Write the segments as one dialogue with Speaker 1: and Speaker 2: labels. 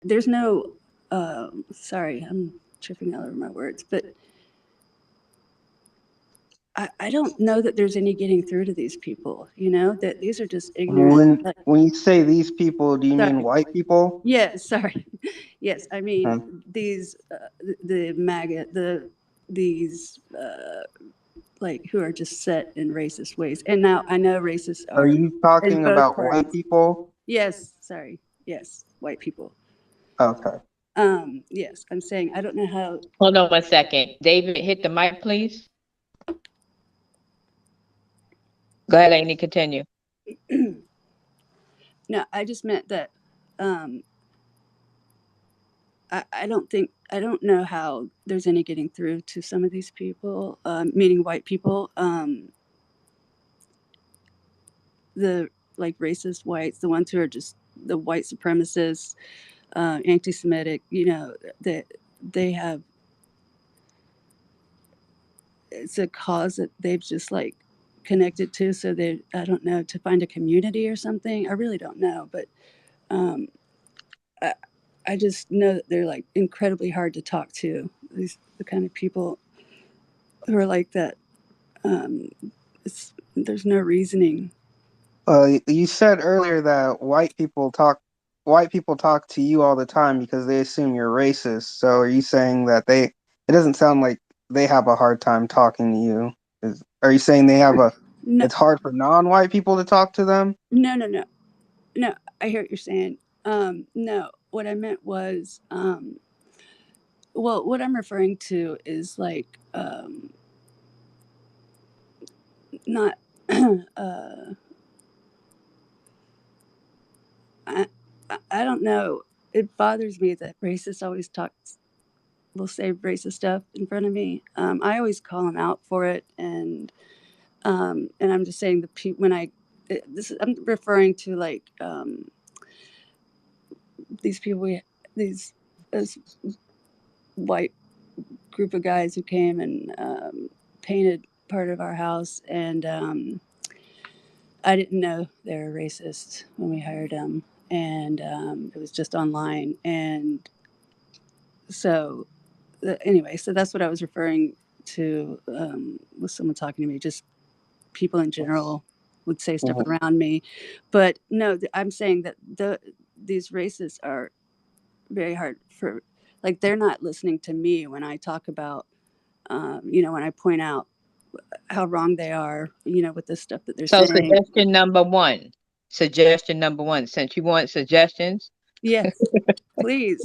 Speaker 1: there's no, sorry, I'm tripping all over my words, but I don't know that there's any getting through to these people, you know, that these are just ignorant. Like,
Speaker 2: When you say these people, do you mean
Speaker 1: sorry.
Speaker 2: white people?
Speaker 1: Yes, sorry. Yes, I mean
Speaker 2: Huh.
Speaker 1: these, the maggot, these, like, who are just set in racist ways. And now I know racists
Speaker 2: Are
Speaker 1: are
Speaker 2: you
Speaker 1: in
Speaker 2: talking
Speaker 1: both
Speaker 2: about white
Speaker 1: parties.
Speaker 2: people?
Speaker 1: Yes, sorry. Yes, white people.
Speaker 2: Okay.
Speaker 1: Yes, I'm saying I don't know how.
Speaker 3: Hold on 1 second. David, hit the mic, please. Go ahead, Amy, continue.
Speaker 1: No, I just meant that um, I don't think, I don't know how there's any getting through to some of these people, meaning white people. The, like, racist whites, the ones who are just the white supremacists, anti-Semitic, you know, that they have, it's a cause that they've just like connected to. So they, I don't know, to find a community or something. I really don't know, but um, I, I just know that they're like incredibly hard to talk to. These the kind of people who are like that. Um, there's no reasoning.
Speaker 2: You said earlier that white people talk to you all the time because they assume you're racist. So are you saying that they? It doesn't sound like they have a hard time talking to you. Are you saying they have a?
Speaker 1: No,
Speaker 2: It's hard for non-white people to talk to them?
Speaker 1: no, no, no, no. I hear what you're saying. No, what I meant was, well, what I'm referring to is like, not. I, I don't know. It bothers me that racists always talk, will say racist stuff in front of me. I always call them out for it, and I'm just saying the people when I this I'm referring to like, these people these this white group of guys who came and painted part of our house, and I didn't know they were racist when we hired them, and it was just online, and so anyway, so that's what I was referring to, with someone talking to me. Just people in general would say stuff
Speaker 2: Mhm.
Speaker 1: around me, but no, I'm saying that these racists are very hard for, like, they're not listening to me when I talk about, you know, when I point out how wrong they are, you know, with the stuff that they're
Speaker 3: So
Speaker 1: saying.
Speaker 3: suggestion number one. Suggestion number one. Since you want suggestions,
Speaker 1: Yes, please.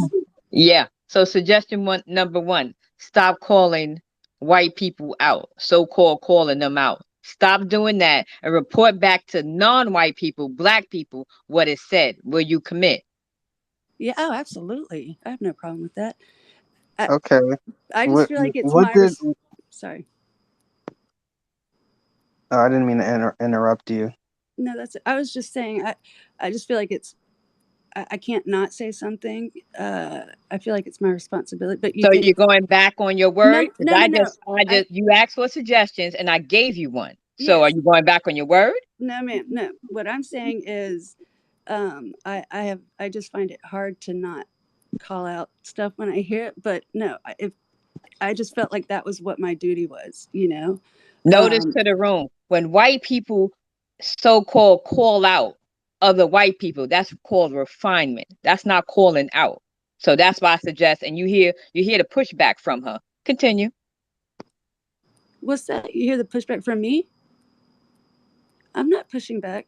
Speaker 3: yeah. So suggestion one number one. Stop calling white people out. So-called calling them out. Stop doing that and report back to non-white people, black people, what it said. Will you commit?
Speaker 1: Yeah, oh, absolutely. I have no problem with that. I,
Speaker 2: Okay.
Speaker 1: I just
Speaker 2: What
Speaker 1: feel like it's
Speaker 2: what
Speaker 1: my
Speaker 2: did?
Speaker 1: sorry.
Speaker 2: Oh, I didn't mean to interrupt you.
Speaker 1: No, that's it. I was just saying, I just feel like it's, I can't not say something. I feel like it's my responsibility. But you
Speaker 3: So
Speaker 1: can,
Speaker 3: you're going back on your
Speaker 1: no,
Speaker 3: word? Because
Speaker 1: no, no, no.
Speaker 3: you asked for suggestions and I gave you one. So are
Speaker 1: Yes,
Speaker 3: you going back on your word?
Speaker 1: no, ma'am, no. What I'm saying is, I just find it hard to not call out stuff when I hear it. But no, if I just felt like that was what my duty was, you know.
Speaker 3: Notice
Speaker 1: Um,
Speaker 3: to the room. When white people so-called call out other white people, that's called refinement. That's not calling out. So that's why I suggest, and you hear the pushback from her. Continue.
Speaker 1: what's that? You hear the pushback from me? I'm not pushing back.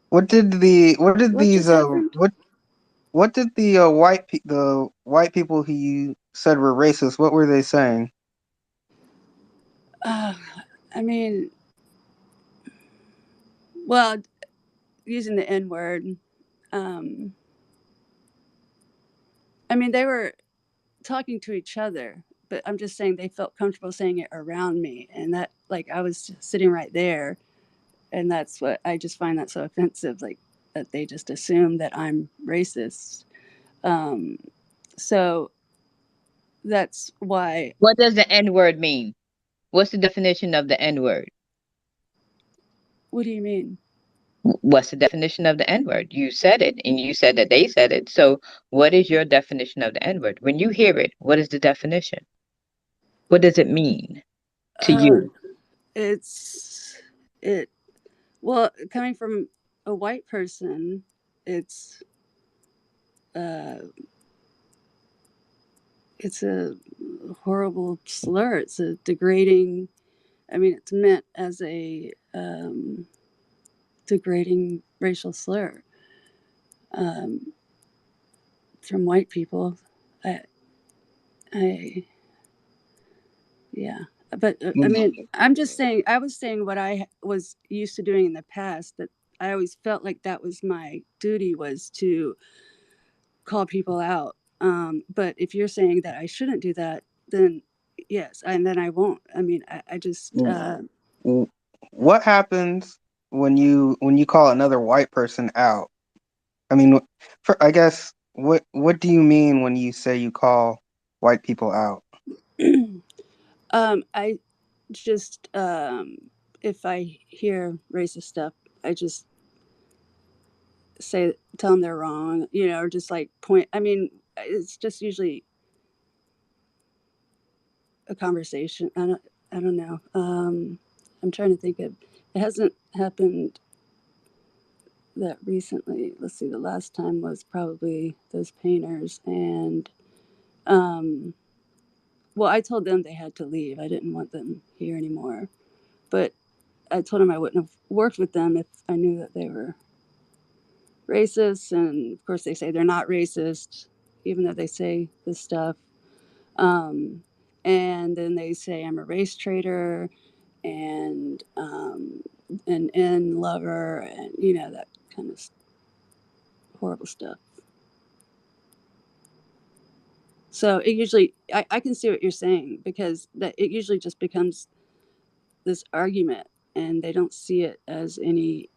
Speaker 2: What did
Speaker 1: What
Speaker 2: these
Speaker 1: just happened?
Speaker 2: what did the the white people who you said were racist? What were they saying?
Speaker 1: Uh, I mean, well, using the N word. Um, I mean, they were talking to each other, but I'm just saying they felt comfortable saying it around me, and that, like, I was sitting right there, and that's what I just find that so offensive, like that they just assume that I'm racist. Um, so that's why.
Speaker 3: What does the N word mean? What's the definition of the N word?
Speaker 1: What do you mean?
Speaker 3: What's the definition of the N-word? You said it, and you said that they said it. So what is your definition of the N-word? When you hear it, what is the definition? What does it mean to you?
Speaker 1: It's it. Well, coming from a white person, it's uh, it's a horrible slur. It's a degrading. I mean, it's meant as a degrading racial slur um, from white people. I, I, yeah. But I mean, I'm just saying. I was saying what I was used to doing in the past. That I always felt like that was my duty, was to call people out. But if you're saying that I shouldn't do that, then yes, and then I won't. I mean, I just
Speaker 2: What happens when you call another white person out? I mean, I guess what do you mean when you say you call white people out?
Speaker 1: I just if I hear racist stuff, I just tell them they're wrong, or just like point. I mean, it's just usually a conversation. I don't know. I'm trying to think of. It hasn't happened that recently. Let's see. The last time was probably those painters, and um, well, I told them they had to leave. I didn't want them here anymore, but I told them I wouldn't have worked with them if I knew that they were racist. And of course, they say they're not racist, even though they say this stuff. Um, and then they say I'm a race traitor and an N lover, and that kind of horrible stuff. So it usually, I can see what you're saying, because that it usually just becomes this argument, and they don't see it as any.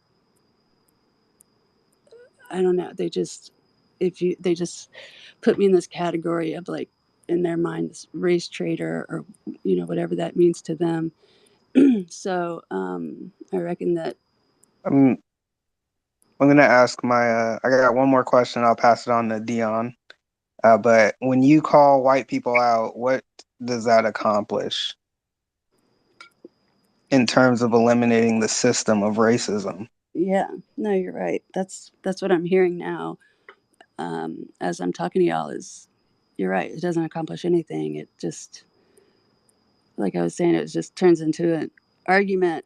Speaker 1: I don't know. They just put me in this category of, like, in their mind, this race traitor, or whatever that means to them. So I reckon that.
Speaker 2: I'm I'm gonna ask my I got one more question. I'll pass it on to Dion. But when you call white people out, what does that accomplish in terms of eliminating the system of racism?
Speaker 1: Yeah, no, you're right. That's what I'm hearing now, as I'm talking to y'all. Is You're right. It doesn't accomplish anything. It just, like I was saying, it just turns into an argument,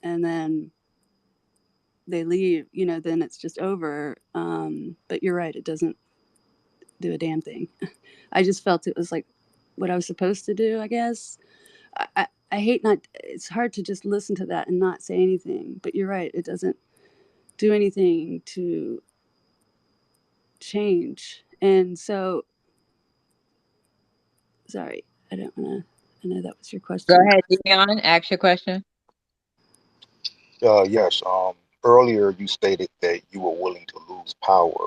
Speaker 1: and then they leave. Then it's just over. But you're right. It doesn't do a damn thing. I just felt it was like what I was supposed to do, I guess. I hate not. It's hard to just listen to that and not say anything. But you're right. It doesn't do anything to change. And so, sorry, I don't want to. I know that was your
Speaker 3: Go
Speaker 1: question.
Speaker 3: ahead, Dion. Ask your question.
Speaker 4: Yes. Earlier you stated that you were willing to lose power.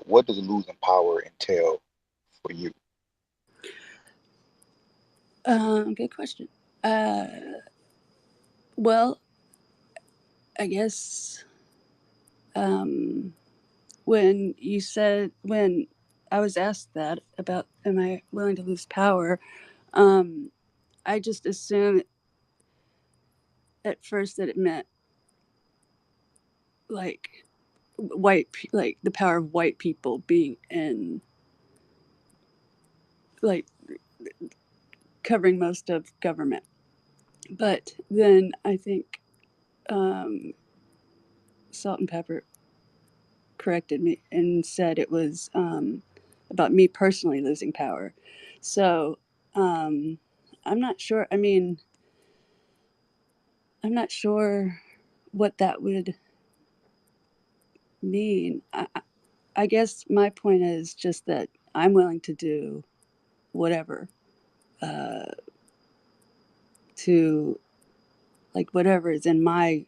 Speaker 4: What does losing power entail for you?
Speaker 1: Good question. Uh, well, I guess um, when I was asked that about, am I willing to lose power, um, I just assumed at first that it meant, like, like the power of white people being in, like, covering most of government. But then I think um, Salt and Pepper corrected me and said it was about me personally losing power. So um, I'm not sure. I mean, I'm not sure what that would mean. I guess my point is just that I'm willing to do whatever, uh, to, like, whatever is in my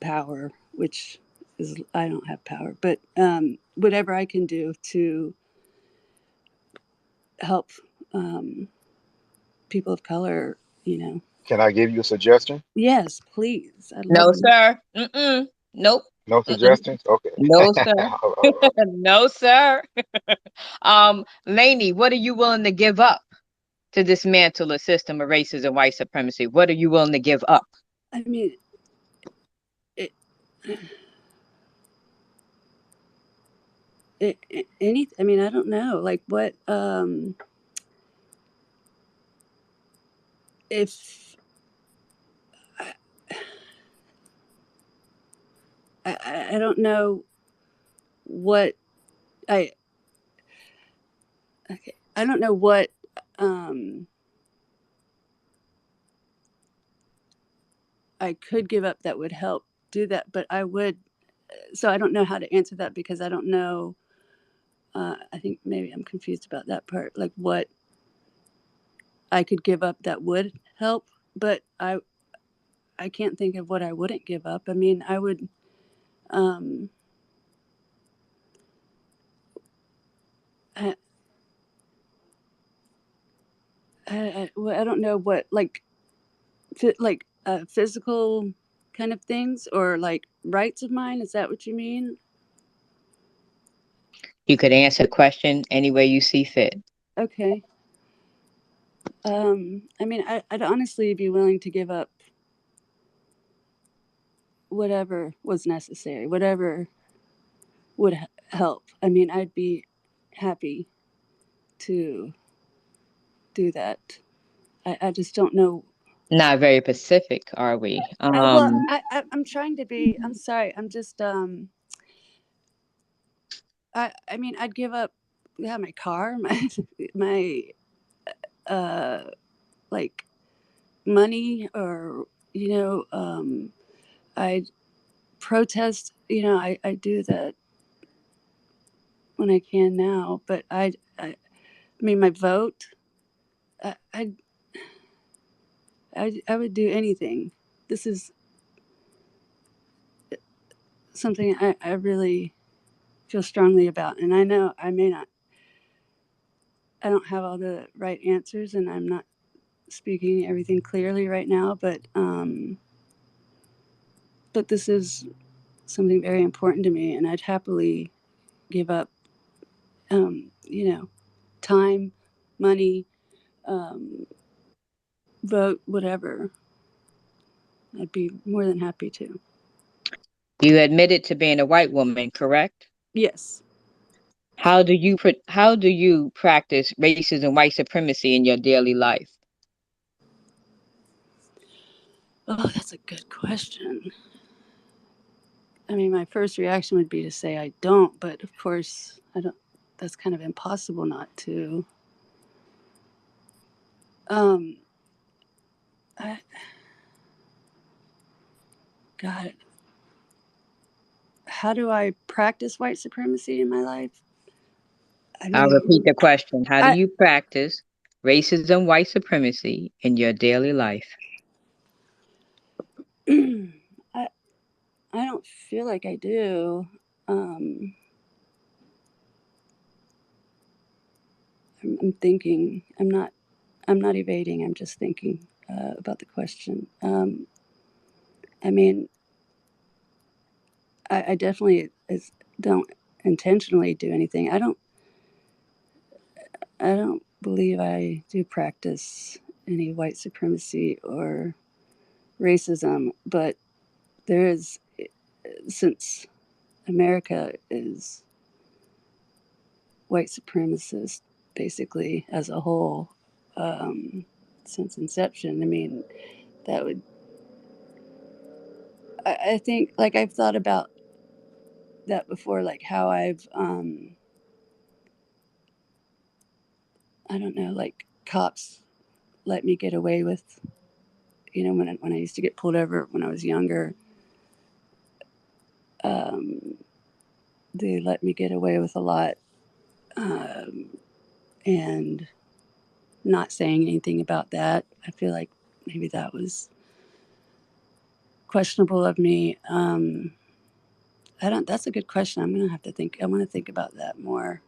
Speaker 1: power, which is, I don't have power, but whatever I can do to help um, people of color,
Speaker 4: Can I give you a suggestion?
Speaker 1: Yes, please. I'd love
Speaker 3: No,
Speaker 1: to.
Speaker 3: sir. Mm-mm. Nope.
Speaker 4: No
Speaker 3: Mm-mm.
Speaker 4: suggestions? Okay.
Speaker 3: No, sir.
Speaker 4: All right.
Speaker 3: No, sir. Lainey, what are you willing to give up to dismantle a system of racism and white supremacy? What are you willing to give up?
Speaker 1: I mean, it, any. I mean, I don't know. Like what? If I don't know what I. Okay, I don't know what. Um, I could give up that would help do that, but I would. So I don't know how to answer that because I don't know. I think maybe I'm confused about that part. Like what I could give up that would help, but I can't think of what I wouldn't give up. I mean, I would. Um, I, well, I don't know what like physical kind of things or like rights of mine. Is that what you mean?
Speaker 3: You could answer the question any way you see fit.
Speaker 1: Okay. I mean, I'd honestly be willing to give up whatever was necessary, whatever would help. I mean, I'd be happy to do that. I just don't know.
Speaker 3: Not very Pacific, are we?
Speaker 1: Well, I'm trying to be. I'm sorry. I'm just. I mean, I'd give up. Yeah, my car, my uh, like money, or I protest. I do that when I can now, but I mean, my vote. I, I I would do anything. This is something I really feel strongly about, and I know I may not. I don't have all the right answers, and I'm not speaking everything clearly right now, but this is something very important to me, and I'd happily give up, time, money, um, vote, whatever. I'd be more than happy to.
Speaker 3: You admitted to being a white woman, correct?
Speaker 1: Yes.
Speaker 3: How do you practice racism, white supremacy in your daily life?
Speaker 1: Oh, that's a good question. I mean, my first reaction would be to say I don't, but of course, I don't. That's kind of impossible not to. Um, I, God, how do I practice white supremacy in my life? I
Speaker 3: I'll
Speaker 1: mean,
Speaker 3: repeat the question. How do
Speaker 1: I,
Speaker 3: you practice racism, white supremacy in your daily life?
Speaker 1: I, I don't feel like I do. Um, I'm thinking. I'm not evading. I'm just thinking about the question. I mean, I definitely don't intentionally do anything. I don't believe I do practice any white supremacy or racism, but there is, since America is white supremacist basically as a whole, since inception. I mean, that would, I think, like, I've thought about that before, like how I've, I don't know, like cops let me get away with, when I used to get pulled over when I was younger, um, they let me get away with a lot, um, and not saying anything about that. I feel like maybe that was questionable of me. I don't. That's a good question. I'm gonna have to think. I want to think about that more,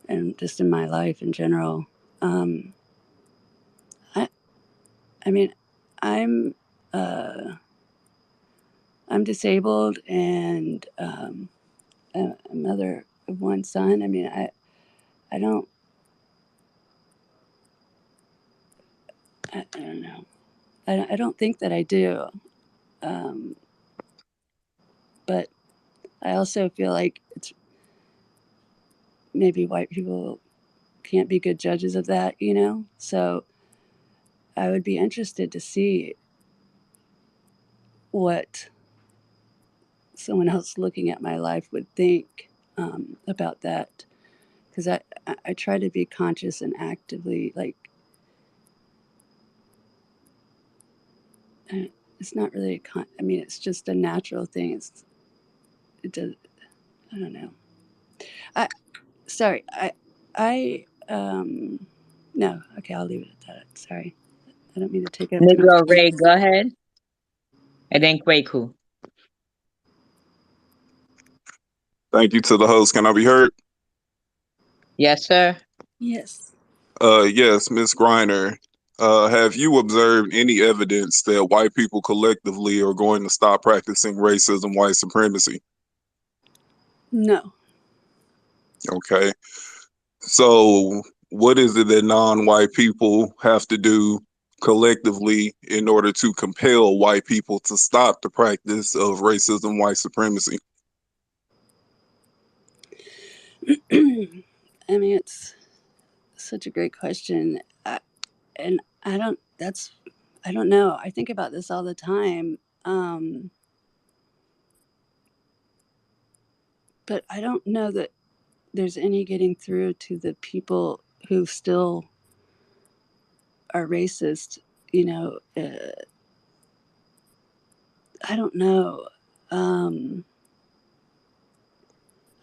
Speaker 1: and just in my life in general. Um, I, I mean, I'm disabled and a mother of one son. I mean, I don't know. I don't think that I do. But I also feel like it's maybe white people can't be good judges of that, you know? So I would be interested to see what someone else looking at my life would think about that. Because I try to be conscious and actively, like, it's not really I mean, it's just a natural thing. It does, I don't know. Sorry, no, okay, I'll leave it at that. Sorry. I don't mean to take up too much
Speaker 3: Negro
Speaker 1: time.
Speaker 3: Ray, go ahead. And then Kwaku.
Speaker 5: Thank you to the host. Can I be heard?
Speaker 3: Yes, sir.
Speaker 1: Yes.
Speaker 5: Yes, Miss Griner. Have you observed any evidence that white people collectively are going to stop practicing racism, white supremacy?
Speaker 1: No.
Speaker 5: Okay. So, what is it that non-white people have to do collectively in order to compel white people to stop the practice of racism, white supremacy?
Speaker 1: I mean, it's such a great question. And I don't know. I think about this all the time. But I don't know that there's any getting through to the people who still are racist. You know, I don't know. I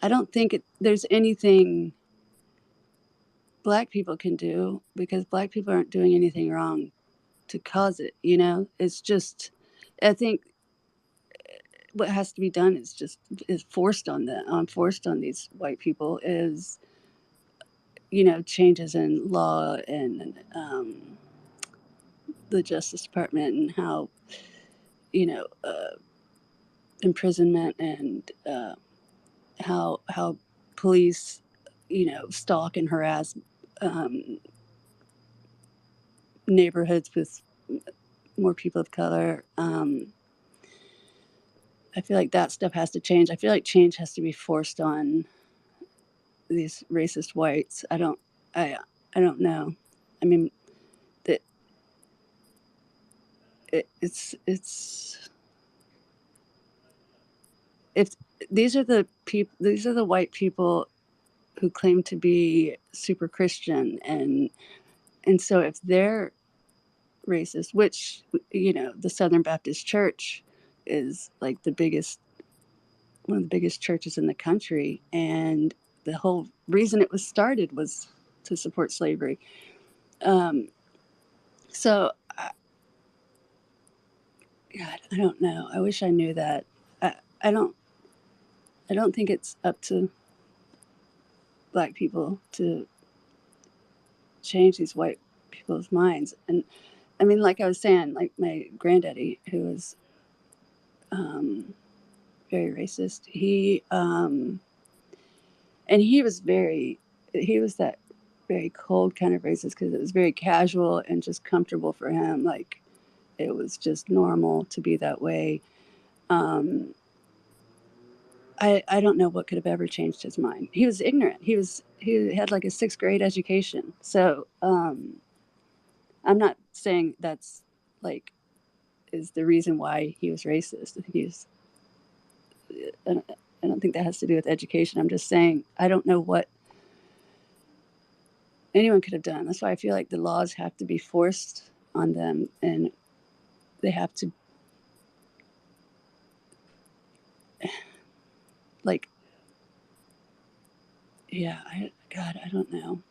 Speaker 1: don't think there's anything Black people can do because Black people aren't doing anything wrong to cause it. You know, it's just, I think what has to be done is forced on these white people is, you know, changes in law and the Justice Department and how, you know, imprisonment and how police, you know, stalk and harass neighborhoods with more people of color. I feel like that stuff has to change. I feel like change has to be forced on these racist whites. I don't know. I mean, that it's if these are the white people who claim to be super Christian and so if they're racist, which, you know, the Southern Baptist Church is like one of the biggest churches in the country, and the whole reason it was started was to support slavery. Um, so, God, I don't know. I wish I knew that. I, I don't. I don't think it's up to Black people to change these white people's minds. And I mean, like I was saying, like my granddaddy, who was very racist. He was that very cold kind of racist because it was very casual and just comfortable for him. Like it was just normal to be that way. Um, I don't know what could have ever changed his mind. He was ignorant. He had like a sixth grade education. So I'm not saying that's like is the reason why he was racist. I don't think that has to do with education. I'm just saying I don't know what anyone could have done. That's why I feel like the laws have to be forced on them, and they have to, like, yeah. God, I don't know.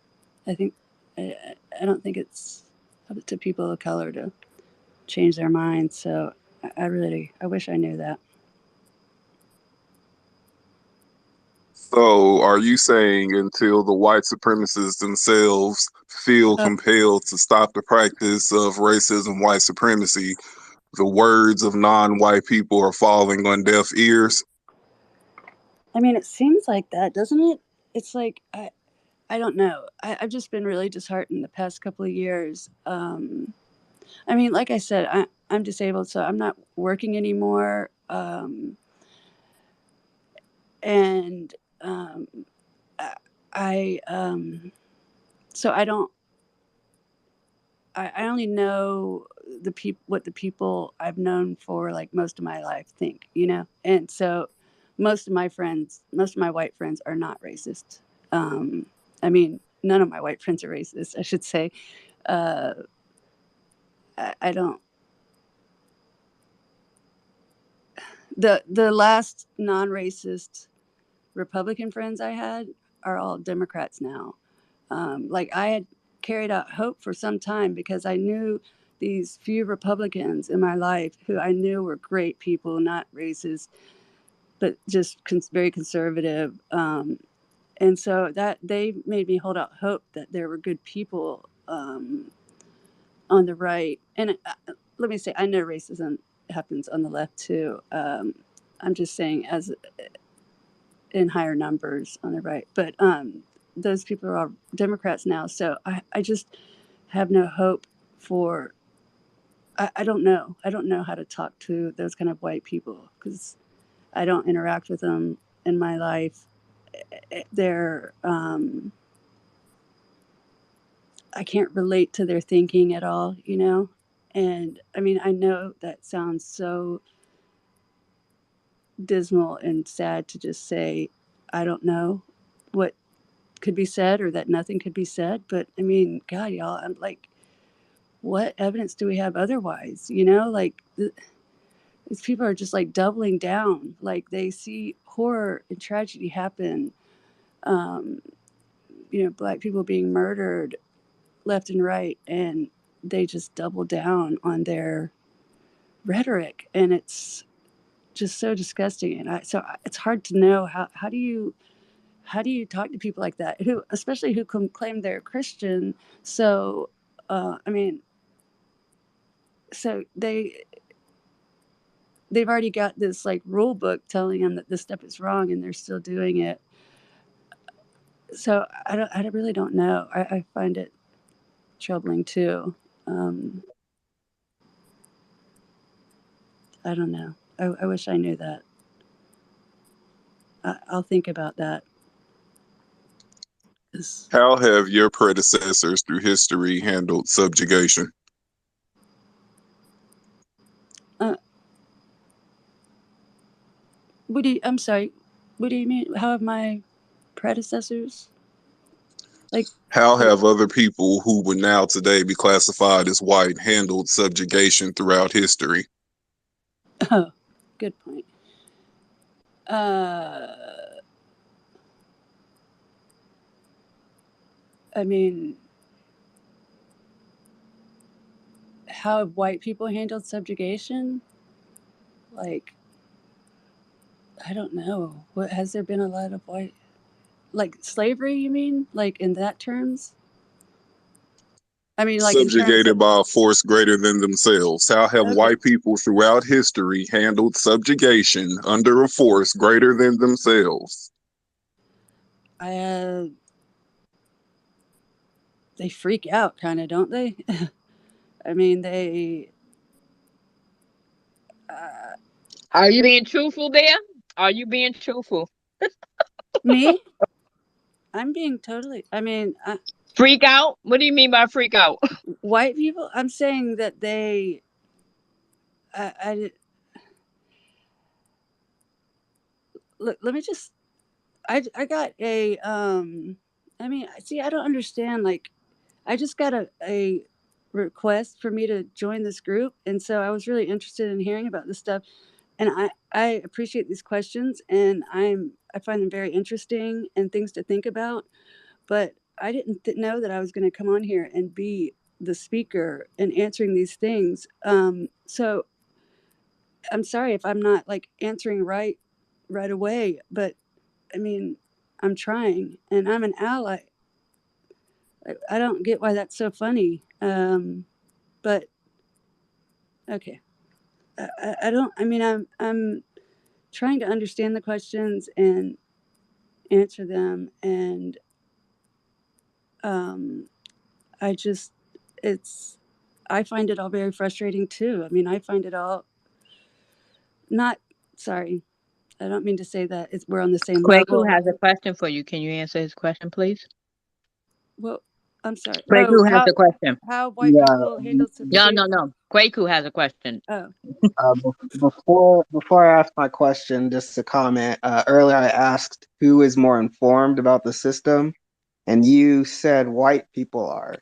Speaker 1: I think I don't think it's up to people of color to change their minds. So I wish I knew that.
Speaker 5: So, are you saying until the white supremacists themselves feel compelled to stop the practice of racism, white supremacy, the words of non-white people are falling on deaf ears?
Speaker 1: I mean, it seems like that, doesn't it? It's like I don't know. I've just been really disheartened the past couple of years. I mean, like I said, I'm disabled, so I'm not working anymore. And I so I don't. I only know what the people I've known for like most of my life think, you know, and so most of my friends, most of my white friends are not racist. Um, I mean, none of my white friends are racist, I should say. Uh, I don't. The last non-racist Republican friends I had are all Democrats now. Like I had carried out hope for some time because I knew these few Republicans in my life who I knew were great people, not racist, but just very conservative. And so that they made me hold out hope that there were good people on the right. And let me say, I know racism happens on the left too. I'm just saying, as in higher numbers on the right, but those people are all Democrats now. So I just have no hope for. I don't know. I don't know how to talk to those kind of white people because I don't interact with them in my life. They're I can't relate to their thinking at all, you know. And I mean, I know that sounds so dismal and sad to just say, I don't know what could be said or that nothing could be said. But I mean, God, y'all, I'm like, what evidence do we have otherwise? You know, like these people are just like doubling down. Like they see horror and tragedy happen. Um, you know, Black people being murdered left and right, and they just double down on their rhetoric, and it's just so disgusting. And so it's hard to know how do you talk to people like that, who especially who can claim they're Christian. So I mean, so they've already got this like rule book telling them that this stuff is wrong, and they're still doing it. So I really don't know. I find it troubling too. Um, I don't know. I wish I knew that. I'll think about that.
Speaker 5: How have your predecessors through history handled subjugation?
Speaker 1: Uh, I'm sorry. What do you mean? How have my predecessors? Like,
Speaker 5: How have other people who would now today be classified as white handled subjugation throughout history?
Speaker 1: oh, good point. Uh, I mean, how have white people handled subjugation? Like, I don't know. What has there been a lot of white, like slavery? You mean, like in that terms? I mean, like in terms
Speaker 5: Subjugated
Speaker 1: of
Speaker 5: by a force greater than themselves. How have
Speaker 1: okay.
Speaker 5: white people throughout history handled subjugation under a force greater than themselves?
Speaker 1: I they freak out, kind of, don't they? I mean, they. Uh,
Speaker 3: Are you being truthful there? Are you being truthful?
Speaker 1: me? I'm being totally. I mean,
Speaker 3: Freak out? What do you mean by freak out?
Speaker 1: white people. I'm saying that they. I let me just. I got a. I mean, see, I don't understand. Like, I just got a request for me to join this group, and so I was really interested in hearing about this stuff. And I appreciate these questions, and I find them very interesting and things to think about. But I didn't know that I was going to come on here and be the speaker and answering these things. So I'm sorry if I'm not like answering right away. But I mean, I'm trying, and I'm an ally. I don't get why that's so funny. But okay, I don't. I mean, I'm trying to understand the questions and answer them, and I just it's I find it all very frustrating too. I mean, I find it all not sorry. I don't mean to say that we're on the same
Speaker 3: Kwaku
Speaker 1: level.
Speaker 3: has a question for you. Can you answer his question, please?
Speaker 1: Well, I'm sorry. Oh,
Speaker 3: Kwaku has a question.
Speaker 1: how white
Speaker 2: Yeah.
Speaker 1: people handle
Speaker 3: No. Kwaku has a question.
Speaker 1: Oh,
Speaker 2: Before I ask my question, just to comment. Earlier, I asked who is more informed about the system, and you said white people are.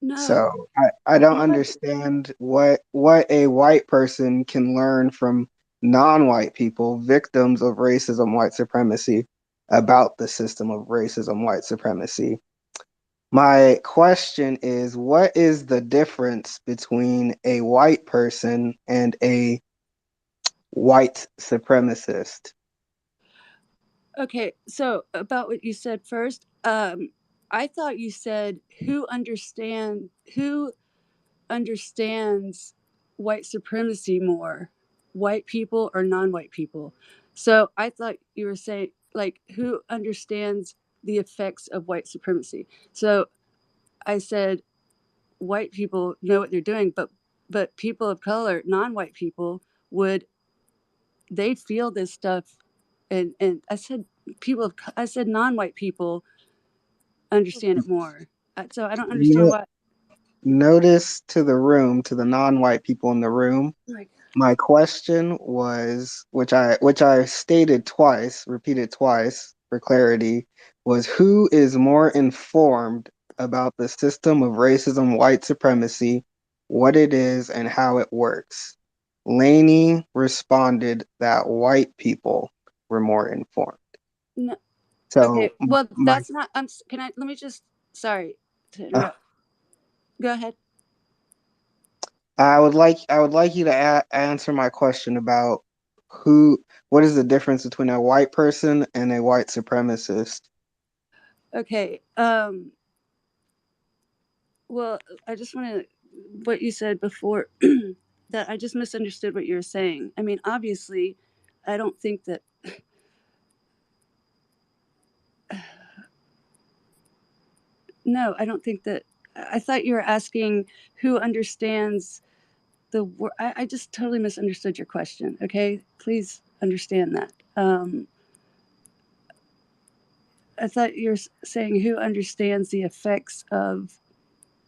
Speaker 1: no.
Speaker 2: So I don't
Speaker 1: What?
Speaker 2: understand what a white person can learn from non-white people, victims of racism, white supremacy, about the system of racism, white supremacy. My question is, what is the difference between a white person and a white supremacist?
Speaker 1: Okay, so about what you said first, I thought you said who understands white supremacy more, white people or non-white people. So I thought you were saying like who understands the effects of white supremacy. So I said white people know what they're doing, but people of color, non-white people would they feel this stuff, and I said non-white people understand it more. So I don't understand
Speaker 2: No,
Speaker 1: why.
Speaker 2: notice to the room, to the non-white people in the room.
Speaker 1: Like,
Speaker 2: My question was, which I stated twice, repeated twice for clarity, was who is more informed about the system of racism, white supremacy, what it is, and how it works? Lainey responded that white people were more informed.
Speaker 1: no,
Speaker 2: So
Speaker 1: okay, well
Speaker 2: my
Speaker 1: that's not. Can I? Let me just. Sorry to interrupt. Go ahead.
Speaker 2: I would like you to answer my question about what is the difference between a white person and a white supremacist?
Speaker 1: Okay. Well, I just want to. What you said before, that I just misunderstood what you were saying. I mean, obviously, I don't think that. No, I don't think that. I thought you were asking who understands the word. I just totally misunderstood your question. Okay, please understand that. I thought you were saying who understands the effects of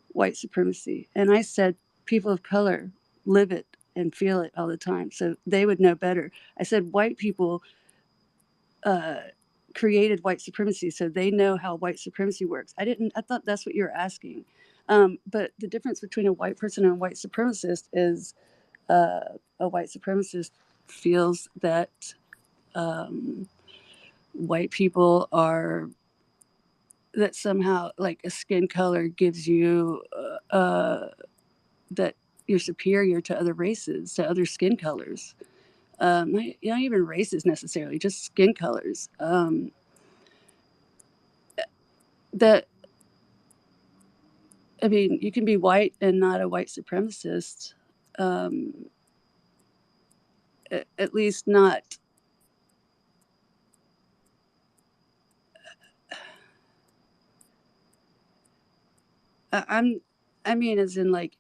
Speaker 1: white supremacy, and I said people of color live it and feel it all the time, so they would know better. I said white people uh, created white supremacy, so they know how white supremacy works. I didn't. I thought that's what you were asking. But the difference between a white person and a white supremacist is a white supremacist feels that white people are that somehow like a skin color gives you that you're superior to other races, to other skin colors. Not even races necessarily, just skin colors. That I mean, you can be white and not a white supremacist. Um, at least not. I'm. I mean, as in like.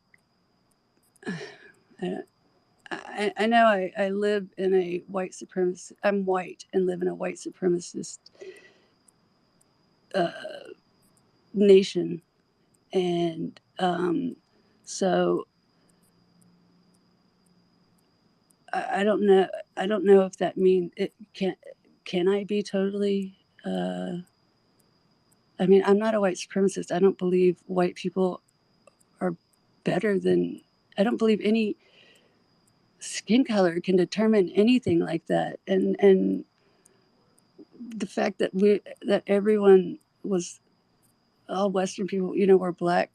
Speaker 1: I know I live in a white supremacist. I'm white and live in a white supremacist uh, nation, and so I don't know. I don't know if that means it can. Can I be totally? I mean, I'm not a white supremacist. I don't believe white people are better than. I don't believe any skin color can determine anything like that. And the fact that everyone was all Western people, were black,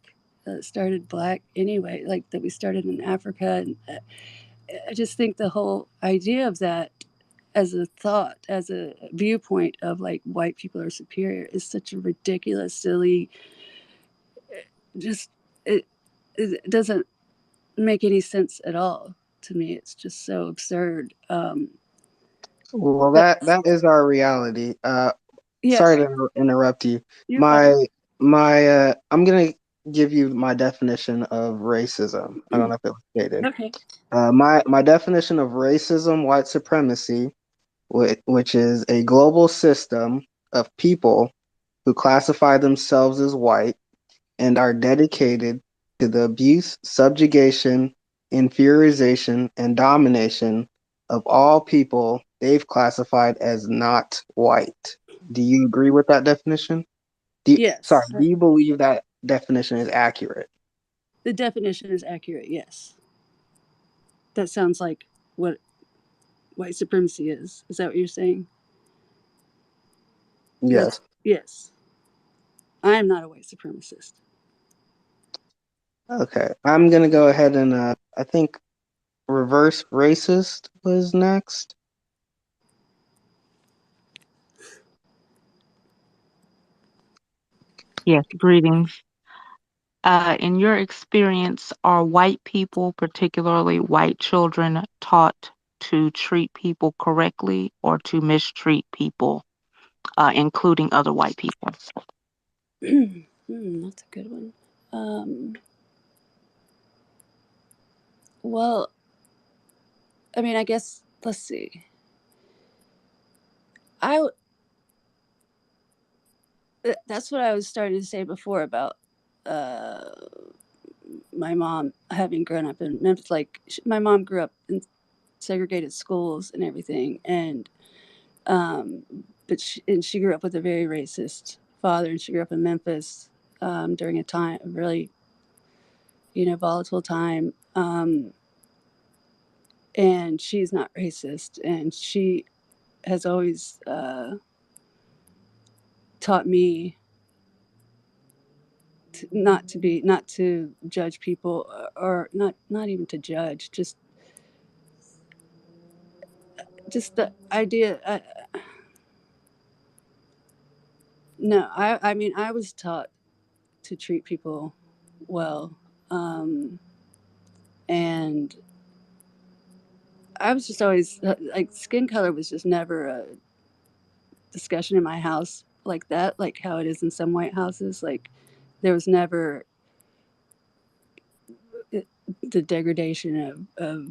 Speaker 1: started black anyway, like that we started in Africa. And I just think the whole idea of that as a thought, as a viewpoint of like white people are superior is such a ridiculous, silly, just it, it doesn't make any sense at all to me. It's just so absurd.
Speaker 2: Well,
Speaker 1: But
Speaker 2: that is our reality.
Speaker 1: yeah,
Speaker 2: Sorry to interrupt you.
Speaker 1: you're fine.
Speaker 2: My I'm gonna give you my definition of racism. I don't know if it was stated.
Speaker 1: Okay.
Speaker 2: My definition of racism, white supremacy, which is a global system of people who classify themselves as white and are dedicated to the abuse, subjugation, inferiorization, and domination of all people they've classified as not white. Do you agree with that definition? Sorry,
Speaker 1: Yes,
Speaker 2: do you believe that definition is accurate?
Speaker 1: the definition is accurate. Yes, that sounds like what white supremacy is. Is that what you're saying?
Speaker 2: Yes.
Speaker 1: That's yes. I am not a white supremacist.
Speaker 2: Okay. I'm gonna go ahead and I think reverse racist was next.
Speaker 6: Yes, greetings. In your experience, are white people, particularly white children, taught to treat people correctly or to mistreat people, including other white people?
Speaker 1: That's a good one. Um, well, I mean, I guess let's see. I that's what I was starting to say before about uh, my mom having grown up in Memphis. Like my mom grew up in segregated schools and everything, and um, she grew up with a very racist father, and she grew up in Memphis during a time a really volatile time. And she's not racist, and she has always taught me not to judge people, or not even to judge, just the idea. No, I mean, I was taught to treat people well, um, and I was just always like, skin color was just never a discussion in my house like that, like how it is in some white houses. Like there was never the degradation of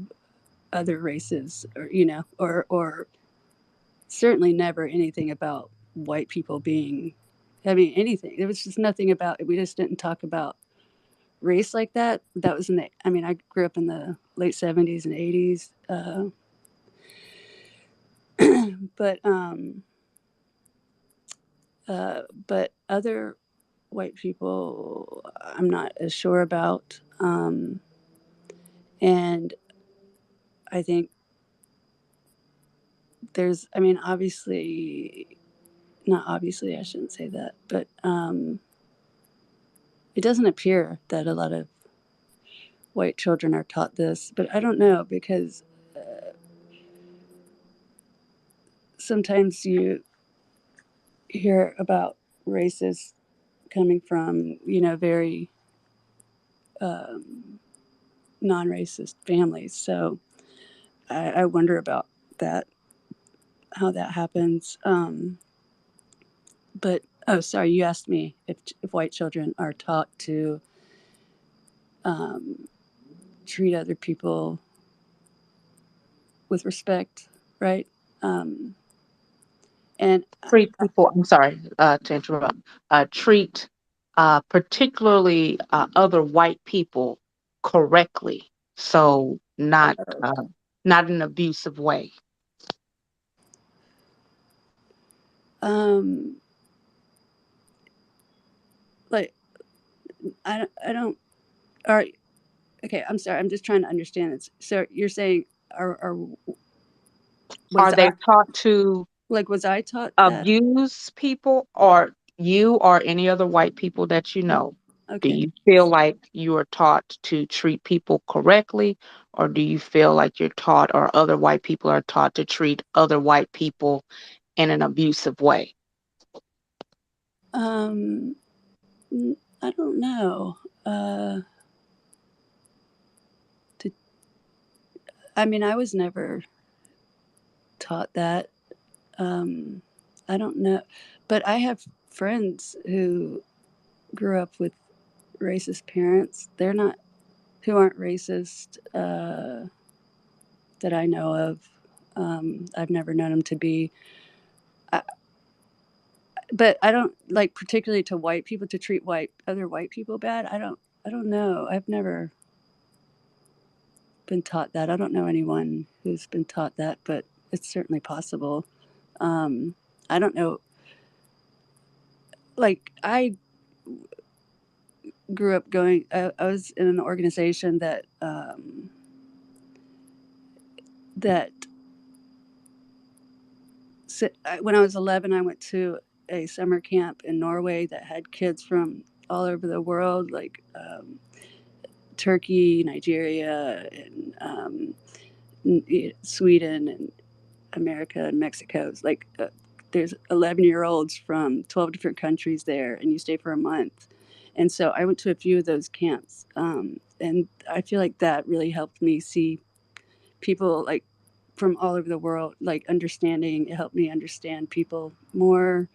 Speaker 1: other races, or or certainly never anything about white people being, I mean, anything. There was just nothing about it. We just didn't talk about race like that. That was in the, I mean, I grew up in the late 70s and 80s. But but other white people, I'm not as sure about. And I think there's, I mean, obviously, not obviously, I shouldn't say that, but it doesn't appear that a lot of white children are taught this, but I don't know, because sometimes you hear about racists coming from, very um, non-racist families. So I wonder about that, how that happens. But oh, sorry, you asked me if white children are taught to um, treat other people with respect, right? Um, and
Speaker 6: Treat people, I'm sorry to interrupt, treat particularly other white people correctly. So not in an abusive way.
Speaker 1: um, like I don't. All right, okay. I'm sorry. I'm just trying to understand this. So you're saying, are
Speaker 6: Are
Speaker 1: was
Speaker 6: they
Speaker 1: I
Speaker 6: taught to
Speaker 1: was I taught that?
Speaker 6: abuse people, or you or any other white people that you know? Do
Speaker 1: Okay.
Speaker 6: you feel like you are taught to treat people correctly, or do you feel like you're taught, or other white people are taught to treat other white people in an abusive way?
Speaker 1: I don't know. To, I mean, I was never taught that. I don't know, but I have friends who grew up with racist parents. They're not who aren't racist that I know of. I've never known them to be. I, but I don't like particularly to white people to treat other white people bad. I don't know. I've never been taught that. I don't know anyone who's been taught that, but it's certainly possible. I don't know. Like I grew up going. I was in an organization that when I was 11, I went to a summer camp in Norway that had kids from all over the world, like Turkey, Nigeria, and Sweden, and America, and Mexico. It's like there's 11-year-olds from 12 different countries there, and you stay for a month. And so I went to a few of those camps, and I feel like that really helped me see people like from all over the world, like understanding. It helped me understand people more,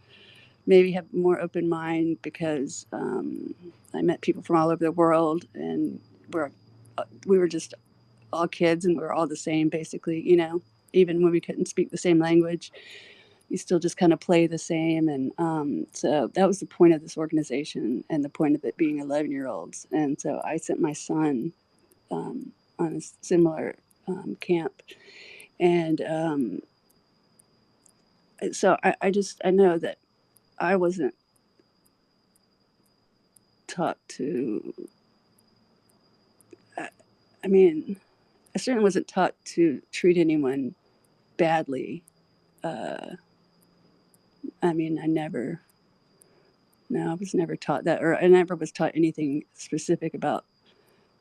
Speaker 1: maybe have more open mind because I met people from all over the world, and we were just all kids, and we were all the same, basically. Even when we couldn't speak the same language, you still just kind of play the same. And so that was the point of this organization, and the point of it being 11-year-olds. And so I sent my son on a similar camp, and so I know that I wasn't taught to. I mean, I certainly wasn't taught to treat anyone badly. Uh, I mean, I was never taught that, or I never was taught anything specific about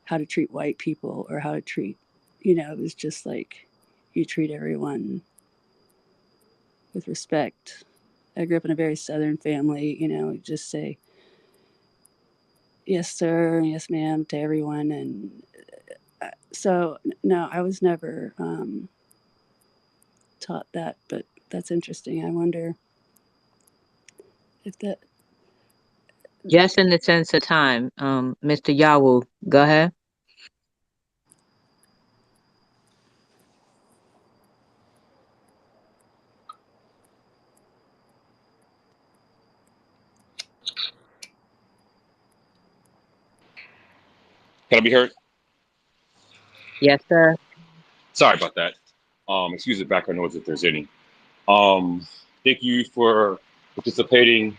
Speaker 1: how to treat white people or how to treat, it was just like you treat everyone with respect. I grew up in a very Southern family, just say yes, sir, and yes, ma'am to everyone. And so, no, I was never taught that, but that's interesting. I wonder if that.
Speaker 3: Just in the sense of time, Mr. Yawu, go ahead.
Speaker 7: Can I be heard?
Speaker 3: Yes, sir.
Speaker 7: Sorry about that. Excuse the background noise if there's any. Um, Thank you for participating,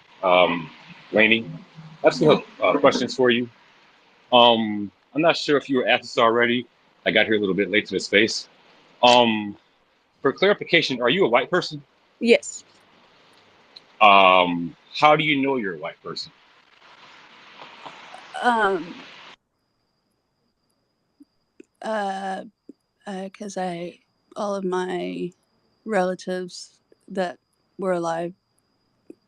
Speaker 7: Lainey. I have some questions for you. I'm not sure if you were asked this already. I got here a little bit late to the space. Um, for clarification, are you a white person?
Speaker 1: Yes.
Speaker 7: How do you know you're a white person?
Speaker 1: Because all of my relatives that were alive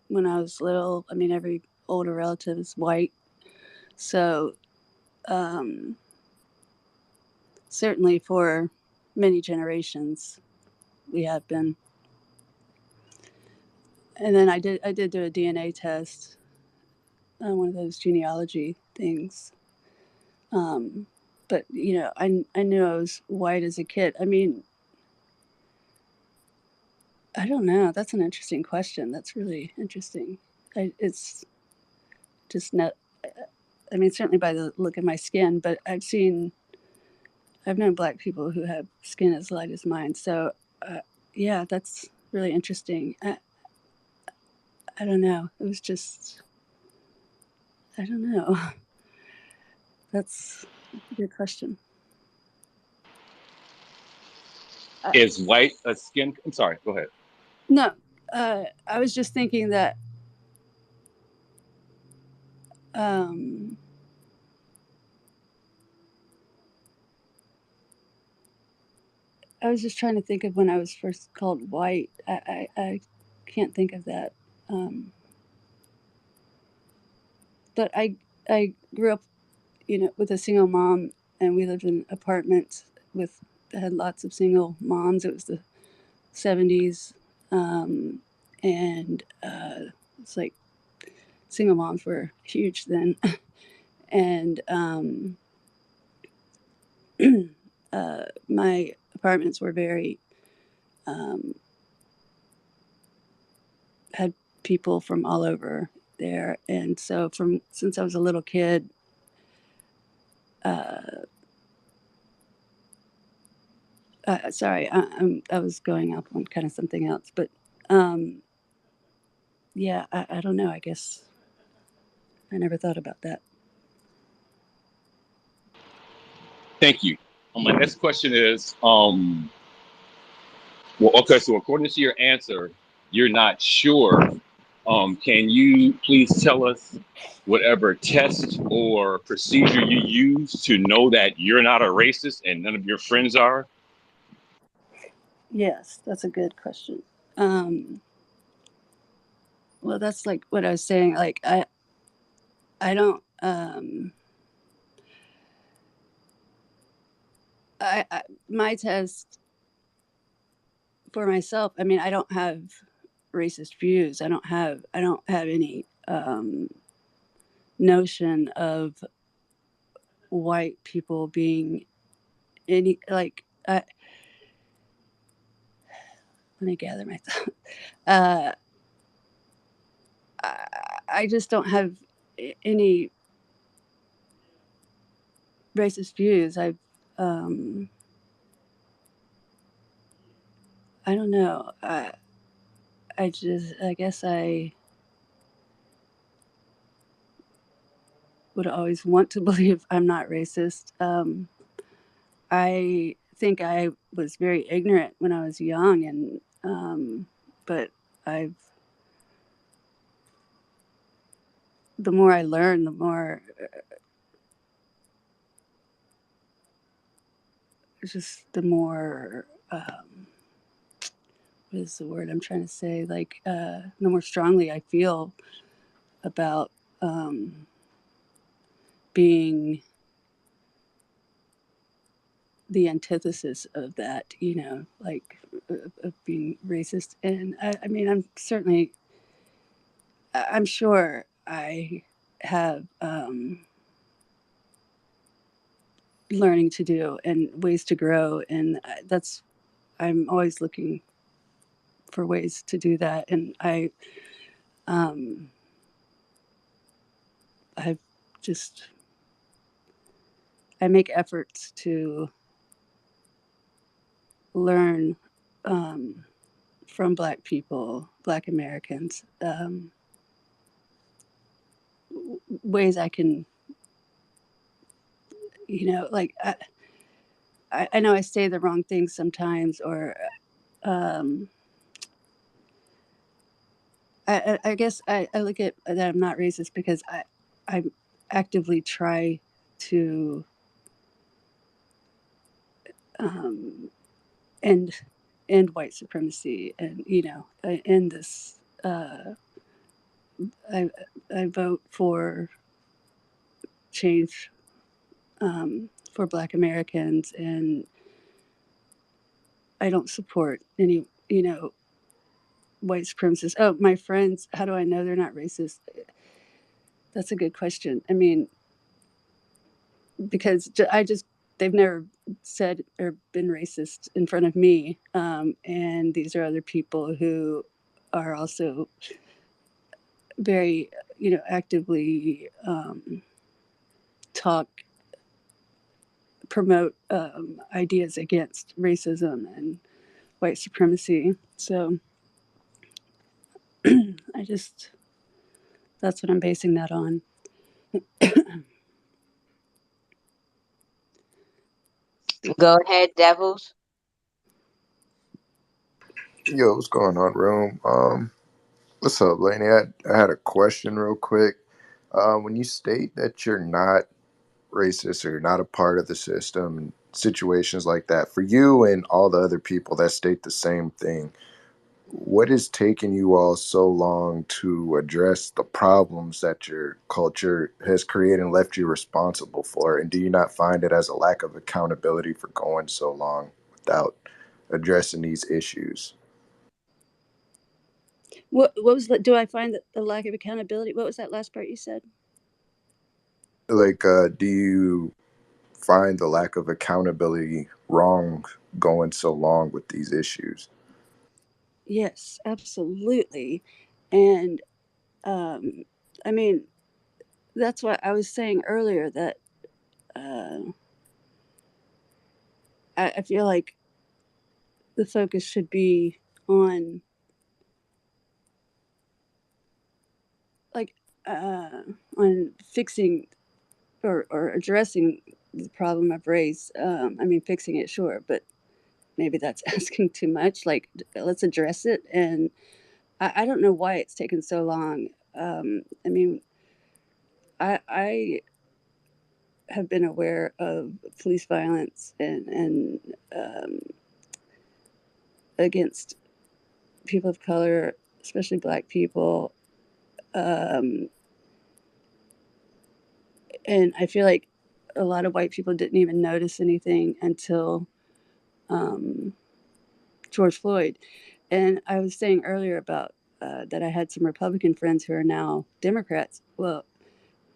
Speaker 1: when I was little, I mean, every older relative is white. So, certainly for many generations, we have been. And then I did do a DNA test, one of those genealogy things. But I knew I was white as a kid. I mean, I don't know. That's an interesting question. That's really interesting. It's just not. I mean, certainly by the look of my skin, but I've known Black people who have skin as light as mine. So, yeah, that's really interesting. I don't know. It was just, I don't know. That's a good question.
Speaker 7: Is white a skin? I'm sorry. Go ahead.
Speaker 1: No, I was just thinking that I was just trying to think of when I was first called white. I can't think of that. But I grew up, with a single mom, and we lived in apartments with had lots of single moms. It was the 70s, and it's like single moms were huge then, and my apartments were very had people from all over there, and so since I was a little kid, sorry, I was going up on kind of something else, but yeah, I don't know. I guess I never thought about that.
Speaker 7: Thank you. My next question is, well, okay, so according to your answer, you're not sure. Can you please tell us whatever test or procedure you use to know that you're not a racist and none of your friends are?
Speaker 1: Yes, that's a good question. Well, that's like what I was saying. Like I don't. My test for myself. I mean, I don't have racist views. I don't have any notion of white people being any like. Let me gather my thoughts. Uh, I just don't have any racist views. I don't know. I guess I would always want to believe I'm not racist. I think I was very ignorant when I was young, and but I've the more I learn, the more the more what is the word I'm trying to say? Like the more strongly I feel about being the antithesis of that, like of being racist. And I mean, I'm sure I have learning to do and ways to grow, and I'm always looking for ways to do that. And I've just I make efforts to learn from Black people, Black Americans, ways I can, like I know I say the wrong things sometimes, or I guess I look at that I'm not racist because I actively try to end white supremacy, and end this. I I vote for change for Black Americans, and I don't support any white supremacists. Oh, my friends, how do I know they're not racist? That's a good question. I mean, because they've never said or been racist in front of me, and these are other people who are also very actively promote ideas against racism and white supremacy. So that's what I'm basing that on.
Speaker 3: Go ahead, Devils.
Speaker 8: Yo, what's going on, room? What's up, Laney? I had a question real quick. When you state that you're not racist or you're not a part of the system, situations like that, for you and all the other people that state the same thing, what is taking you all so long to address the problems that your culture has created and left you responsible for? And do you not find it as a lack of accountability for going so long without addressing these issues?
Speaker 1: What was the, do I find that the lack of accountability? What was that last part you said?
Speaker 8: Like, do you find the lack of accountability wrong going so long with these issues?
Speaker 1: Yes, absolutely. And I mean, that's what I was saying earlier, that uh, I feel like the focus should be on, like, on fixing or addressing the problem of race. I mean, fixing it, sure, but maybe that's asking too much. Like, let's address it. And I don't know why it's taken so long. I mean, I have been aware of police violence and against people of color, especially Black people. Um, and I feel like a lot of white people didn't even notice anything until um, George Floyd. And I was saying earlier about that I had some Republican friends who are now Democrats. Well,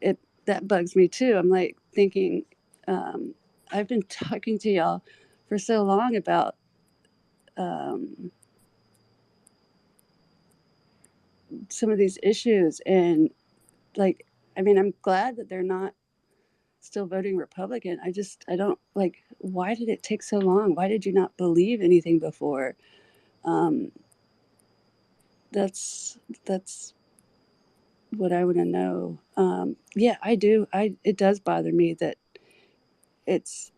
Speaker 1: it that bugs me too. I'm like thinking, um, I've been talking to y'all for so long about um, some of these issues, and like, I mean, I'm glad that they're not still voting Republican. I don't like, why did it take so long? Why did you not believe anything before? Um, that's what I want to know. Yeah, I do. It does bother me that it's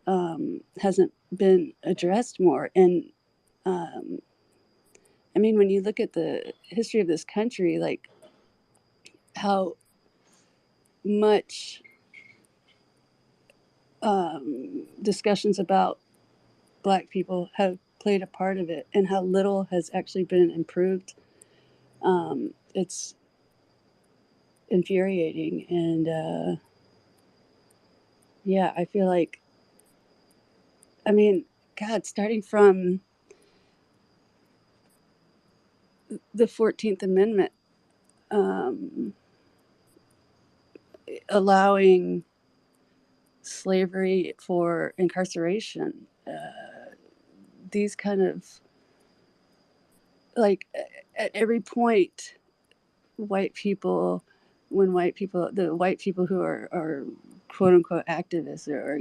Speaker 1: hasn't been addressed more. And um, I mean, when you look at the history of this country, like how much discussions about Black people have played a part of it, and how little has actually been improved. It's infuriating, and yeah, I feel like, I mean, God, starting from the 14th Amendment, um, allowing slavery for incarceration, these kind of, like, at every point, white people, when white people, the white people who are quote unquote activists, or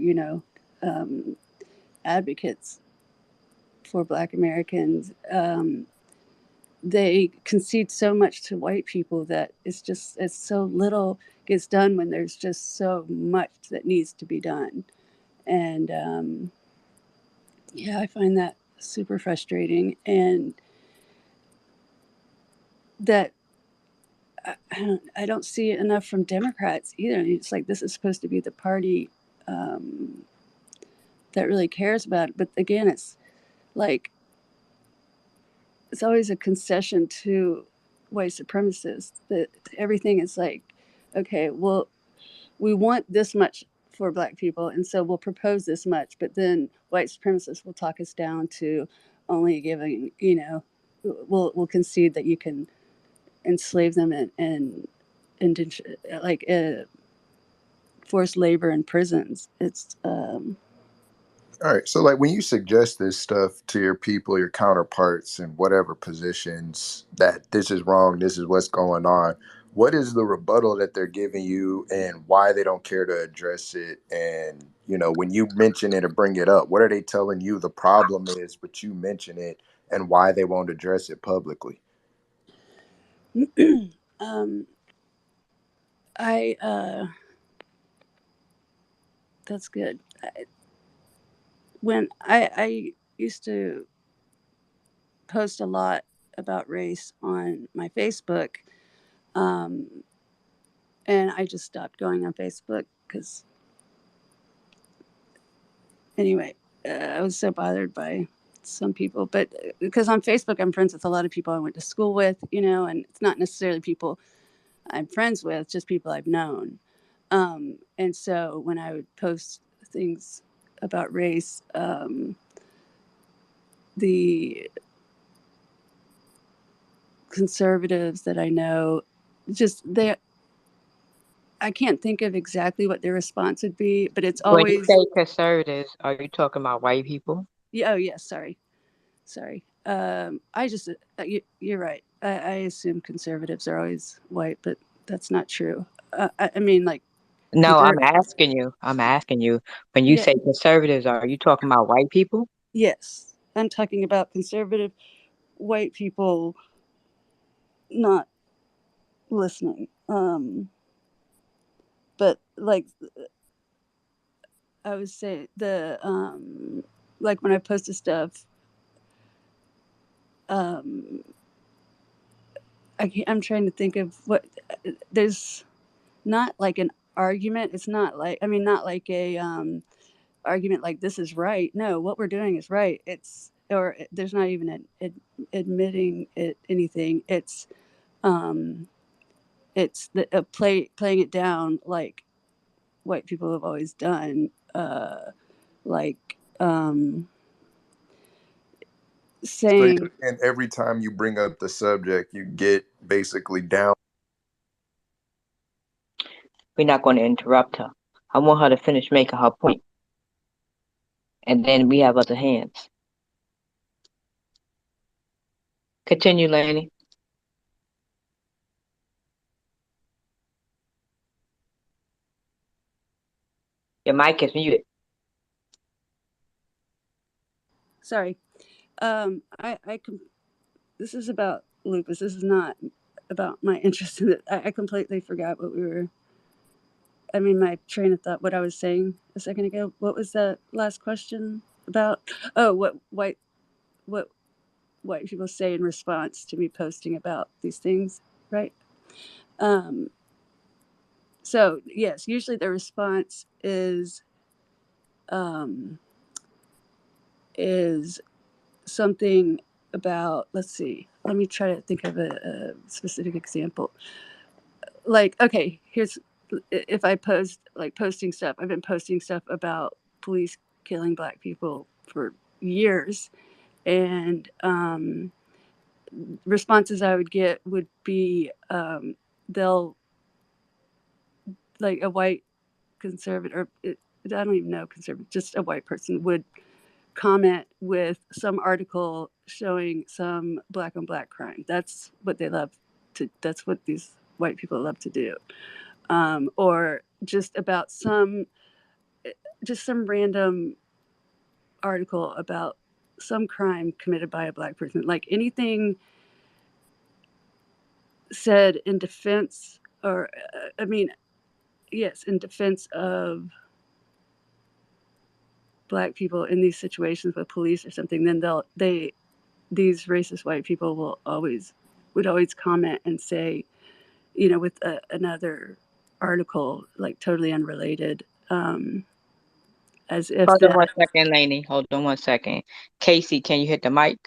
Speaker 1: um, advocates for Black Americans, they concede so much to white people that it's so little gets done when there's just so much that needs to be done. And yeah, I find that super frustrating, and that I don't see it enough from Democrats either. It's like, this is supposed to be the party um, that really cares about it, but again, it's like, it's always a concession to white supremacists, that everything is like, okay, well, we want this much for Black people, and so we'll propose this much, but then white supremacists will talk us down to only giving, we'll concede that you can enslave them and indenture, like, forced labor in prisons. It's
Speaker 8: All right. So, like, when you suggest this stuff to your people, your counterparts in whatever positions, that this is wrong, this is what's going on, what is the rebuttal that they're giving you, and why they don't care to address it? And, when you mention it or bring it up, what are they telling you the problem is, but you mention it, and why they won't address it publicly?
Speaker 1: um, I that's good. When I used to post a lot about race on my Facebook, um, and I just stopped going on Facebook because, anyway, I was so bothered by some people, but because on Facebook I'm friends with a lot of people I went to school with, and it's not necessarily people I'm friends with, just people I've known. And so when I would post things about race, the conservatives that I know, just I can't think of exactly what their response would be, but it's
Speaker 3: When you
Speaker 1: always,
Speaker 3: say conservatives, are you talking about white people?
Speaker 1: yeah, oh yes, sorry. I just, you're right. I assume conservatives are always white, but that's not true. I mean, like,
Speaker 3: No,
Speaker 1: conser-
Speaker 3: I'm asking you, when you
Speaker 1: yeah,
Speaker 3: say conservatives, are you talking about white people?
Speaker 1: yes, I'm talking about conservative white people not listening. But like I was saying, like when I posted stuff, um, I'm trying to think of what there's not like an argument. It's not like, I mean, not like a argument like this is right. No, what we're doing is right. There's not even admitting anything. Um, it's playing it down like white people have always done. Like
Speaker 8: So you're
Speaker 1: saying,
Speaker 8: saying every time you bring up the subject, you get basically down.
Speaker 3: We're not going to interrupt her. I want her to finish making her point, and then we have other hands. Continue, Laney. Your mic is muted.
Speaker 1: sorry, this is about lupus. This is not about my interest in it. I completely forgot my train of thought, what I was saying a second ago. What was that last question about? Oh, what white people say in response to me posting about these things, right? Um, so yes, usually the response um, is something about, let's see, let me try to think of a specific example. Like, okay, here's, if I post, like, posting stuff, I've been posting stuff about police killing black people for years, and responses I would get would be, they'll, like, a white conservative, or I don't even know conservative, just a white person would comment with some article showing some black on black crime. That's what they love that's what these white people love to do. Or just about just some random article about some crime committed by a black person. Like anything said in defense, or, yes, in defense of black people in these situations with police or something, then these racist white people would always comment and say, with another article, like totally unrelated, as if
Speaker 3: Hold on one
Speaker 1: that.
Speaker 3: second, Laney. Hold on one second. Casey, can you hit the mic?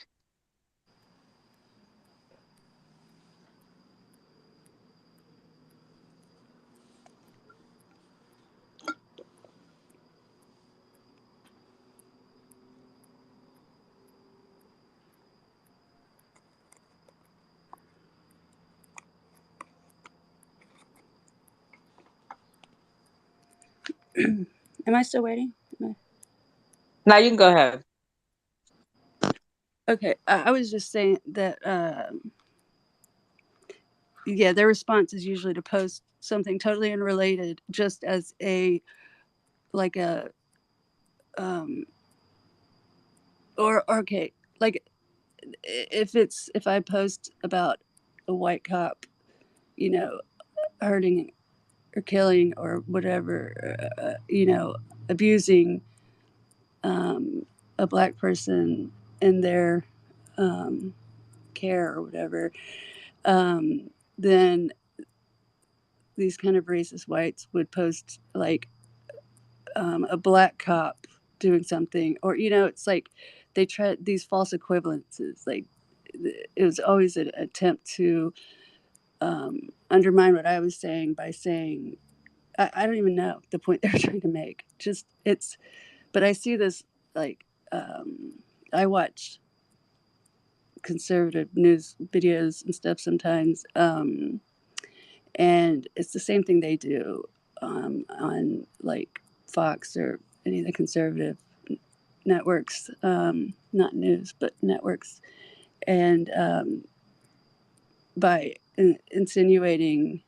Speaker 1: Am I still waiting?
Speaker 3: Now you can go ahead.
Speaker 1: Okay, I was just saying that, yeah, their response is usually to post something totally unrelated, just as a, like a, um, or okay, like if I post about a white cop, you know, hurting or killing or whatever, abusing a black person in their um, care or whatever, then these kind of racist whites would post like, a black cop doing something, or it's like they try these false equivalences. Like it was always an attempt to undermine what I was saying by saying I don't even know the point they were trying to make. Just but I see this like I watch conservative news videos and stuff sometimes, and it's the same thing they do on like Fox or any of the conservative networks, not news but networks, and by insinuating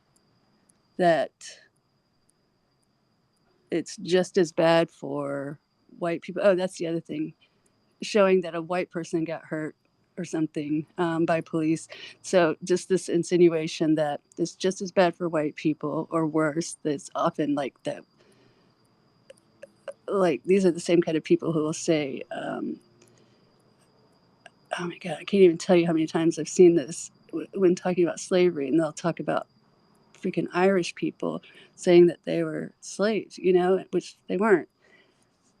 Speaker 1: that it's just as bad for white people. Oh, that's the other thing, showing that a white person got hurt or something by police. So just this insinuation that it's just as bad for white people or worse. That's often like that. Like these are the same kind of people who will say, "Oh my God, I can't even tell you how many times I've seen this when talking about slavery," and they'll talk about freaking Irish people saying that they were slaves, which they weren't.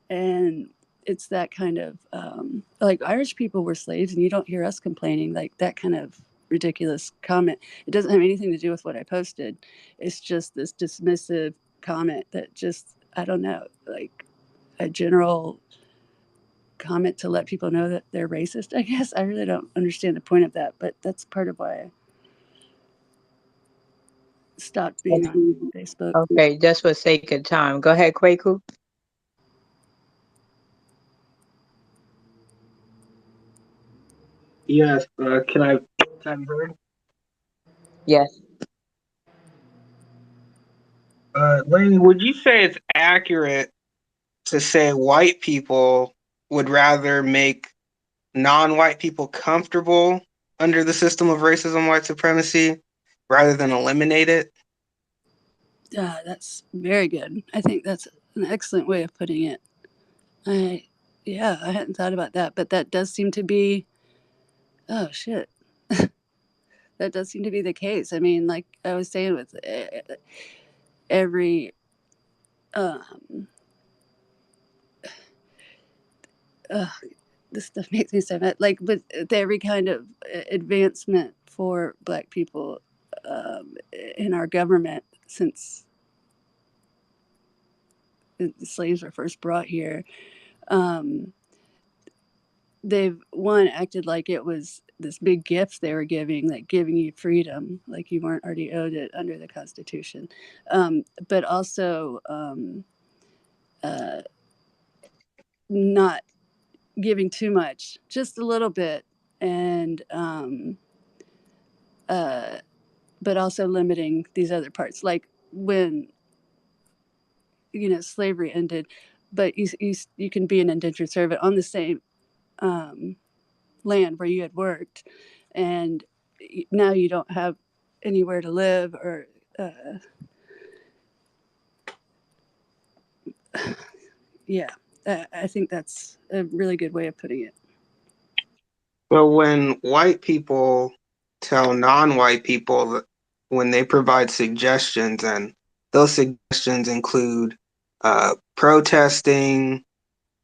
Speaker 1: And it's that kind of like Irish people were slaves, and you don't hear us complaining, like that kind of ridiculous comment. It doesn't have anything to do with what I posted. It's just this dismissive comment that just, I don't know, like a general comment to let people know that they're racist. I guess I really don't understand the point of that, but that's part of why I stopped being on Facebook.
Speaker 3: Okay, just for sake of time. Go ahead, Kwaku.
Speaker 2: Yes, can I be heard?
Speaker 3: Yes.
Speaker 2: Lainey, would you say it's accurate to say white people would rather make non-white people comfortable under the system of racism, white supremacy, rather than eliminate it?
Speaker 1: That's very good. I think that's an excellent way of putting it. I hadn't thought about that, but that does seem to be, oh shit. That does seem to be the case. I mean, like I was saying with every this stuff makes me so mad. Like with every kind of advancement for Black people in our government since the slaves were first brought here, they've acted like it was this big gift they were giving, like giving you freedom, like you weren't already owed it under the Constitution, but also not giving too much, just a little bit, and but also limiting these other parts, like when slavery ended, but you can be an indentured servant on the same land where you had worked, and now you don't have anywhere to live, or yeah, I think that's a really good way of putting it.
Speaker 2: So when white people tell non-white people that when they provide suggestions, and those suggestions include protesting,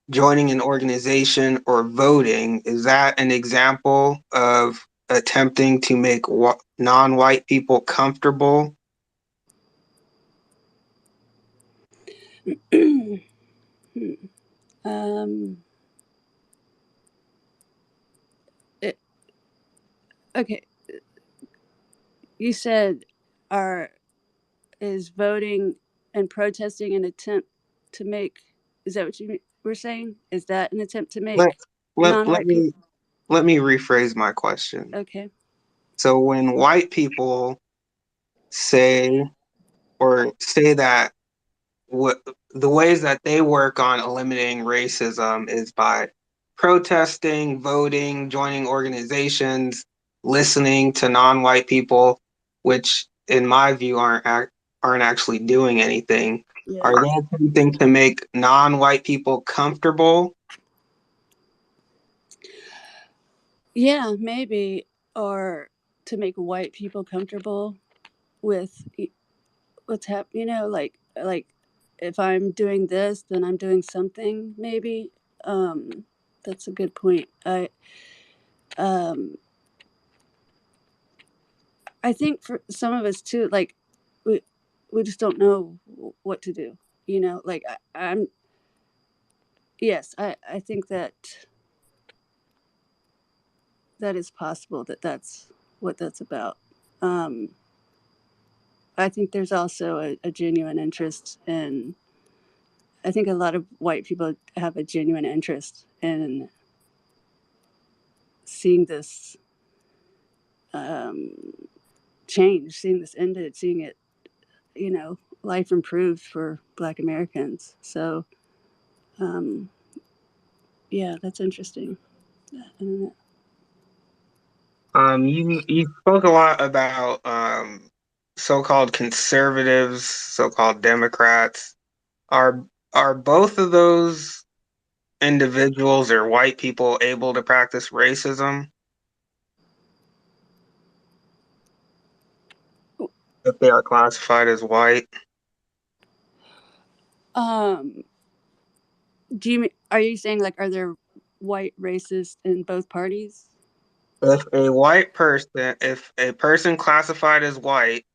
Speaker 2: joining an organization, or voting, is that an example of attempting to make non-white people comfortable?
Speaker 1: Okay, you said is voting and protesting an attempt to make, is that what you were saying? Is that an attempt to make
Speaker 2: Let
Speaker 1: non-white people?
Speaker 2: let me rephrase my question.
Speaker 1: Okay.
Speaker 2: So when white people say that what the ways that they work on eliminating racism is by protesting, voting, joining organizations, listening to non-white people, which in my view aren't actually doing anything.
Speaker 1: Yeah.
Speaker 2: Are they attempting to make non-white people comfortable?
Speaker 1: Yeah, maybe, or to make white people comfortable with what's happening. Like if I'm doing this, then I'm doing something. Maybe that's a good point. Um, I think for some of us too, like we just don't know what to do. You know, like I'm yes, I think that that is possible. That's what that's about. Um, I think there's also a genuine interest in. I think a lot of white people have a genuine interest in seeing this um, change, seeing this ended, seeing it, you know, life improved for Black Americans. So, um, yeah, that's interesting. I don't know.
Speaker 2: You spoke a lot about so-called conservatives, so-called Democrats. Are are both of those individuals or white people able to practice racism if they are classified as white?
Speaker 1: Um, are you saying like are there white racists in both parties?
Speaker 2: If a person classified as white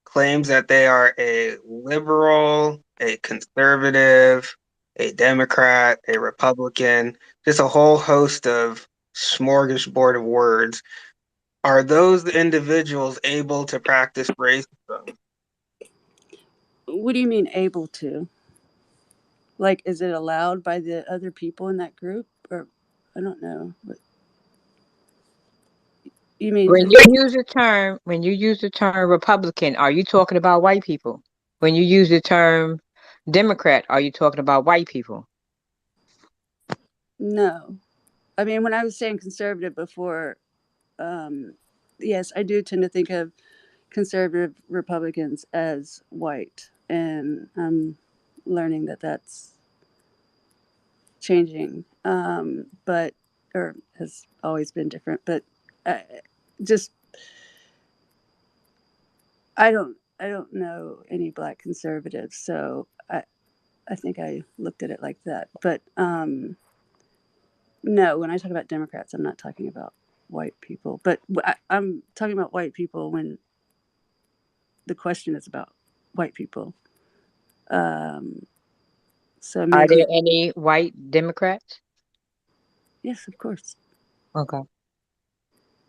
Speaker 2: claims that they are a liberal, a conservative, a Democrat, a Republican, just a whole host of smorgasbord of words, are those individuals able to practice racism?
Speaker 1: What do you mean able to? Like, is it allowed by the other people in that group, or I don't know. What you mean?
Speaker 3: When you use the term Republican, are you talking about white people? When you use the term Democrat, are you talking about white people?
Speaker 1: No, I mean when I was saying conservative before, yes, I do tend to think of conservative Republicans as white, and I'm learning that that's changing, but or has always been different. But I, just I don't know any Black conservatives, so I think I looked at it like that. But no, when I talk about Democrats, I'm not talking about white people. But I'm talking about white people when the question is about white people. Um, so
Speaker 3: Are there
Speaker 1: maybe
Speaker 3: any white Democrats?
Speaker 1: yes, of course.
Speaker 3: Okay.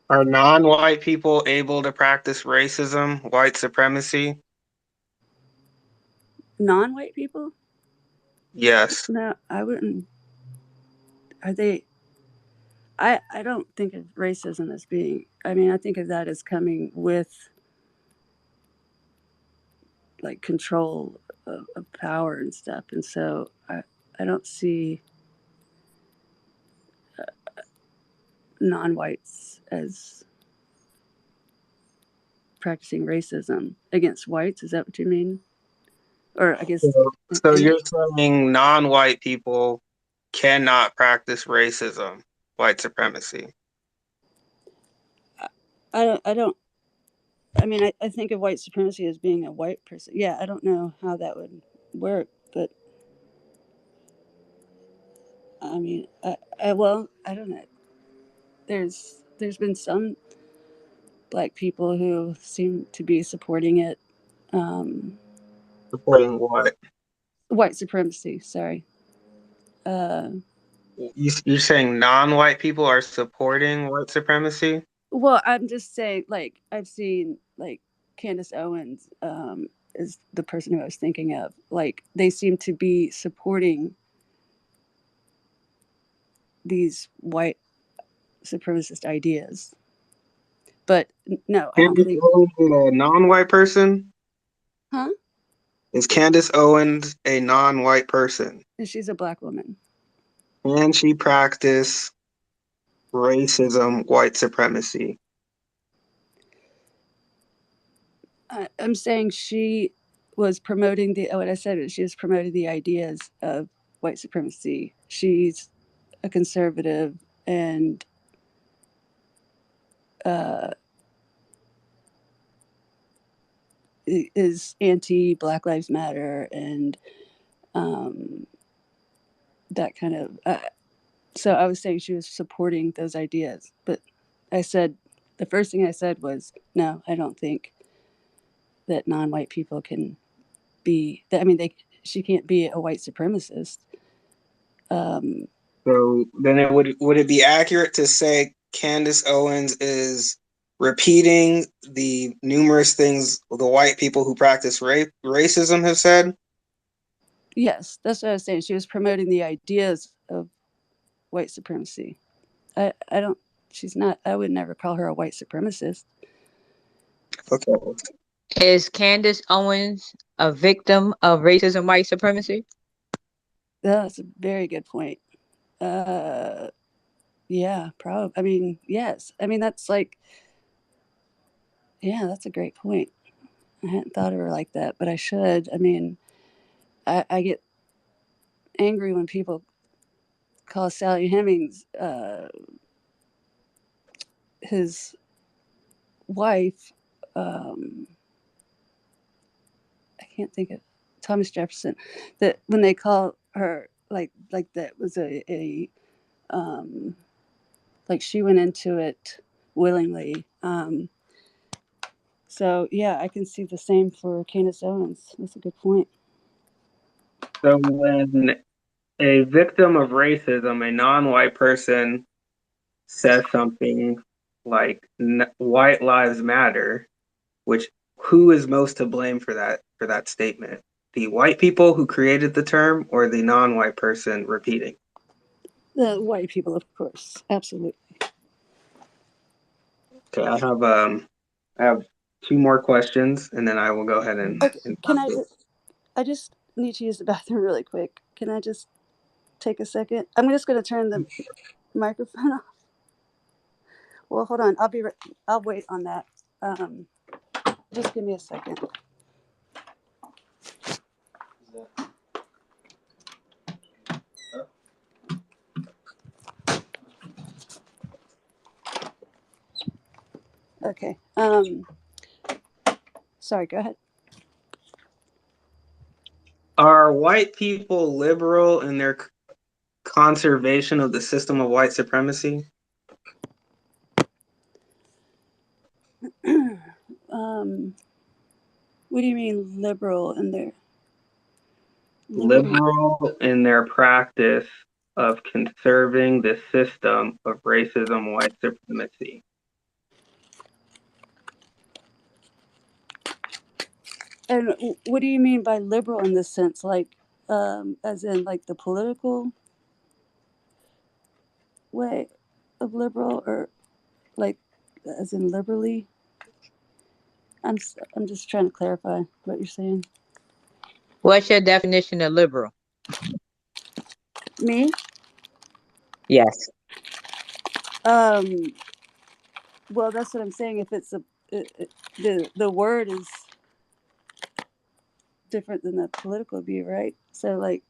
Speaker 2: Are non-white people able to practice racism, white supremacy?
Speaker 1: Non-white people?
Speaker 2: Yes.
Speaker 1: No, I wouldn't. Are they? I don't think of racism as being. I mean, I think of that as coming with like control of power and stuff, and so I don't see non-whites as practicing racism against whites. Is that what you mean? Or I guess
Speaker 2: So you're saying non-white people cannot practice racism, white supremacy.
Speaker 1: I don't. I mean, I think of white supremacy as being a white person. Yeah, I don't know how that would work, but I mean, well, I don't know. There's been some Black people who seem to be supporting it. Um,
Speaker 2: Supporting what?
Speaker 1: White supremacy. Sorry. Uh,
Speaker 2: You're saying non-white people are supporting white supremacy?
Speaker 1: well, I'm just saying, like I've seen, like Candace Owens is the person who I was thinking of. Like they seem to be supporting these white supremacist ideas. But no, I don't
Speaker 2: Candace
Speaker 1: think.
Speaker 2: Owens is a non-white person?
Speaker 1: Huh?
Speaker 2: Is Candace Owens a non-white person?
Speaker 1: She's a Black woman.
Speaker 2: Can she practice racism, white supremacy?
Speaker 1: I'm saying she was promoting the. What I said is she was promoting the ideas of white supremacy. She's a conservative and uh, is anti Black Lives Matter and that kind of. So I was saying she was supporting those ideas, but I said the first thing I said was no, I don't think that non-white people can be. I mean, she can't be a white supremacist.
Speaker 2: So then would it be accurate to say Candace Owens is repeating the numerous things the white people who practice racism have said?
Speaker 1: Yes, that's what I was saying. She was promoting the ideas of white supremacy. I don't. She's not. I would never call her a white supremacist.
Speaker 2: Okay.
Speaker 3: Is Candace Owens a victim of racism, white supremacy?
Speaker 1: That's a very good point. Yeah, probably. I mean, yes. I mean, that's like, yeah, that's a great point. I hadn't thought of her like that, but I should. I mean, I get angry when people call Sally Hemings his wife. I can't think of Thomas Jefferson. That when they call her like that was a like she went into it willingly. So yeah, I can see the same for Candace Owens. That's a good point.
Speaker 2: So when a victim of racism, a non-white person, says something like "white lives matter," who is most to blame for that statement? The white people who created the term, or the non-white person repeating?
Speaker 1: The white people, of course, absolutely.
Speaker 2: Okay, I have two more questions, and then I will go ahead and.
Speaker 1: Okay, can I just need to use the bathroom really quick. Can I just take a second? I'm just going to turn the microphone off. Well, hold on. I'll wait on that. Just give me a second. Okay. Sorry. Go ahead.
Speaker 2: Are white people liberal in their conservation of the system of white supremacy?
Speaker 1: What do you mean liberal in their
Speaker 2: Liberal in their practice of conserving the system of racism, white supremacy.
Speaker 1: And what do you mean by liberal in this sense? Like, as in like the political way of liberal, or like as in liberally? I'm just trying to clarify what you're saying.
Speaker 3: What's your definition of liberal?
Speaker 1: Me?
Speaker 3: Yes.
Speaker 1: Well, that's what I'm saying. If it's the word is different than the political view, right? So, like,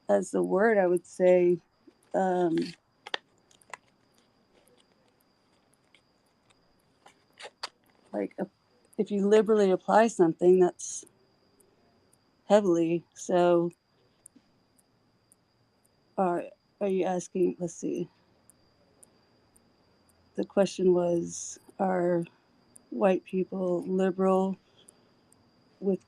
Speaker 1: as the word, I would say, like, if you liberally apply something, that's heavily. So, are you asking? Let's see. The question was, are white people liberal with?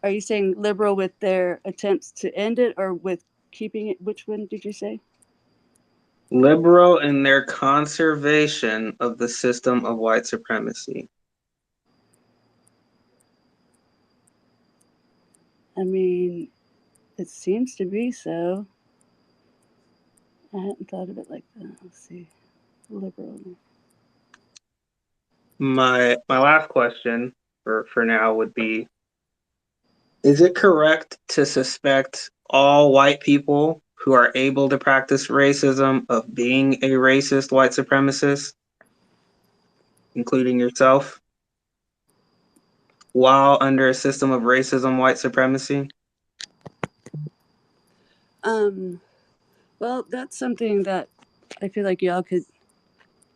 Speaker 1: Are you saying liberal with their attempts to end it, or with keeping it? Which one did you say?
Speaker 2: Liberal in their conservation of the system of white supremacy.
Speaker 1: I mean, it seems to be so. I hadn't thought of it like that. Let's see. Liberal.
Speaker 2: My last question for now would be, is it correct to suspect all white people who are able to practice racism of being a racist white supremacist, including yourself, while under a system of racism white supremacy?
Speaker 1: Well, that's something that I feel like y'all could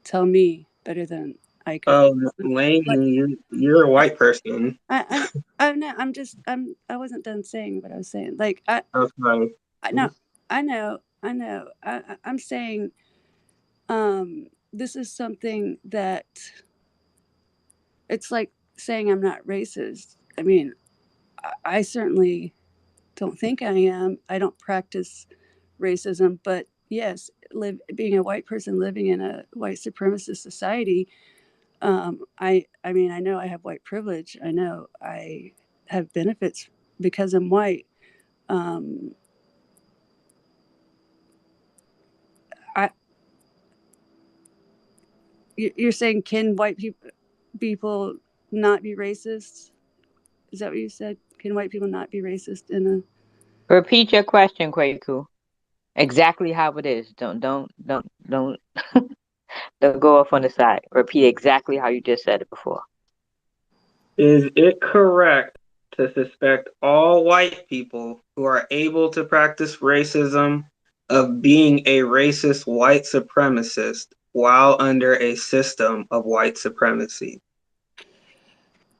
Speaker 1: tell me better than I could.
Speaker 2: Lainey, you're a white person.
Speaker 1: I'm no, I wasn't done saying what I was saying. Like
Speaker 2: I'm sorry.
Speaker 1: no, I know. I'm saying, this is something that it's like saying I'm not racist. I mean, I certainly don't think I am. I don't practice racism, but yes, being a white person living in a white supremacist society, I mean, I know I have white privilege. I know I have benefits because I'm white. Um, I you're saying, can white people not be racist? Is that what you said? Can white people not be racist in a?
Speaker 3: Repeat your question, Kwaku. Exactly how it is. Don't don't go off on the side. Repeat exactly how you just said it before.
Speaker 2: Is it correct to suspect all white people who are able to practice racism of being a racist white supremacist while under a system of white supremacy,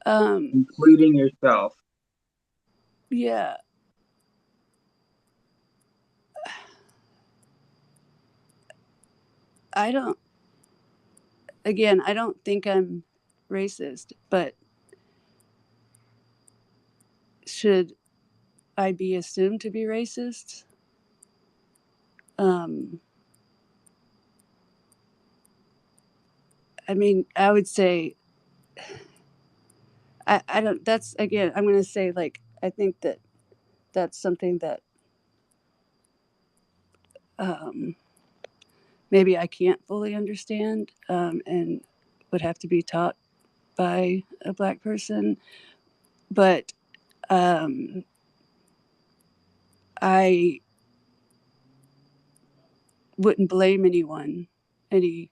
Speaker 2: including yourself?
Speaker 1: Yeah. I don't. Again, I don't think I'm racist, but should I be assumed to be racist? I mean, I would say I don't. That's, again, I'm going to say, like, I think that that's something that um, maybe I can't fully understand, and would have to be taught by a Black person. But I wouldn't blame anyone, any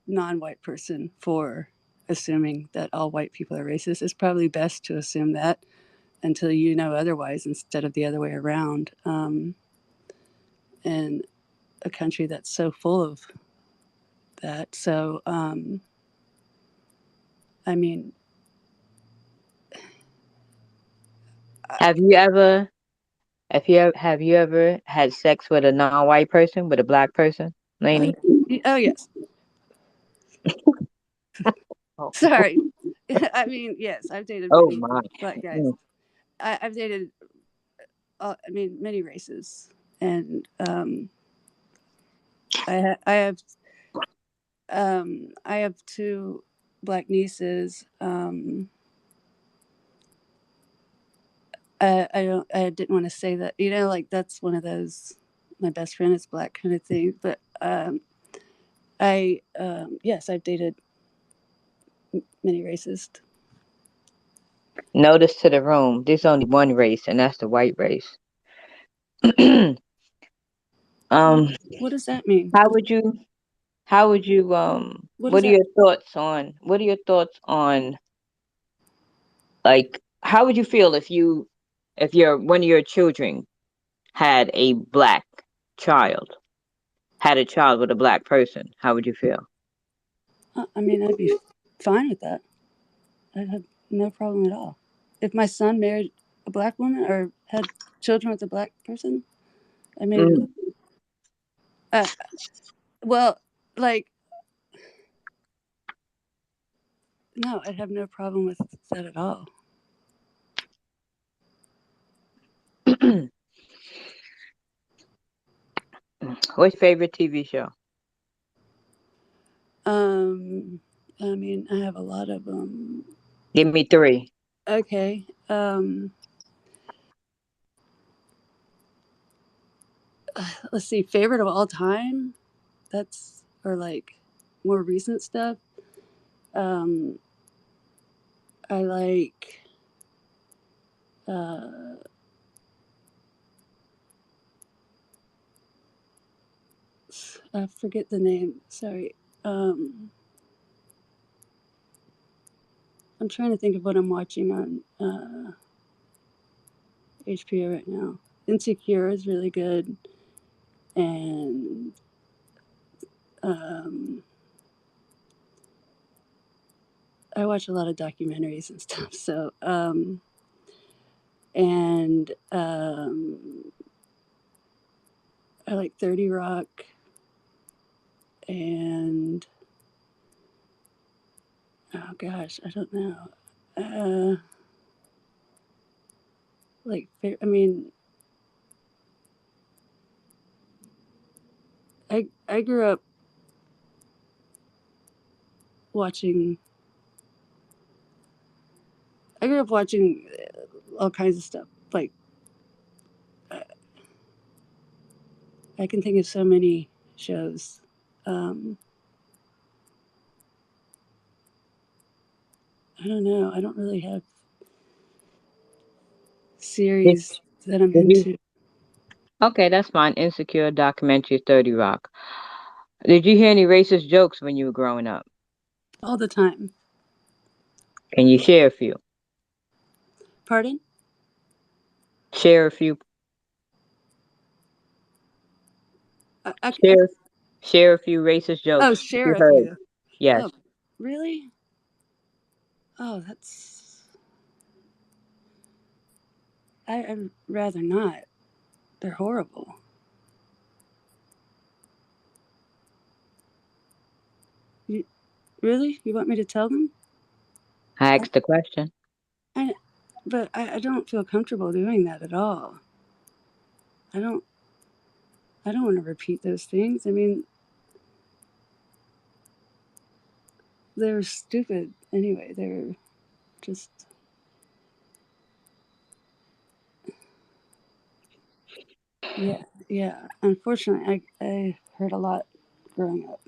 Speaker 1: non-white person, for assuming that all white people are racist. It's probably best to assume that until you know otherwise, instead of the other way around. In a country that's so full of that. So, I mean,
Speaker 3: Have you ever had sex with a non-white person, with a Black person, Lainey?
Speaker 1: oh yes.
Speaker 3: Oh,
Speaker 1: Sorry. I mean, yes, I've dated
Speaker 3: oh
Speaker 1: many
Speaker 3: my.
Speaker 1: Black guys.
Speaker 3: Mm.
Speaker 1: I've dated, I mean, many races, and I have two Black nieces. I didn't want to say that, like, that's one of those, my best friend is Black kind of thing. But yes, I've dated many races.
Speaker 3: Notice to the room. There's only one race, and that's the white race. um,
Speaker 1: What does that mean?
Speaker 3: how would you? How would you?
Speaker 1: What does
Speaker 3: What are
Speaker 1: that?
Speaker 3: your thoughts on? What are your thoughts on? Like, how would you feel if your one of your children had a Black child, had a child with a Black person? How would you feel?
Speaker 1: I mean, I'd be fine with that. I'd have no problem at all. If my son married a Black woman or had children with a Black person, I mean,
Speaker 3: Mm.
Speaker 1: uh, well, like, no, I'd have no problem with that at all.
Speaker 3: What's your favorite TV show?
Speaker 1: I mean, I have a lot of them.
Speaker 3: Give me three.
Speaker 1: Okay. Let's see. Favorite of all time. That's, or like more recent stuff. Um, I like. I forget the name. Sorry. I'm trying to think of what I'm watching on HBO right now. Insecure is really good, and I watch a lot of documentaries and stuff. So and I like 30 Rock and oh gosh, I don't know. Like I mean, I grew up watching. I grew up watching all kinds of stuff. Like I can think of so many shows. I don't know. I don't really have
Speaker 3: Did,
Speaker 1: series that I'm
Speaker 3: did you?
Speaker 1: into
Speaker 3: Okay, that's fine. Insecure, documentary, 30 Rock. Did you hear any racist jokes when you were growing up?
Speaker 1: all the time.
Speaker 3: Can you share a few?
Speaker 1: Pardon?
Speaker 3: Share a few.
Speaker 1: I
Speaker 3: Share a few racist
Speaker 1: oh,
Speaker 3: jokes that
Speaker 1: share
Speaker 3: you
Speaker 1: a
Speaker 3: heard.
Speaker 1: few.
Speaker 3: Yes.
Speaker 1: Oh, really? Oh, that's. I'd rather not. They're horrible. You, really? You want me to tell them?
Speaker 3: I
Speaker 1: I,
Speaker 3: asked the question.
Speaker 1: but I don't feel comfortable doing that at all. I don't. I don't want to repeat those things. I mean, they're stupid anyway. They're just. Yeah, yeah. Unfortunately, I heard a lot growing up.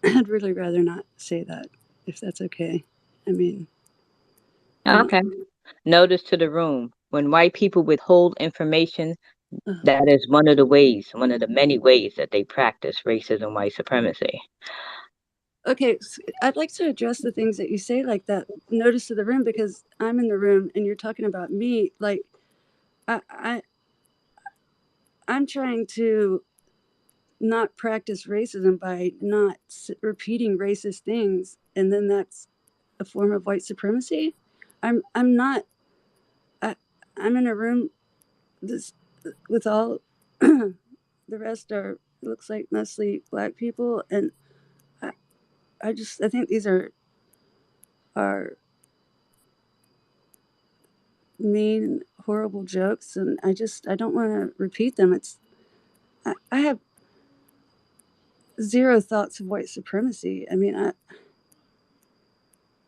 Speaker 1: I'd really rather not say that, if that's okay. I mean, I don't.
Speaker 3: Okay. Notice to the room. When white people withhold information, that is one of the ways, one of the many ways that they practice racism, white supremacy.
Speaker 1: Okay, I'd like to address the things that you say like that. Notice to the room, because I'm in the room and you're talking about me. Like, I I'm trying to not practice racism by not repeating racist things, and then that's a form of white supremacy. I'm not. I, I'm in a room this with all the rest are looks like mostly black people, and I, I think these are mean, horrible jokes, and I don't want to repeat them. I have zero thoughts of white supremacy. I mean, I'm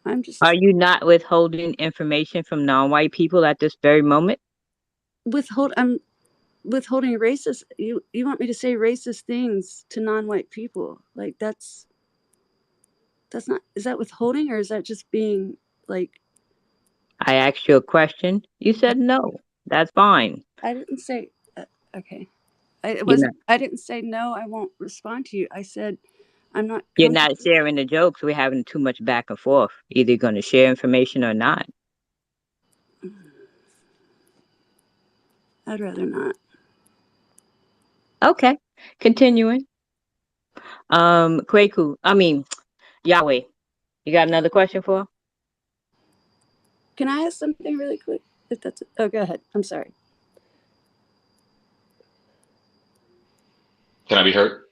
Speaker 3: Are
Speaker 1: just
Speaker 3: you not withholding information from non-white people at this very moment?
Speaker 1: I'm withholding racist. You want me to say racist things to non-white people? Like that's not. Is that withholding, or is that just being like?
Speaker 3: I asked you a question. You said no. That's fine.
Speaker 1: I didn't say. Okay.
Speaker 3: You're not.
Speaker 1: I didn't say no. I won't respond to you. I said I'm not
Speaker 3: You're not
Speaker 1: comfortable.
Speaker 3: sharing the jokes. We're having too much back and forth. Either going to share information or not.
Speaker 1: I'd rather not.
Speaker 3: Okay. Continuing. Kweku. I mean, Yahweh. You got another question for?
Speaker 1: Can I ask something really quick? If that's oh, go ahead. I'm sorry.
Speaker 7: Can I be heard?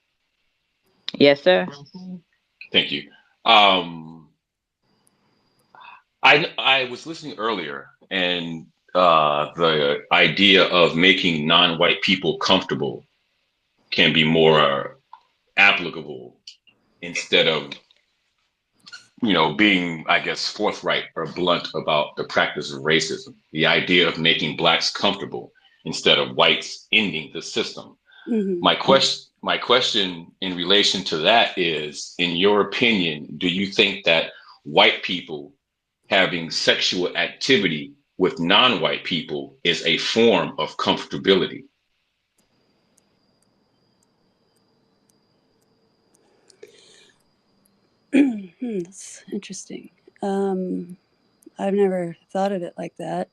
Speaker 3: Yes, sir.
Speaker 7: Thank you. I was listening earlier, and the idea of making non-white people comfortable can be more applicable instead of being, I guess, forthright or blunt about the practice of racism. The idea of making blacks comfortable instead of whites ending the system.
Speaker 1: Mm-hmm.
Speaker 7: My question in relation to that is, in your opinion, do you think that white people having sexual activity with non-white people is a form of comfortability?
Speaker 1: That's interesting. I've never thought of it like that.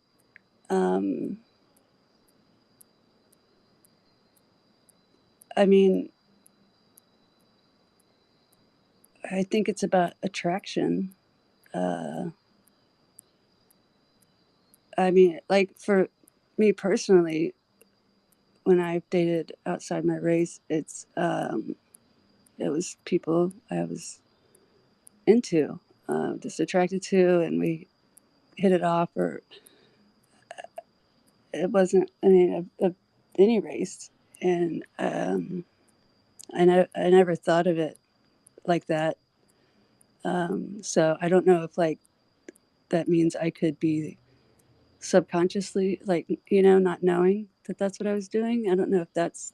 Speaker 1: I mean, I think it's about attraction. I mean, like for me personally, when I've dated outside my race, it was people I was into, just attracted to, and we hit it off. Or it wasn't, I mean, of any race, and I never thought of it like that. So I don't know if like that means I could be subconsciously, like, not knowing that that's what I was doing. I don't know if that's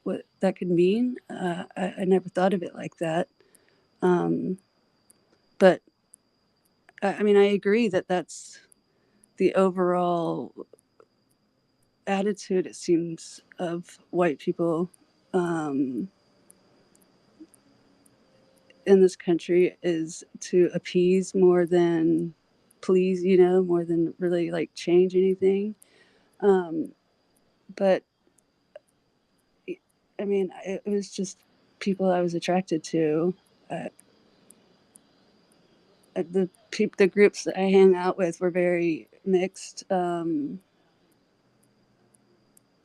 Speaker 1: what that could mean. I never thought of it like that. Um, but I mean, I agree that that's the overall attitude, it seems, of white people um, in this country, is to appease more than please, more than really like change anything. Um, but I mean, it was just people I was attracted to. Uh, the groups that I hang out with were very mixed. There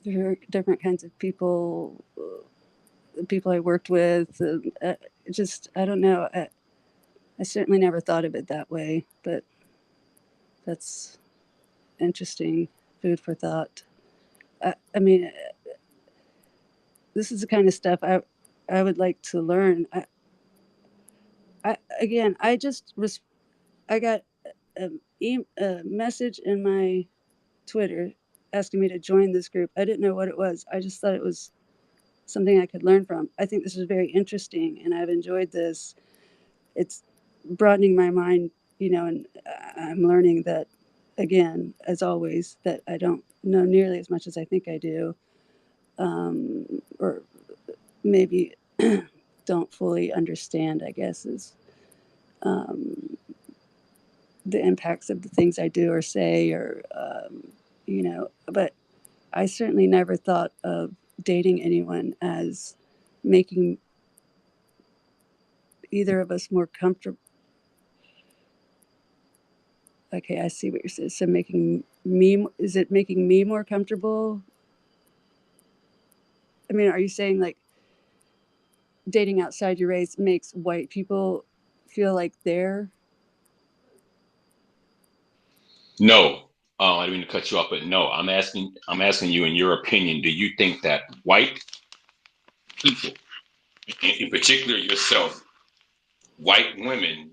Speaker 1: were different kinds of people, the people I worked with. Just I don't know. I certainly never thought of it that way, but that's interesting, food for thought. I mean, this is the kind of stuff I would like to learn. Again, I got a message in my Twitter asking me to join this group. I didn't know what it was. I just thought it was something I could learn from. I think this is very interesting, and I've enjoyed this. It's broadening my mind, and I'm learning that, again, as always, that I don't know nearly as much as I think I do, or maybe don't fully understand, I guess, is um, the impacts of the things I do or say, or, but I certainly never thought of dating anyone as making either of us more comfortable. Okay, I see what you're saying. So is it making me more comfortable? I mean, are you saying like dating outside your race makes white people feel like they're?
Speaker 7: No, I didn't mean to cut you off, but no, I'm asking you, in your opinion, do you think that white people, in particular yourself, white women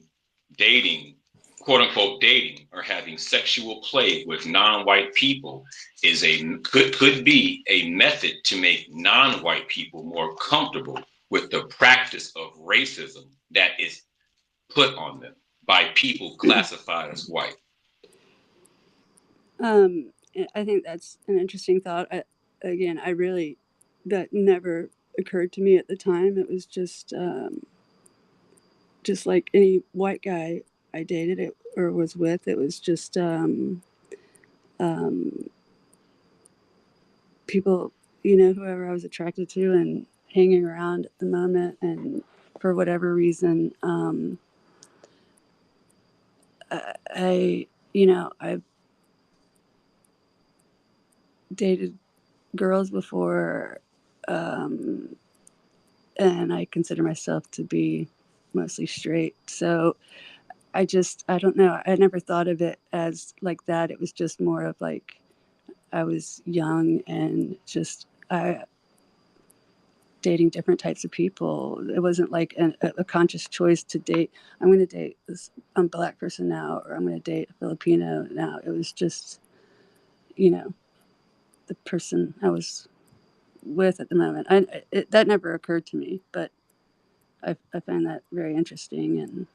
Speaker 7: dating, quote unquote dating, or having sexual play with non-white people could be a method to make non-white people more comfortable with the practice of racism that is put on them by people classified as white?
Speaker 1: Um, I think that's an interesting thought. Again, that never occurred to me at the time. It was just like any white guy I dated it or was with. It was just um, people, whoever I was attracted to and hanging around at the moment. And for whatever reason, I've dated girls before, um, and I consider myself to be mostly straight. So I don't know. I never thought of it as like that. It was just more of like I was young and just dating different types of people. It wasn't like a conscious choice to date. I'm going to date this Black person now, or I'm going to date a Filipino now. It was just, the person I was with at the moment. That never occurred to me, but I find that very interesting. And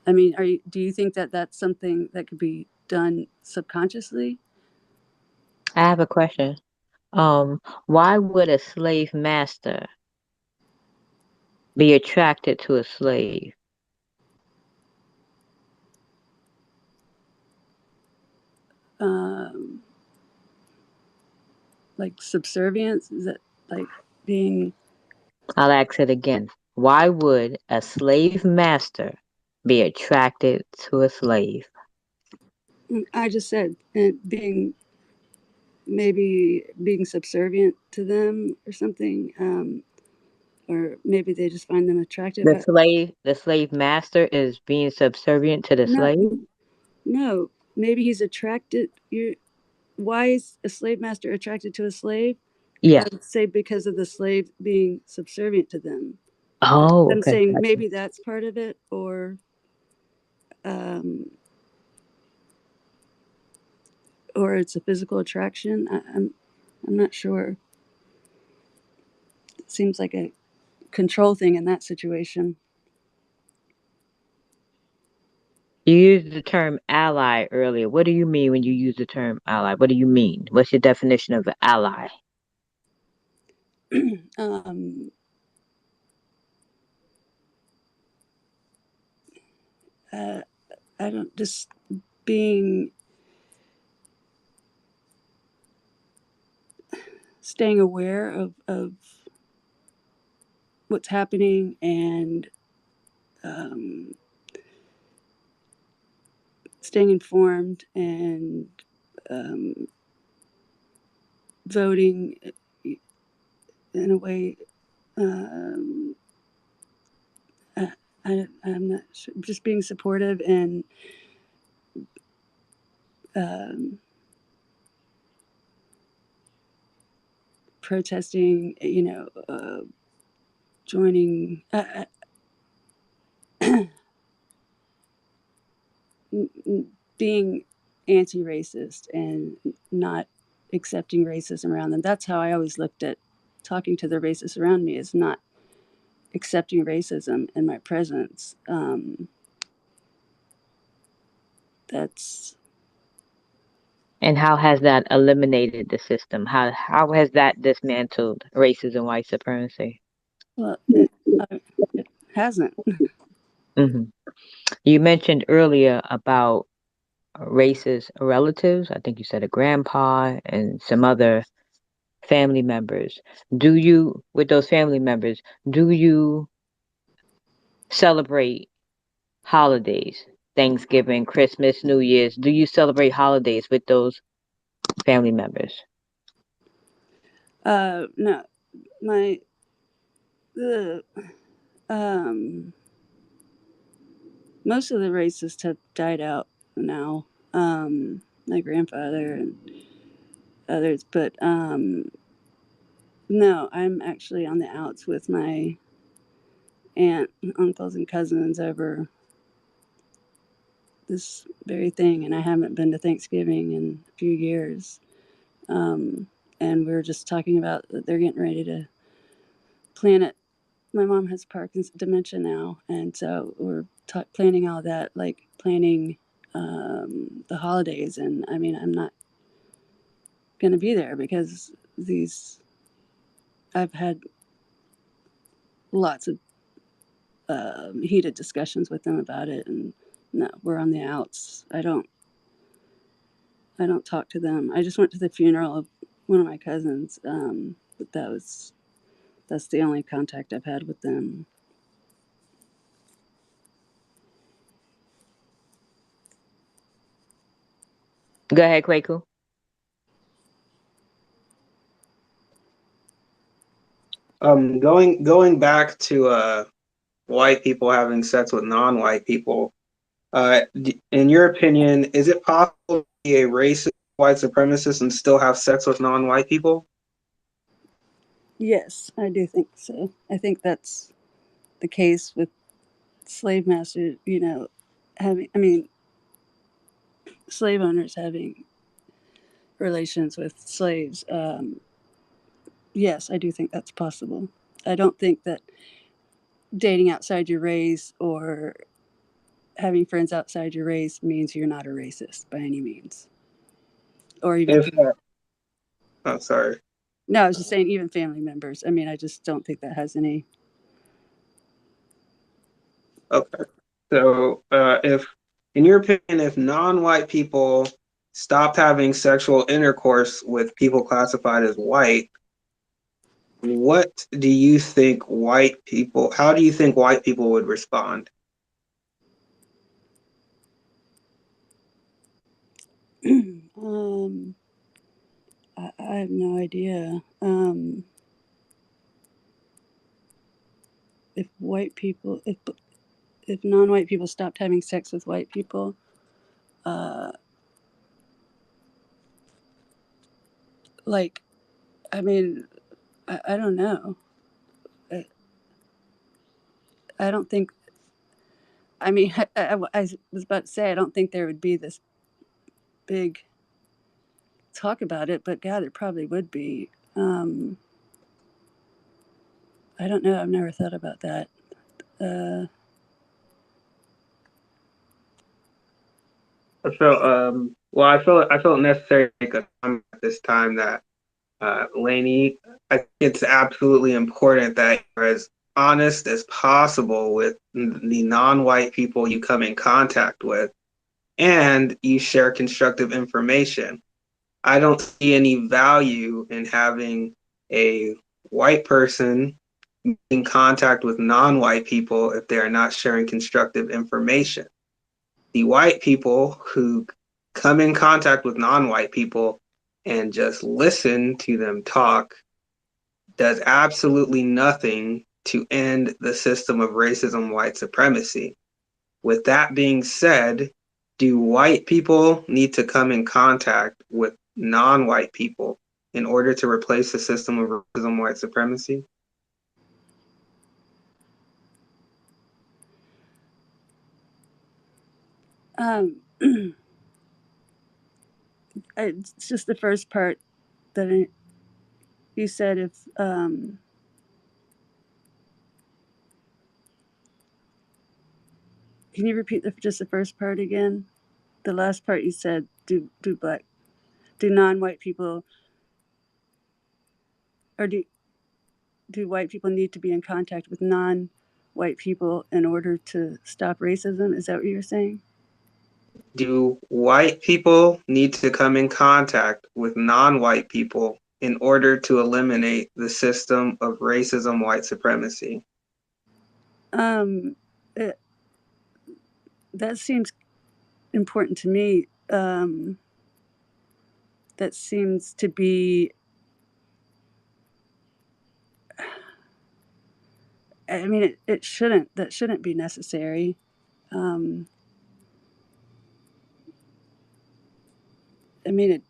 Speaker 1: I mean, do you think that that's something that could be done subconsciously?
Speaker 3: I have a question. Why would a slave master be attracted to a slave?
Speaker 1: Um, like subservience? Is that like? being.
Speaker 3: I'll ask it again. Why would a slave master be attracted to a slave?
Speaker 1: I just said being, maybe being subservient to them or something, or maybe they just find them attractive.
Speaker 3: The slave master is being subservient to the
Speaker 1: No,
Speaker 3: slave?
Speaker 1: no, maybe he's attracted. Why is a slave master attracted to a slave? I
Speaker 3: Yeah.
Speaker 1: would say because of the slave being subservient to them.
Speaker 3: Oh,
Speaker 1: I'm
Speaker 3: okay.
Speaker 1: saying
Speaker 3: Gotcha.
Speaker 1: maybe that's part of it, um, or it's a physical attraction. I'm not sure. It seems like a control thing in that situation.
Speaker 3: You used the term ally earlier. What do you mean when you use the term ally? What do you mean? What's your definition of an ally?
Speaker 1: um, uh, I don't, just being, staying aware of what's happening, and um, staying informed, and um, voting in a way. Um, I'm not sure, just being supportive, and um, protesting, joining, being anti-racist and not accepting racism around them. That's how I always looked at talking to the racists around me, is not accepting racism in my presence. That's
Speaker 3: And how has that eliminated the system? How has that dismantled racism, white supremacy?
Speaker 1: well, it hasn't.
Speaker 3: Hmm. You mentioned earlier about racist relatives. I think you said a grandpa and some other family members. With those family members, do you celebrate holidays? Thanksgiving, Christmas, New Year's. Do you celebrate holidays with those family members?
Speaker 1: No, my the most of the racists have died out now. My grandfather and others, but no, I'm actually on the outs with my aunt, uncles, and cousins over this very thing, and I haven't been to Thanksgiving in a few years. Um, and we were just talking about that they're getting ready to plan it. My mom has Parkinson's dementia now, and so we're planning all that, like planning the holidays. And I mean, I'm not going to be there because these. I've had lots of heated discussions with them about it, and no, we're on the outs. I don't talk to them. I just went to the funeral of one of my cousins, but that's the only contact I've had with them.
Speaker 3: Go ahead, Kwaku.
Speaker 2: Going back to white people having sex with non-white people. In your opinion, is it possible to be a racist white supremacist and still have sex with non-white people?
Speaker 1: Yes, I do think so. I think that's the case with slave masters, slave owners having relations with slaves. Yes, I do think that's possible. I don't think that dating outside your race or having friends outside your race means you're not a racist by any means. Or even,
Speaker 2: If oh, sorry.
Speaker 1: no, I was just saying, even family members. I mean, I just don't think that has any.
Speaker 2: Okay. So, if, in your opinion, if non-white people stopped having sexual intercourse with people classified as white, what do you think white people, how do you think white people would respond?
Speaker 1: I have no idea. If white people, if non-white people stopped having sex with white people, like, I mean, I don't know. I don't think. I mean, I was about to say I don't think there would be this big talk about it, but God, there probably would be. I don't know. I've never thought about that.
Speaker 2: I felt necessary to make a comment at this time that Lainey, I think it's absolutely important that you're as honest as possible with the non-white people you come in contact with, and you share constructive information. I don't see any value in having a white person in contact with non-white people if they are not sharing constructive information. The white people who come in contact with non-white people and just listen to them talk does absolutely nothing to end the system of racism, white supremacy. With that being said, do white people need to come in contact with non-white people in order to replace the system of racism, white supremacy?
Speaker 1: It's just the first part that you said. If can you repeat just the first part again? The last part you said. Do non-white people, or do white people need to be in contact with non-white people in order to stop racism? Is that what you're saying?
Speaker 2: Do white people need to come in contact with non-white people in order to eliminate the system of racism, white supremacy?
Speaker 1: It, that seems important to me. That seems to be. I mean, it shouldn't. That shouldn't be necessary. I mean,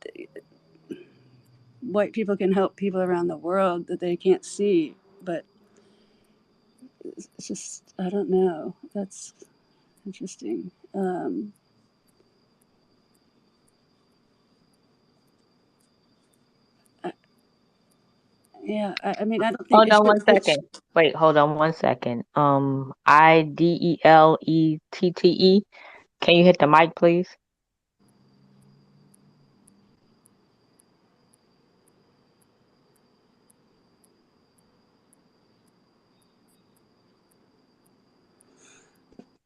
Speaker 1: white people can help people around the world that they can't see, but it's just, I don't know. That's interesting. I, yeah, I mean, I don't think
Speaker 3: Hold on one second. Wait, hold on one second. Idelette. Can you hit the mic, please?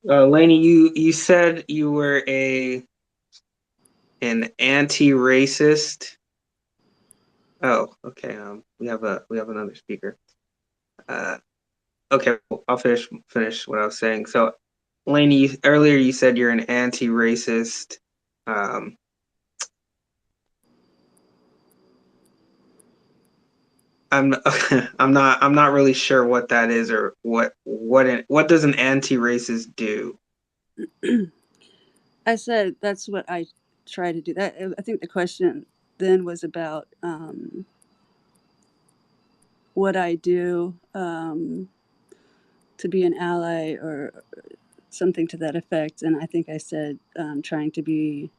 Speaker 2: Lainey, you said you were an anti-racist. Oh, okay. We have another speaker. Okay, I'll finish what I was saying. So, Lainey, earlier you said you're an anti-racist. Um, I'm I'm not really sure what that is or what does an anti-racist do?
Speaker 1: I said that's what I try to do. That I think the question then was about what I do to be an ally or something to that effect, and I think I said trying to be,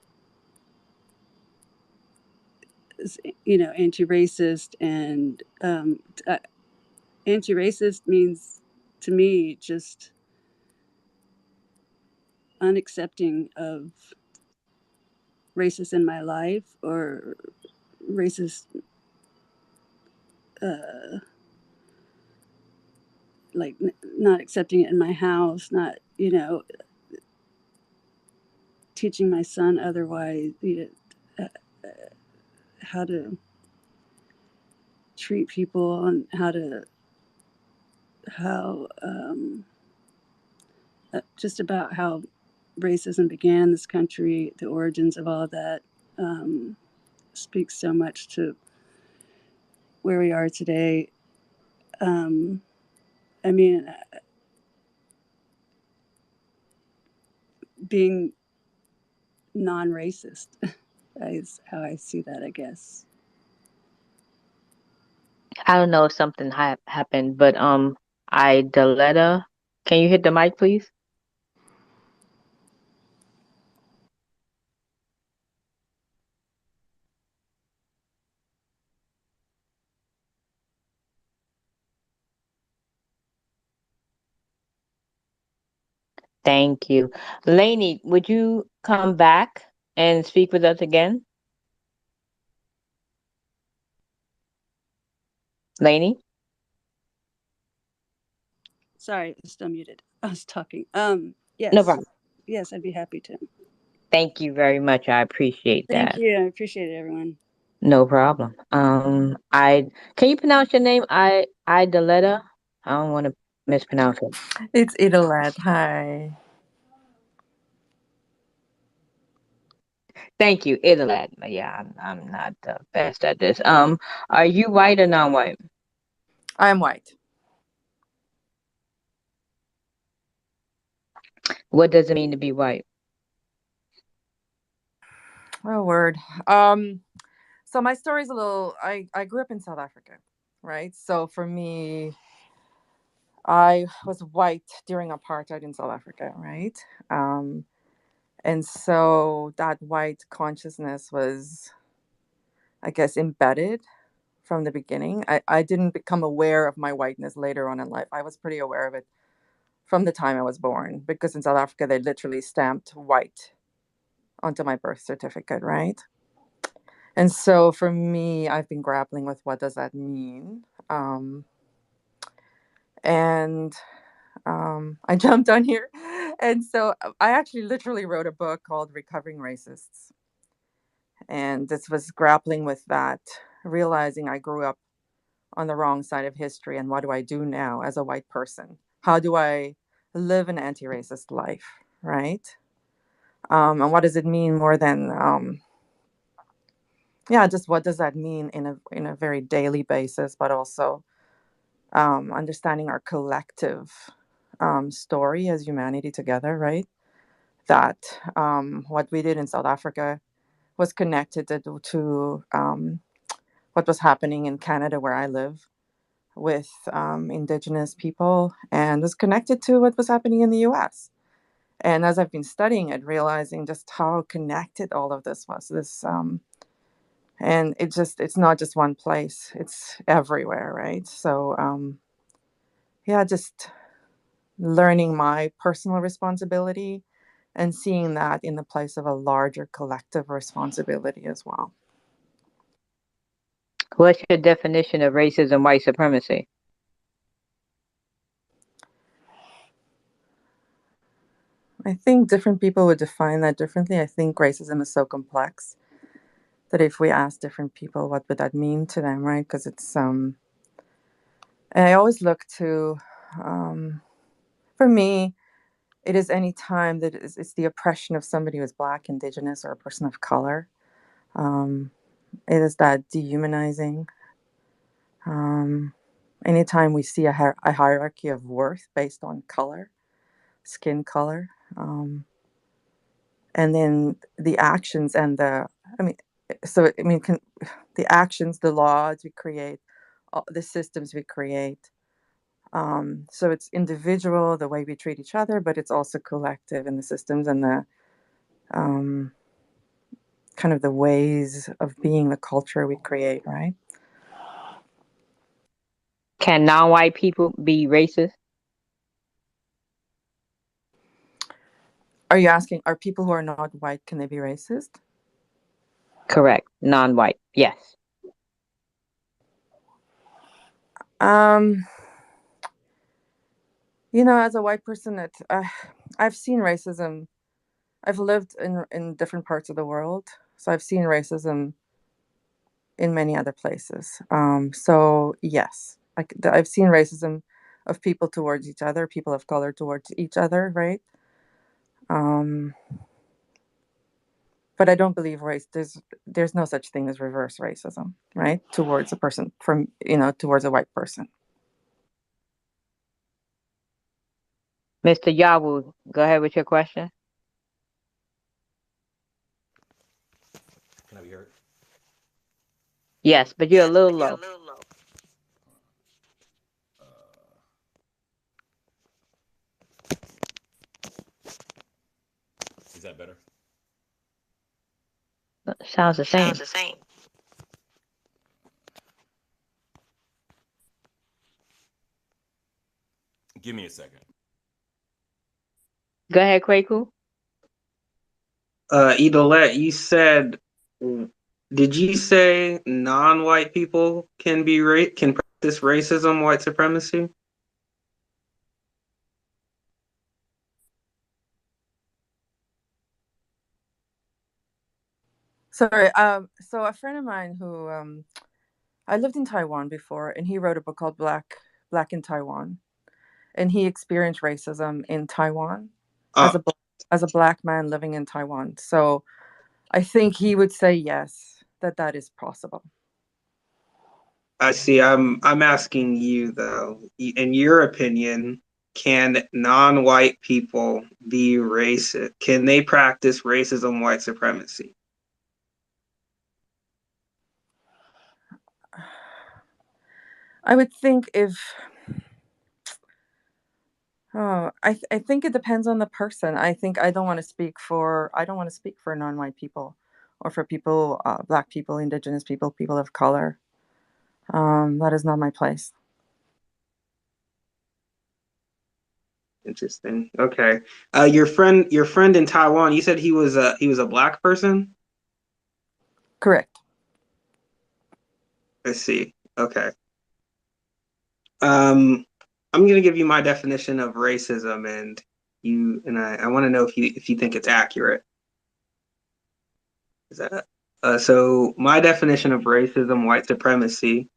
Speaker 1: anti-racist, and anti-racist means to me just unaccepting of racist in my life, or racist, like not accepting it in my house, not teaching my son otherwise, how to treat people and how just about how racism began in this country, the origins of all of that, speaks so much to where we are today. I mean, being non-racist is how I see that, I guess.
Speaker 3: I don't know if something happened, but Idelette, can you hit the mic, please? Thank you. Lainey, would you come back and speak with us again? Lainey?
Speaker 1: Sorry, I'm still muted. I was talking.
Speaker 3: No
Speaker 1: Yes,
Speaker 3: problem.
Speaker 1: yes, I'd be happy to.
Speaker 3: Thank you very much. I appreciate
Speaker 1: Thank
Speaker 3: that.
Speaker 1: you. I appreciate it, everyone.
Speaker 3: No problem. I can you pronounce your name? Idelette? I don't want to mispronounce it.
Speaker 9: It's Idelette. Hi.
Speaker 3: Thank you, Idelette. Yeah, I'm not the best at this. Are you white or non-white?
Speaker 9: I am white.
Speaker 3: What does it mean to be white?
Speaker 9: Oh, word. So my story's a little. I grew up in South Africa, right? So for me, I was white during apartheid in South Africa, right? Um, and so that white consciousness was, I guess, embedded from the beginning. I didn't become aware of my whiteness later on in life. I was pretty aware of it from the time I was born, because in South Africa they literally stamped white onto my birth certificate, right? And so for me, I've been grappling with what does that mean. And I jumped on here. And so I actually literally wrote a book called Recovering Racists. And this was grappling with that, realizing I grew up on the wrong side of history. And what do I do now as a white person? How do I live an anti-racist life, right? And what does it mean more than just what does that mean in a very daily basis, but also understanding our collective story as humanity together, right? That what we did in South Africa was connected to what was happening in Canada, where I live, with Indigenous people, and was connected to what was happening in the US. And as I've been studying it, realizing just how connected all of this was. And it's not just one place, it's everywhere, right? So just learning my personal responsibility and seeing that in the place of a larger collective responsibility as well.
Speaker 3: What's your definition of racism, white supremacy?
Speaker 9: I think different people would define that differently. I think racism is so complex that if we ask different people, what would that mean to them, right? Because it's and I always look to, for me, it is any time that it's the oppression of somebody who is Black, Indigenous, or a person of color. It is that dehumanizing. Anytime we see a hierarchy of worth based on color, skin color, and then the actions and the actions, the laws we create, the systems we create. So it's individual, the way we treat each other, but it's also collective in the systems and the um, kind of the ways of being, the culture we create, right?
Speaker 3: Can non-white people be racist?
Speaker 9: Are you asking, are people who are not white, can they be racist?
Speaker 3: Correct. Non-white. Yes.
Speaker 9: Um, as a white person, I've seen racism. I've lived in different parts of the world, so I've seen racism in many other places. So yes, I've seen racism of people towards each other, people of color towards each other, right? Um, but I don't believe there's no such thing as reverse racism, right? Towards a person from towards a white person.
Speaker 3: Mr. Yawu, go ahead with your question.
Speaker 10: Can I be heard?
Speaker 3: Yes, but you're a little low.
Speaker 10: Uh, is that better?
Speaker 3: Sounds the same.
Speaker 10: Give me a second.
Speaker 3: Go ahead, Kwaku.
Speaker 2: Idelette, you said, did you say non-white people can practice racism, white supremacy?
Speaker 9: Sorry. So a friend of mine who I lived in Taiwan before, and he wrote a book called Black in Taiwan, and he experienced racism in Taiwan
Speaker 2: Uh,
Speaker 9: as a black man living in Taiwan. So I think he would say yes, that is possible.
Speaker 2: I see. I'm asking you though, in your opinion, can non-white people be racist? Can they practice racism, white supremacy?
Speaker 9: I would think if I think it depends on the person. I think I don't want to speak for non-white people or for people, black people, indigenous people, people of color. That is not my place.
Speaker 2: Interesting. Okay. Your friend in Taiwan, you said he was a black person?
Speaker 9: Correct.
Speaker 2: I see. Okay. Um, I'm gonna give you my definition of racism, and I want to know if you think it's accurate. Is that so? My definition of racism, white supremacy,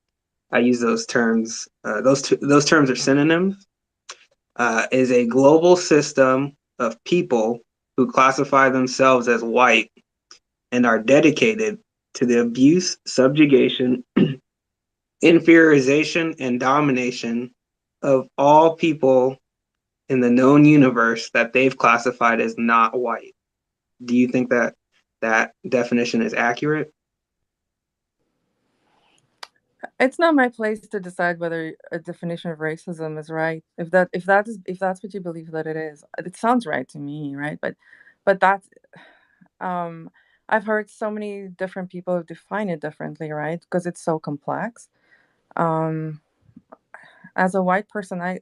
Speaker 2: I use those terms. Those terms are synonyms. Is a global system of people who classify themselves as white and are dedicated to the abuse, subjugation, inferiorization, and domination of all people in the known universe that they've classified as not white. Do you think that that definition is accurate?
Speaker 9: It's not my place to decide whether a definition of racism is right. If that's what you believe that it is, it sounds right to me, right? But that's um I've heard so many different people define it differently, right? Because it's so complex. Um as a white person, I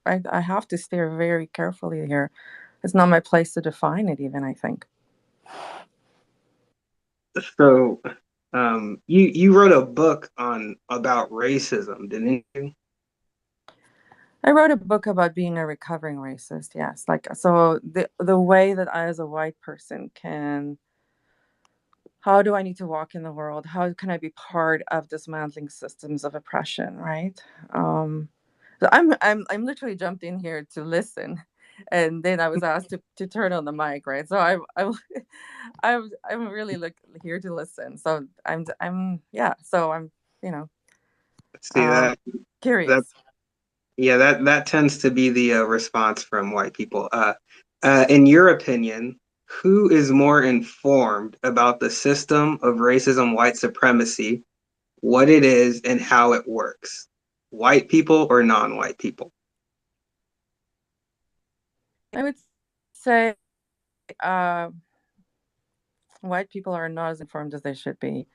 Speaker 9: have to steer very carefully here. It's not my place to define it even, I think.
Speaker 2: So, you wrote a book on about racism, didn't you?
Speaker 9: I wrote a book about being a recovering racist. Yes, like so the way that I as a white person can how do I need to walk in the world? How can I be part of dismantling systems of oppression, right? So I'm literally jumped in here to listen, and then I was asked to turn on the mic, right? So I'm really here to listen. So yeah. So I'm you know
Speaker 2: See
Speaker 9: um,
Speaker 2: that
Speaker 9: curious.
Speaker 2: yeah, that tends to be the response from white people. In your opinion, who is more informed about the system of racism, white supremacy, what it is, and how it works? White people or non-white people?
Speaker 9: I would say uh, white people are not as informed as they should be.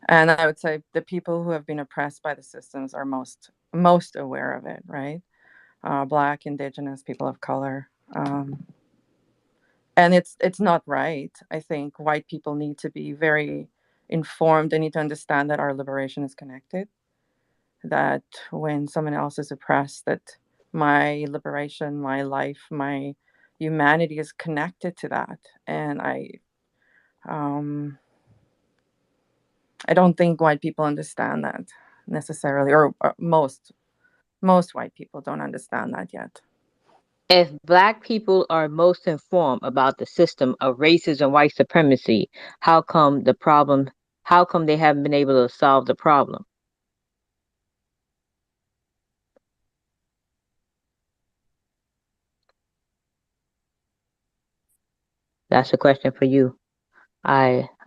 Speaker 9: And I would say the people who have been oppressed by the systems are most aware of it, right? Black, indigenous, people of color, and it's not right. I think white people need to be very informed. They need to understand that our liberation is connected. That when someone else is oppressed, that my liberation, my life, my humanity is connected to that. And um, I don't think white people understand that necessarily, or most white people don't understand that yet.
Speaker 3: If Black people are most informed about the system of racism and white supremacy, how come the problem? How come they haven't been able to solve the problem? That's a question for you. Idelette.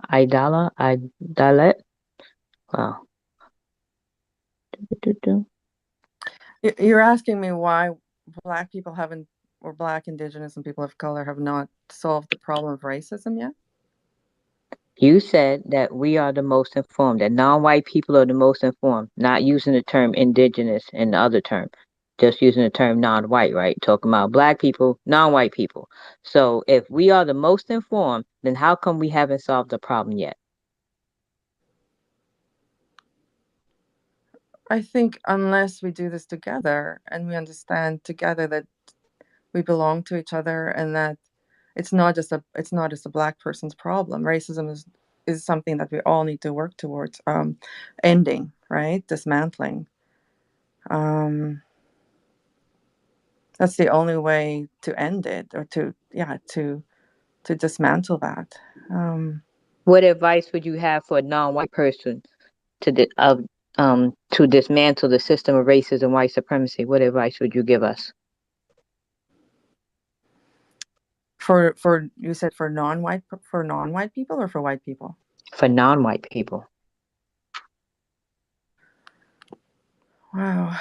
Speaker 3: Wow.
Speaker 9: You're asking me why Black people haven't, or Black, Indigenous, and people of color have not solved the problem of racism yet?
Speaker 3: You said that we are the most informed, that non-white people are the most informed, not using the term indigenous and the other term, just using the term non-white, right? Talking about Black people, non-white people. So if we are the most informed, then how come we haven't solved the problem yet?
Speaker 9: I think unless we do this together and we understand together that we belong to each other and that it's not just a Black person's problem. Racism is something that we all need to work towards ending, right? Dismantling. That's the only way to end it, or to dismantle that.
Speaker 3: What advice would you have for a non-white person to dismantle the system of racism and white supremacy? What advice would you give us?
Speaker 9: For you said for non-white people, or for white people?
Speaker 3: For non-white people.
Speaker 9: Wow.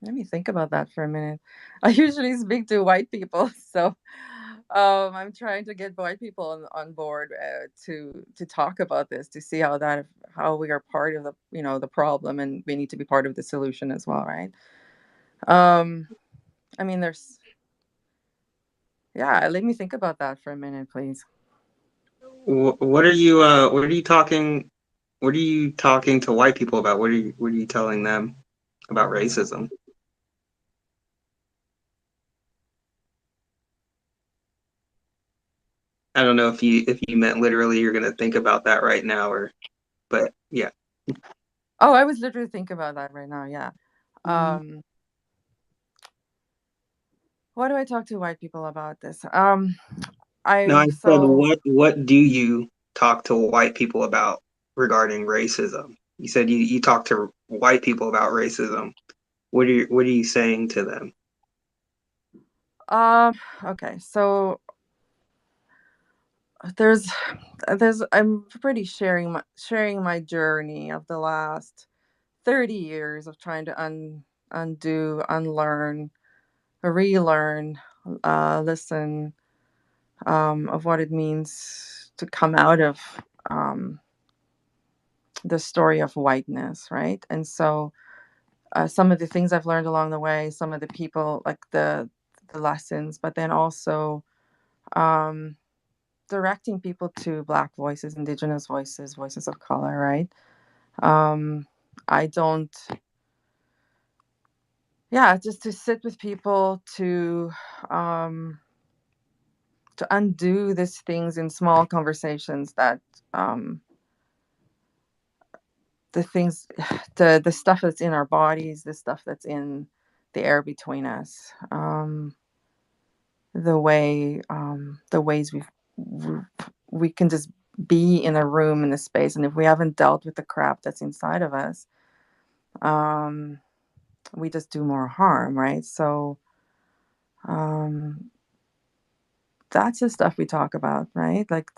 Speaker 9: Let me think about that for a minute. I usually speak to white people, so I'm trying to get white people on board to talk about this, to see how we are part of the problem, and we need to be part of the solution as well, right? I mean, let me think about that for a minute, please.
Speaker 2: What are you talking? What are you talking to white people about? What are you telling them about racism? I don't know if you meant literally you're gonna think about that right now, but yeah.
Speaker 9: Oh, I was literally thinking about that right now. Yeah. What do I talk to white people about this?
Speaker 2: No, I said what do you talk to white people about regarding racism? You said you talk to white people about racism. What are you saying to them?
Speaker 9: Okay, so I'm pretty sharing my journey of the last 30 years of trying to undo, unlearn, relearn, listen, of what it means to come out of the story of whiteness, right? And so some of the things I've learned along the way, some of the people, like the lessons, but then also directing people to Black voices, Indigenous voices, voices of color, right? I don't, just to sit with people to undo these things in small conversations, that the things, the stuff that's in our bodies, the stuff that's in the air between us, the ways we can just be in a room, in a space, and if we haven't dealt with the crap that's inside of us, we just do more harm, right? So that's the stuff we talk about, right? Like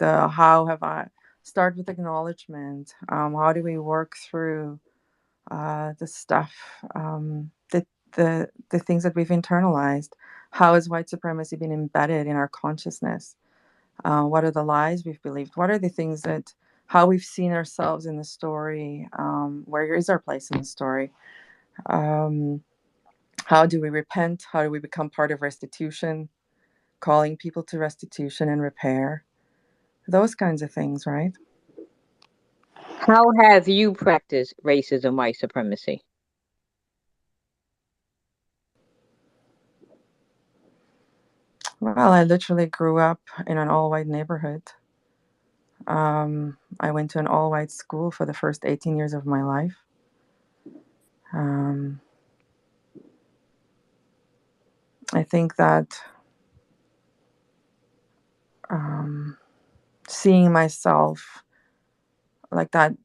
Speaker 9: start with acknowledgement. How do we work through the stuff, the things that we've internalized? How has white supremacy been embedded in our consciousness? What are the lies we've believed? What are the things how we've seen ourselves in the story? Where is our place in the story? How do we repent? How do we become part of restitution? Calling people to restitution and repair, those kinds of things, right?
Speaker 3: How have you practiced racism, white supremacy?
Speaker 9: Well, I literally grew up in an all-white neighborhood. I went to an all-white school for the first 18 years of my life. Um, I think that um, seeing myself like that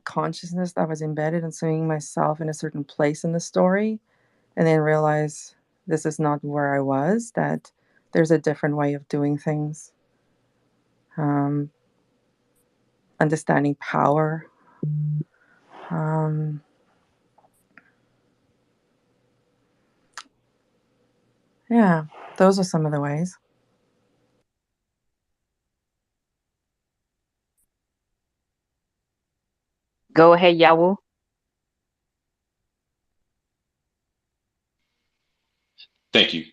Speaker 9: consciousness that was embedded and seeing myself in a certain place in the story, and then realize this is not where I was, that there's a different way of doing things. Um, Understanding power. Um, yeah, those are some of the ways.
Speaker 3: Go ahead, Yawu.
Speaker 10: Thank you.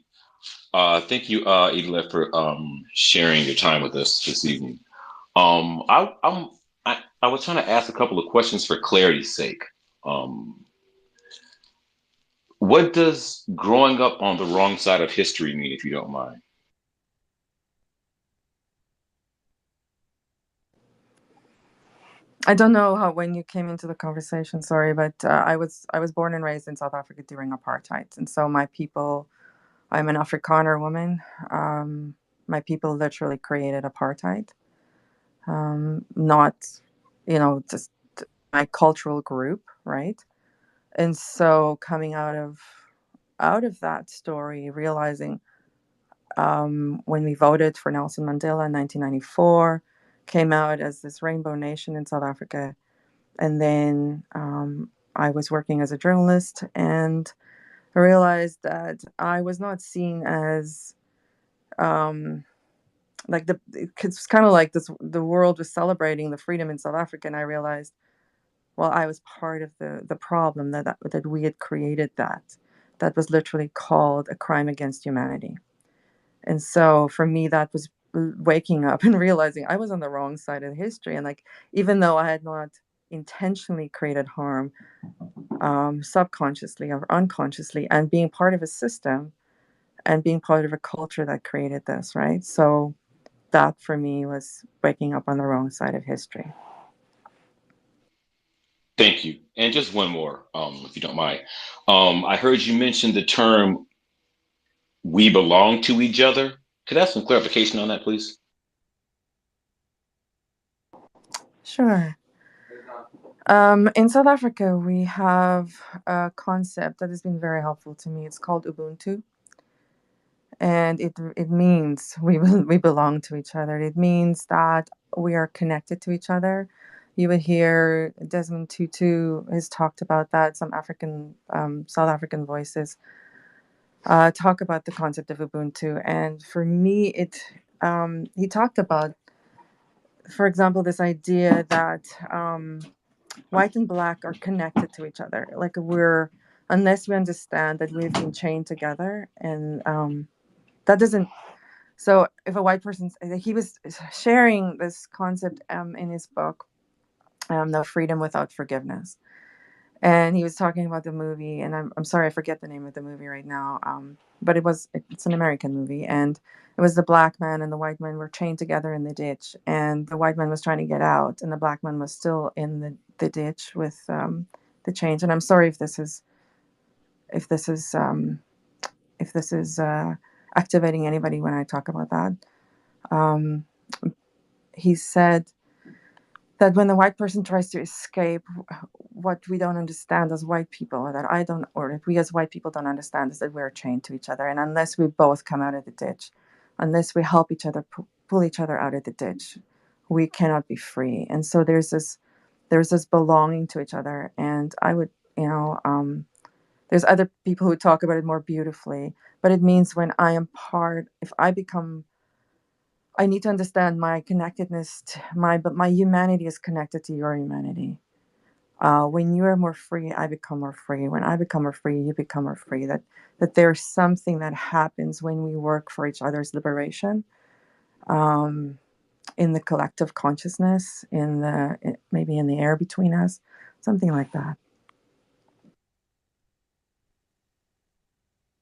Speaker 10: Thank you, Idelette, for sharing your time with us this evening. I was trying to ask a couple of questions for clarity's sake. Um, what does growing up on the wrong side of history mean, if you don't mind?
Speaker 9: I don't know how when you came into the conversation. Sorry, but I was born and raised in South Africa during apartheid, and so my people. I'm an Afrikaner woman. My people literally created apartheid. Not, just my cultural group, right? And so coming out of that story, realizing when we voted for Nelson Mandela in 1994, came out as this rainbow nation in South Africa. And then I was working as a journalist and I realized that I was not seen as like it's kind of like this, the world was celebrating the freedom in South Africa. And I realized, well, I was part of the problem that we had created that was literally called a crime against humanity. And so for me, that was waking up and realizing I was on the wrong side of history. And like, even though I had not intentionally created harm, subconsciously or unconsciously, and being part of a system and being part of a culture that created this, right? So that for me was waking up on the wrong side of history.
Speaker 10: Thank you. And just one more, if you don't mind. I heard you mention the term "we belong to each other." Could I have some clarification on that, please?
Speaker 9: Sure. In South Africa, we have a concept that has been very helpful to me. It's called Ubuntu, and it means we belong to each other. It means that we are connected to each other. You would hear Desmond Tutu has talked about that. Some South African voices talk about the concept of Ubuntu, and for me, he talked about, for example, this idea that white and black are connected to each other. Like unless we understand that we've been chained together, and that doesn't. So if a white person, he was sharing this concept in his book, "No Freedom Without Forgiveness," and he was talking about the movie, and I'm sorry I forget the name of the movie right now, but it's an American movie, and it was the black man and the white man were chained together in the ditch, and the white man was trying to get out, and the black man was still in the ditch with the chains. And I'm sorry if this is um, if this is activating anybody when I talk about that. Um, he said that when the white person tries to escape, what we don't understand as white people, or that I don't, or that we as white people don't understand, is that we're chained to each other. And unless we both come out of the ditch, unless we help each other pull each other out of the ditch, we cannot be free. And so there's this belonging to each other. And I would, there's other people who talk about it more beautifully, but it means when I am part, if I become, I need to understand my connectedness to but my humanity is connected to your humanity. When you are more free, I become more free. When I become more free, you become more free. That there's something that happens when we work for each other's liberation, um, in the collective consciousness, maybe in the air between us, something like that.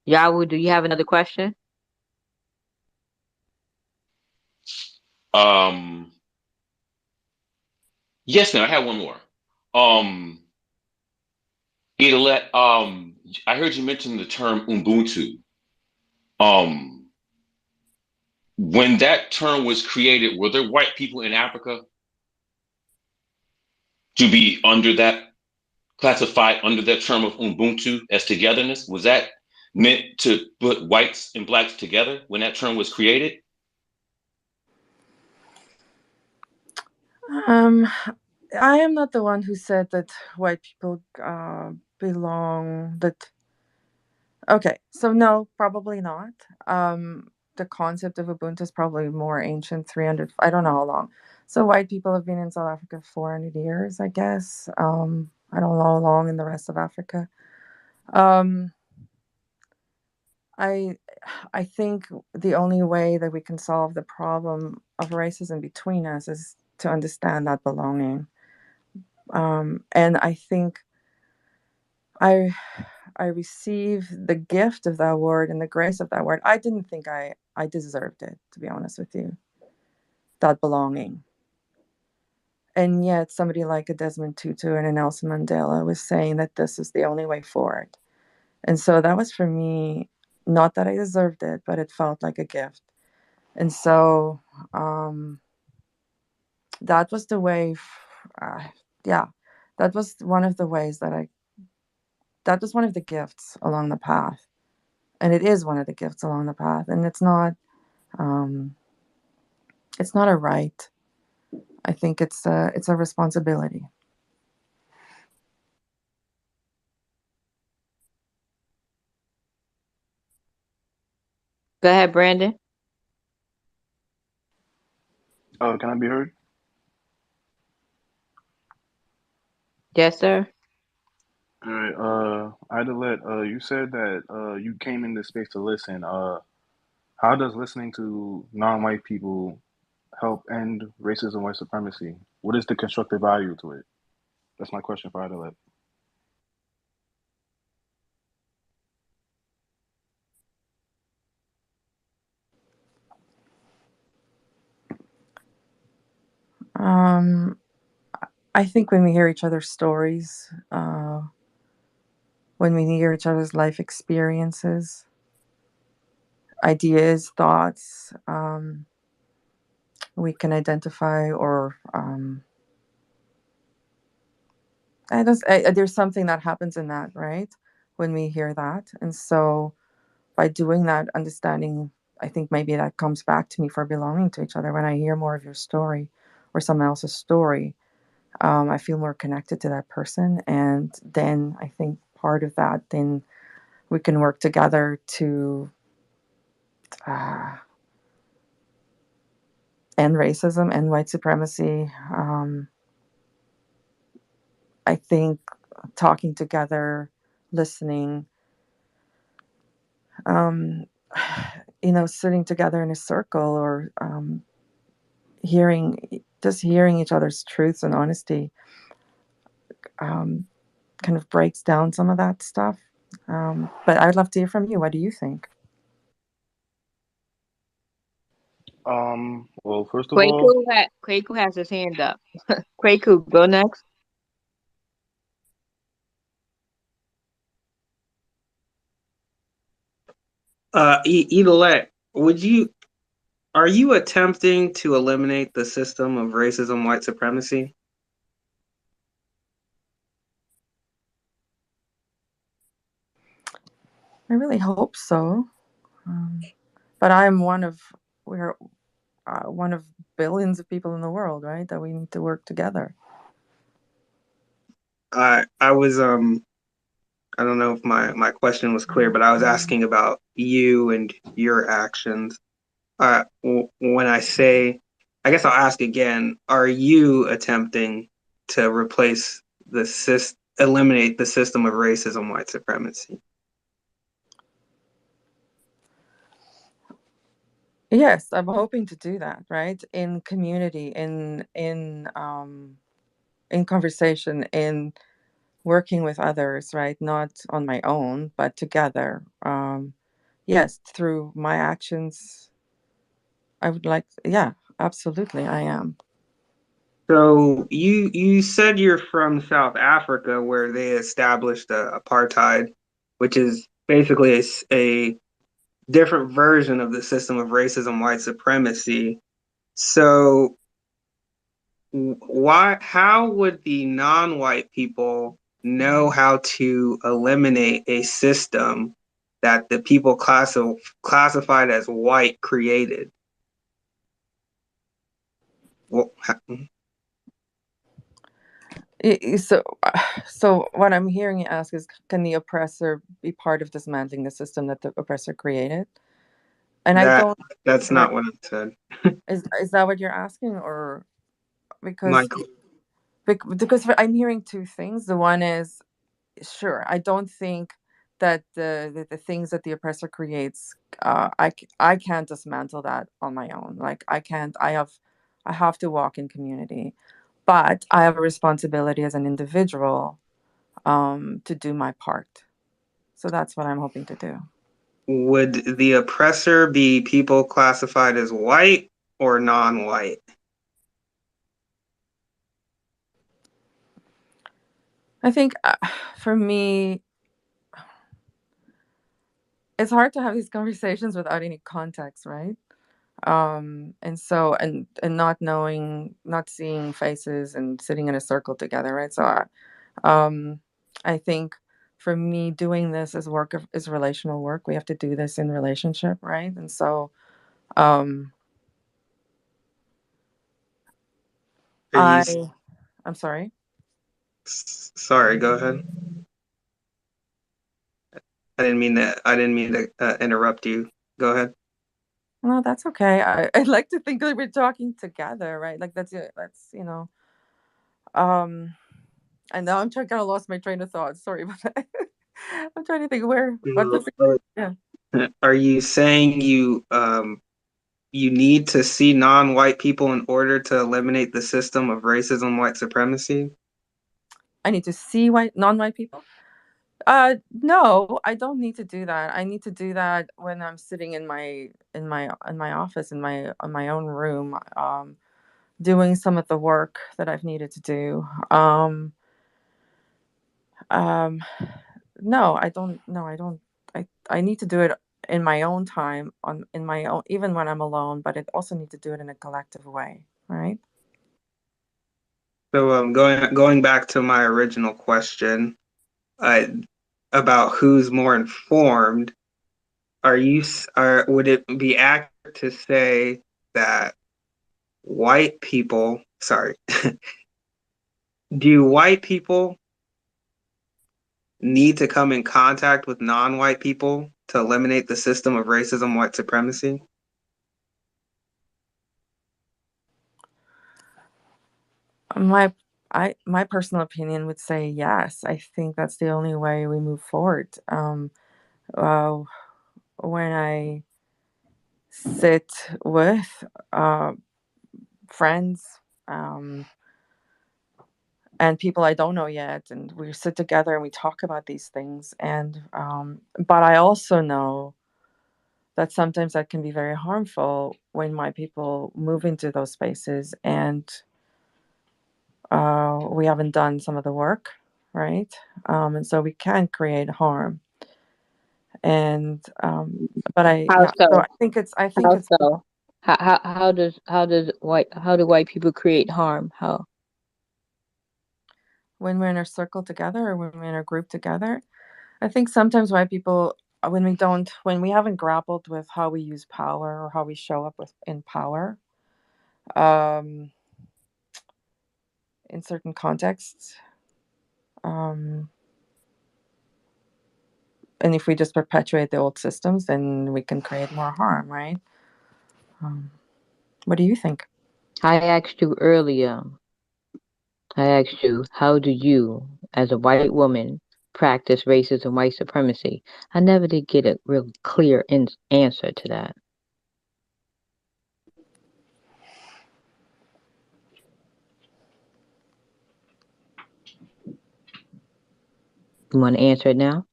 Speaker 3: Yawu, do you have another question?
Speaker 10: Um, yes, ma'am. I have one more. Um, Idelette, I heard you mention the term Ubuntu. Um, when that term was created, were there white people in Africa to be under that classified under that term of Ubuntu as togetherness? Was that meant to put whites and blacks together when that term was created?
Speaker 9: Um, I am not the one who said that white people belong. That okay, so no, probably not. The concept of Ubuntu is probably more ancient, 300. I don't know how long. So white people have been in South Africa 400 years, I guess. I don't know how long in the rest of Africa. Um, I I think the only way that we can solve the problem of racism between us is to understand that belonging. And I think I I received the gift of that word and the grace of that word. I didn't think I deserved it, to be honest with you, that belonging. And yet somebody like a Desmond Tutu and a Nelson Mandela was saying that this is the only way forward. And so that was for me, not that I deserved it, but it felt like a gift. And so um, that was the way, yeah, that was one of the ways that was one of the gifts along the path. And it is one of the gifts along the path. And um, it's not a right. I think it's a responsibility.
Speaker 3: Go ahead, Brandon.
Speaker 4: Can I be heard?
Speaker 3: Yes, sir.
Speaker 4: All right. Idelette, you said that you came in this space to listen. How does listening to non-white people help end racism, white supremacy? What is the constructive value to it? That's my question for Idelette.
Speaker 9: Um, I think when we hear each other's stories, when we hear each other's life experiences, ideas, thoughts, we can identify or there's something that happens in that, right? When we hear that. And so by doing that, understanding, I think maybe that comes back to me for belonging to each other. When I hear more of your story or someone else's story, I feel more connected to that person. And then I think part of that, then we can work together to uh, end racism and white supremacy. I think talking together, listening, um, sitting together in a circle or hearing each other's truths and honesty um, kind of breaks down some of that stuff. But I'd love to hear from you. What do you think?
Speaker 4: Well, first of all,
Speaker 3: Kwaku has his hand up. Kwaku, go next.
Speaker 2: Idelette, are you attempting to eliminate the system of racism, white supremacy?
Speaker 9: I really hope so. But I'm we're one of billions of people in the world, right? That we need to work together.
Speaker 2: I was I don't know if my question was clear, but I was asking about you and your actions. When I say, I guess I'll ask again, are you attempting to eliminate the system of racism, white supremacy?
Speaker 9: Yes, I'm hoping to do that, right? In community, in conversation, in working with others, right? Not on my own, but together. Yes, through my actions, I would like, yeah, Absolutely, I am.
Speaker 2: So you said you're from South Africa, where they established apartheid, which is basically a different version of the system of racism, white supremacy. So how would the non-white people know how to eliminate a system that the people classified as white created? Well,
Speaker 9: So what I'm hearing you ask is, can the oppressor be part of dismantling the system that the oppressor created? And I
Speaker 2: that
Speaker 9: don't,
Speaker 2: that's
Speaker 9: right?
Speaker 2: not what I said.
Speaker 9: Is that what you're asking, or because
Speaker 2: Michael,
Speaker 9: because I'm hearing two things. The one is, sure, I don't think that the things that the oppressor creates, I can't dismantle that on my own. Like I can't. I have to walk in community, but I have a responsibility as an individual to do my part. So that's what I'm hoping to do.
Speaker 2: would the oppressor be people classified as white or non-white?
Speaker 9: I think for me, it's hard to have these conversations without any context, right? And so not knowing, not seeing faces and sitting in a circle together, right? So I think for me, doing this is relational work. We have to do this in relationship, right? And so um
Speaker 2: Are you
Speaker 9: I'm sorry.
Speaker 2: sorry, go ahead. I didn't mean to interrupt you. Go ahead.
Speaker 9: No, that's okay. I'd like to think that we're talking together, right? Like that's it. That's um and now I'm trying, kind of lost my train of thought. Sorry about that. I'm trying to think what was it? Yeah.
Speaker 2: Are you saying you need to see non-white people in order to eliminate the system of racism, white supremacy?
Speaker 9: I need to see non-white people. No, I don't need to do that. I need to do that when I'm sitting in my office in my own room, doing some of the work that I've needed to do. Um, no, I don't. No, I don't. I need to do it in my own time, in my own, even when I'm alone. But I also need to do it in a collective way, right?
Speaker 2: So going back to my original question, uh, about who's more informed, would it be accurate to say that white people, sorry, do white people need to come in contact with non-white people to eliminate the system of racism, white supremacy?
Speaker 9: My my personal opinion would say yes. I think that's the only way we move forward. Uh, when I sit with friends um, and people I don't know yet, and we sit together and we talk about these things, and but I also know that sometimes that can be very harmful when my people move into those spaces and we haven't done some of the work, right? And so we can create harm. And but
Speaker 3: How
Speaker 9: so
Speaker 3: so?
Speaker 9: I think
Speaker 3: How
Speaker 9: it's
Speaker 3: so? How do white people create harm? How?
Speaker 9: when we're in a circle together or when we're in a group together. I think sometimes white people, when we haven't grappled with how we use power or how we show up in power, um, in certain contexts, um, and if we just perpetuate the old systems, then we can create more harm, right? Um, what do you think?
Speaker 3: I asked you earlier. I asked you, how do you, as a white woman, practice racism, white supremacy? I never did get a real clear answer to that. You want to answer it now?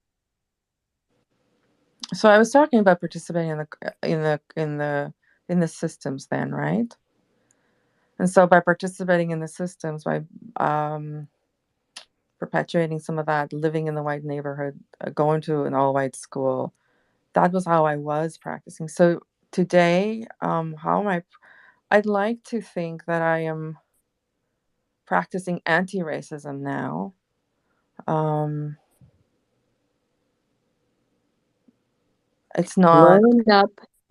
Speaker 9: So I was talking about participating in the systems then, right? And so by participating in the systems, by perpetuating some of that, living in the white neighborhood, going to an all-white school, that was how I was practicing. So today, how am I? I'd like to think that I am practicing anti-racism now. It's not.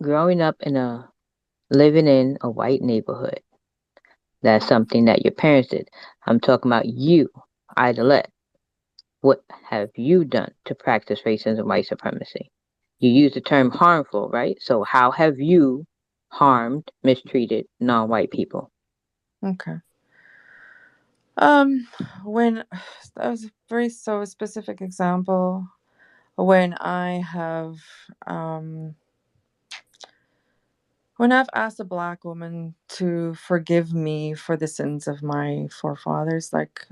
Speaker 3: Growing up living in a white neighborhood. That's something that your parents did. I'm talking about you, Idelette. What have you done to practice racism and white supremacy? You use the term harmful, right? So how have you harmed, mistreated non-white people?
Speaker 9: Okay. When that was a very specific example, when I have when I've asked a Black woman to forgive me for the sins of my forefathers, like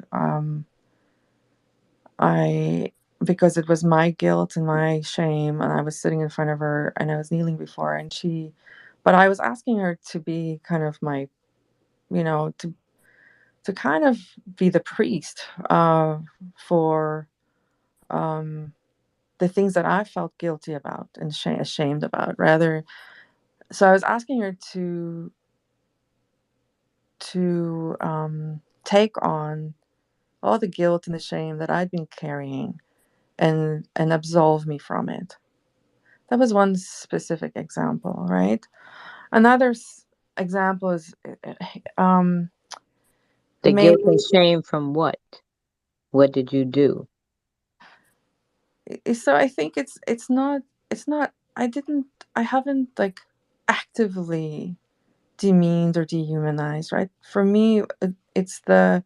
Speaker 9: because it was my guilt and my shame, and I was sitting in front of her and I was kneeling before her, but I was asking her to be kind of my, to kind of be the priest for the things that I felt guilty about and ashamed about, rather. So I was asking her to take on all the guilt and the shame that I'd been carrying and absolve me from it. That was one specific example, right? Another example is
Speaker 3: The
Speaker 9: maybe.
Speaker 3: guilt and shame from what? What did you do?
Speaker 9: So I think it's not I haven't like actively demeaned or dehumanized, right? For me, it's the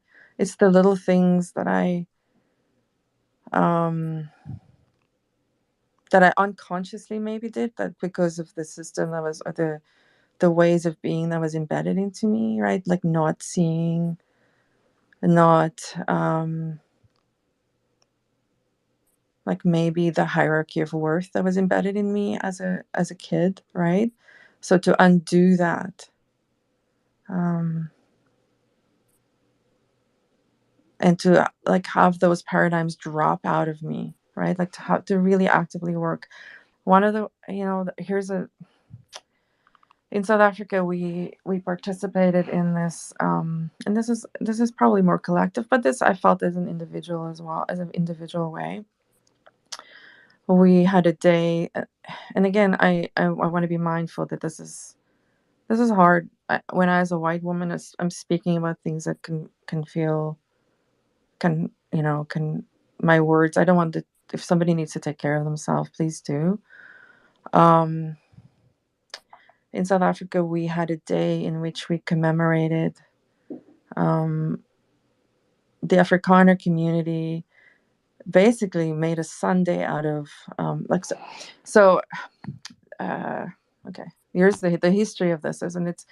Speaker 9: little things that I unconsciously maybe did, that because of the system that was, or the ways of being that was embedded into me, right? Like not seeing, not like maybe the hierarchy of worth that was embedded in me as a kid, right? So to undo that, and to like have those paradigms drop out of me, right? Like to have to really actively work. One of the, in South Africa, we participated in this, and this is probably more collective, but this I felt as an individual as well, as an individual way. We had a day, and again, I want to be mindful that this is hard. When I, as a white woman, I'm speaking about things that can feel, my words. I don't want to. If somebody needs to take care of themselves, please do. In South Africa, we had a day in which we commemorated the Afrikaner community. Basically, made a Sunday out of okay. Here's the history of this, isn't it?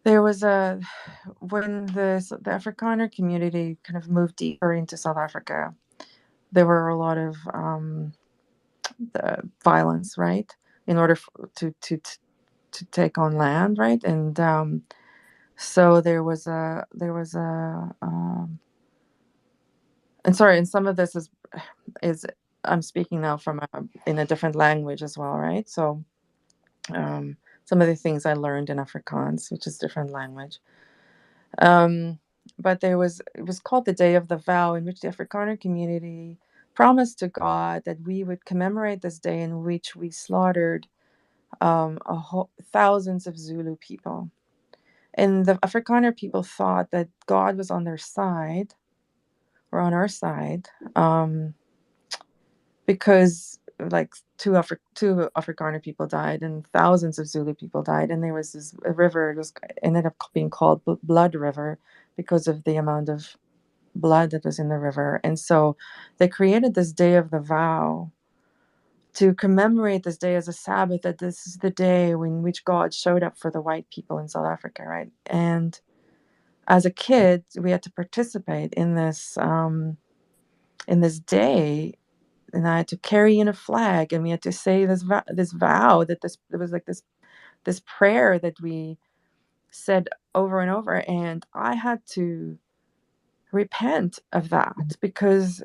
Speaker 9: There was when the Afrikaner community kind of moved deeper into South Africa, there were a lot of the violence, right? In order to take on land, right? And so there was a and sorry, and some of this is I'm speaking now from in a different language as well, right? So some of the things I learned in Afrikaans, which is different language. But it was called the Day of the Vow, in which the Afrikaner community promised to God that we would commemorate this day in which we slaughtered thousands of Zulu people. And the Afrikaner people thought that God was on their side, or on our side, because like two Afrikaner people died and thousands of Zulu people died, and there was this river. It ended up being called Blood River because of the amount of blood that was in the river. And so they created this Day of the Vow to commemorate this day as a Sabbath, that this is the day in which God showed up for the white people in South Africa, right? And as a kid, we had to participate in this day, and I had to carry in a flag, and we had to say this vow that there was like this this prayer that we said over and over, and I had to repent of that because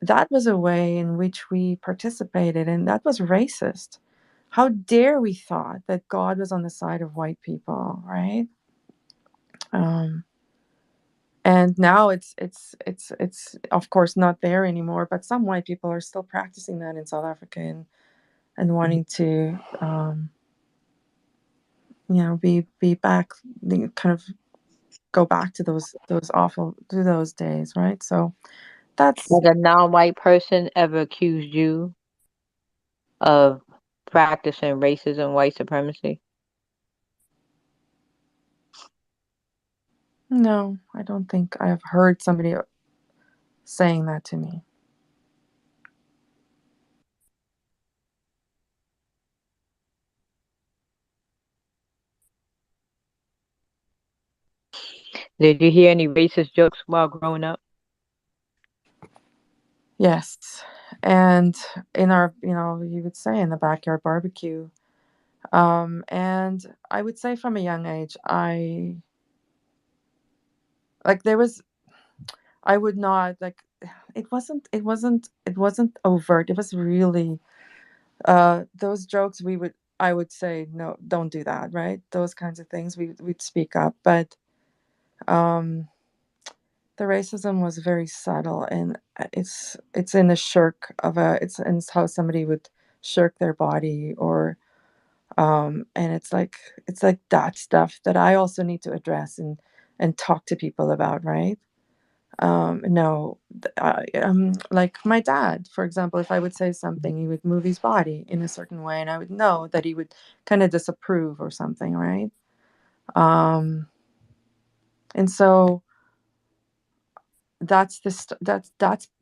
Speaker 9: that was a way in which we participated, and that was racist. How dare we thought that God was on the side of white people, right? And now it's of course not there anymore, but some white people are still practicing that in South Africa, and wanting to be back, kind of go back to those days, right? So that's
Speaker 3: Has a non-white person ever accused you of practicing racism, white supremacy?
Speaker 9: no, I don't think I've heard somebody saying that to me.
Speaker 3: Did you hear any racist jokes while growing up?
Speaker 9: Yes. And in our, you would say in the backyard barbecue. And I would say from a young age, I would not like, it wasn't overt. It was really, those jokes I would say, no, don't do that. Right. Those kinds of things we'd speak up, but, the racism was very subtle, and it's in the shirk of it's how somebody would shirk their body, or and it's like that stuff that I also need to address and talk to people about, right? No, like my dad, for example, if I would say something, he would move his body in a certain way, and I would know that he would kind of disapprove or something, right? And so that's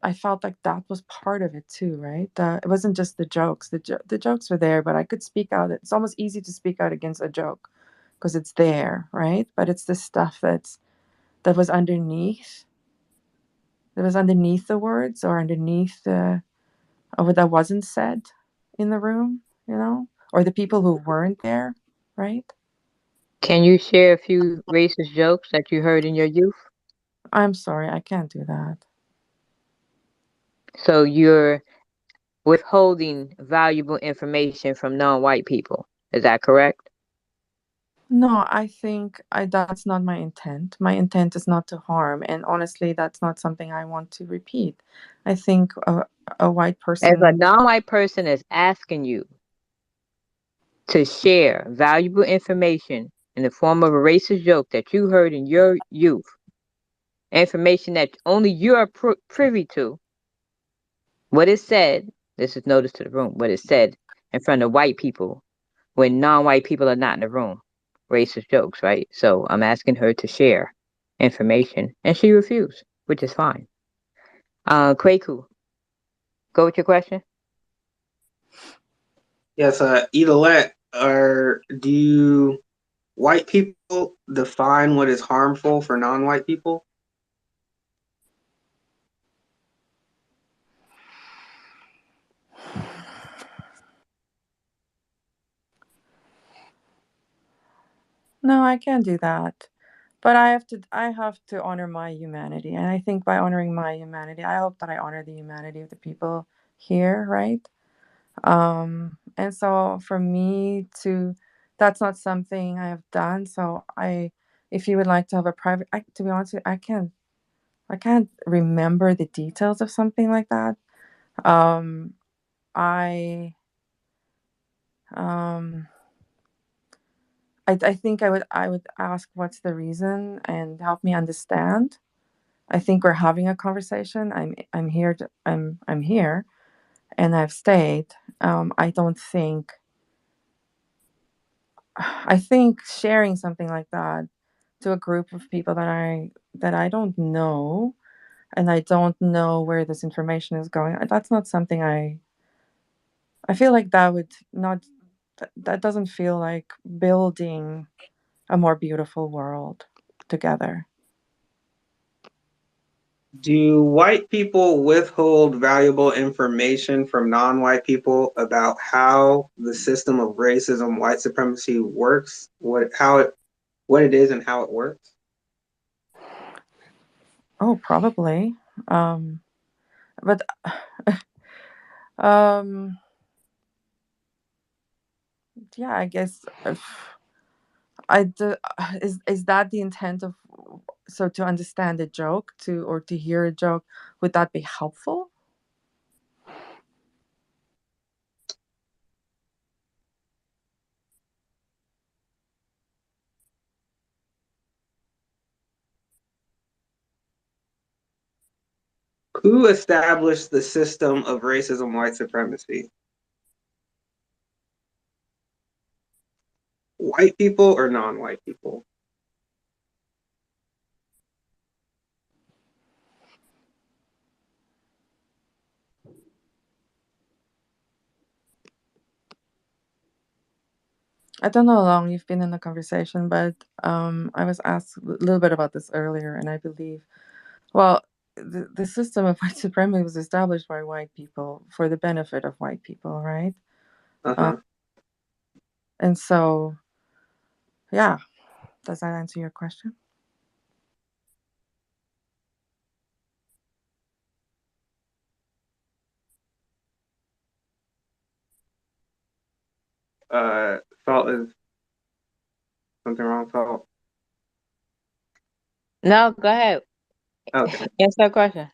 Speaker 9: I felt like that was part of it too, right? It wasn't just the jokes. The jokes were there, but I could speak out. It's almost easy to speak out against a joke because it's there, right? But it's the stuff that was underneath. That was underneath the words, or underneath what that wasn't said in the room, or the people who weren't there, right?
Speaker 3: Can you share a few racist jokes that you heard in your youth?
Speaker 9: I'm sorry, I can't do that.
Speaker 3: So you're withholding valuable information from non-white people. Is that correct?
Speaker 9: No, I think that's not my intent. My intent is not to harm, and honestly, that's not something I want to repeat. I think a white
Speaker 3: As a
Speaker 9: person.
Speaker 3: non-white person is asking you to share valuable information in the form of a racist joke that you heard in your youth, information that only you are privy to, what is said, this is notice to the room, what is said in front of white people when non-white people are not in the room. Racist jokes, right? So I'm asking her to share information, and she refused, which is fine. Kwaku, go with your question.
Speaker 2: Yes, Idelette, do white people define what is harmful for non-white people?
Speaker 9: No, I can't do that. But I have to honor my humanity, and I think by honoring my humanity, I hope that I honor the humanity of the people here, right? And so for me to, that's not something I have done. So if you would like to have a private, to be honest with you, I can't remember the details of something like that. Um, I, um, I think I would ask what's the reason and help me understand. I think we're having a conversation. I'm here, and I've stayed. I don't think. I think sharing something like that to a group of people that I don't know, and I don't know where this information is going. That's not something I feel like that would not that doesn't feel like building a more beautiful world together.
Speaker 2: Do white people withhold valuable information from non-white people about how the system of racism, white supremacy works? What it is and how it works?
Speaker 9: Oh, probably. But um, yeah, I guess is that the intent of, so to understand a joke or to hear a joke, would that be helpful?
Speaker 2: Who established the system of racism, white supremacy? White people or non-white people?
Speaker 9: I don't know how long you've been in the conversation, but I was asked a little bit about this earlier, and I believe, well, the system of white supremacy was established by white people for the benefit of white people, right?
Speaker 2: Uh-huh.
Speaker 9: And so, yeah, does that answer your question?
Speaker 2: Fault is something wrong, fault.
Speaker 3: No, go ahead.
Speaker 2: Okay.
Speaker 3: Answer the question.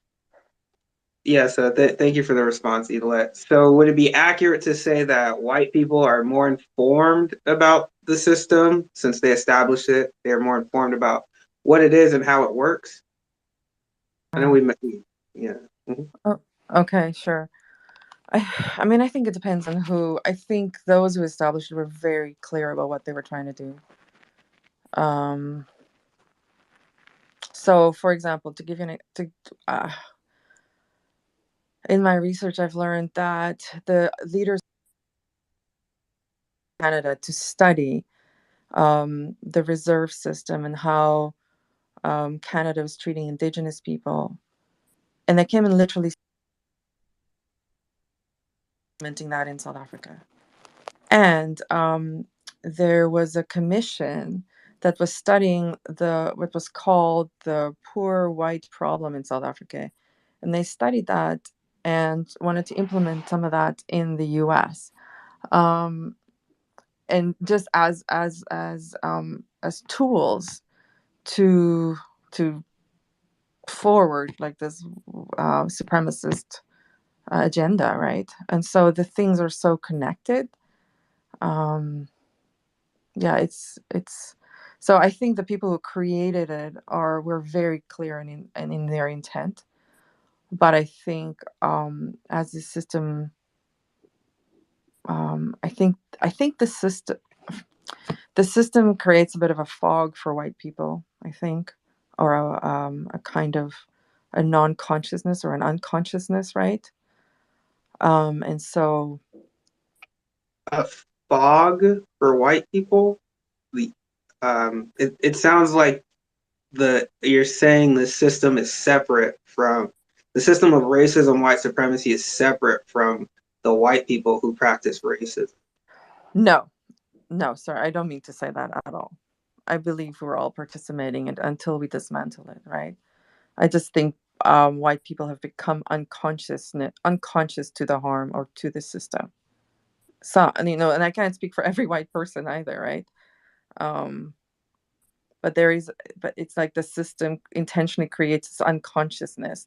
Speaker 2: Yeah, so thank you for the response, Idelette. So would it be accurate to say that white people are more informed about the system since they established it? They're more informed about what it is and how it works? I know yeah. Mhm.
Speaker 9: Oh, okay, sure. I mean, I think it depends on who. I think those who established it were very clear about what they were trying to do. So, for example, to give you in my research, I've learned that the leaders in Canada to study the reserve system and how Canada was treating Indigenous people, and they came and literally implementing that in South Africa. And there was a commission that was studying what was called the poor white problem in South Africa, and they studied that and wanted to implement some of that in the U.S. And just as tools to to forward like this supremacist agenda, right? And so the things are so connected. Um, yeah, it's so I think the people who created it were very clear in their intent. But I think as the system, I think the system creates a bit of a fog for white people, I think, or a kind of a non-consciousness or an unconsciousness, right? And so,
Speaker 2: A fog for white people? The it sounds like you're saying the system of racism, white supremacy is separate from the white people who practice racism.
Speaker 9: no, no, sorry, I don't mean to say that at all. I believe we're all participating in it until we dismantle it, right? I just think white people have become unconscious to the harm or to the system. So, and I can't speak for every white person either, right? Um, but it's like the system intentionally creates this unconsciousness.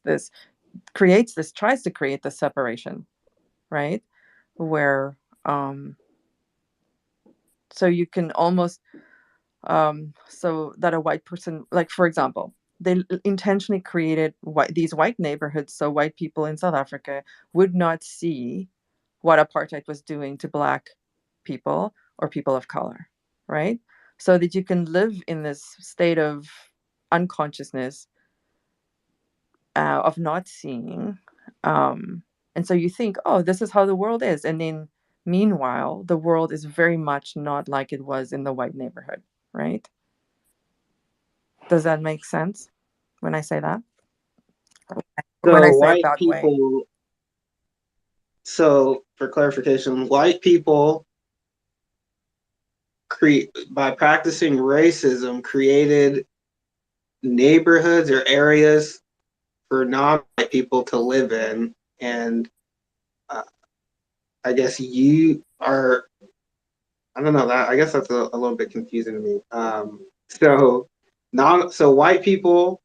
Speaker 9: Tries to create the separation, right? Where so you can almost so that a white person, like for example, they intentionally created these white neighborhoods so white people in South Africa would not see what apartheid was doing to black people or people of color, right? So that you can live in this state of unconsciousness, of not seeing, and so you think, oh, this is how the world is, and then meanwhile the world is very much not like it was in the white neighborhood, right? Does that make sense when I say that? when I
Speaker 2: So
Speaker 9: say it
Speaker 2: white
Speaker 9: that way.
Speaker 2: people. So for clarification, white people by practicing racism created neighborhoods or areas for non-white people to live in, and uh, I guess you are. I don't know that. I guess that's a little bit confusing to me. So white people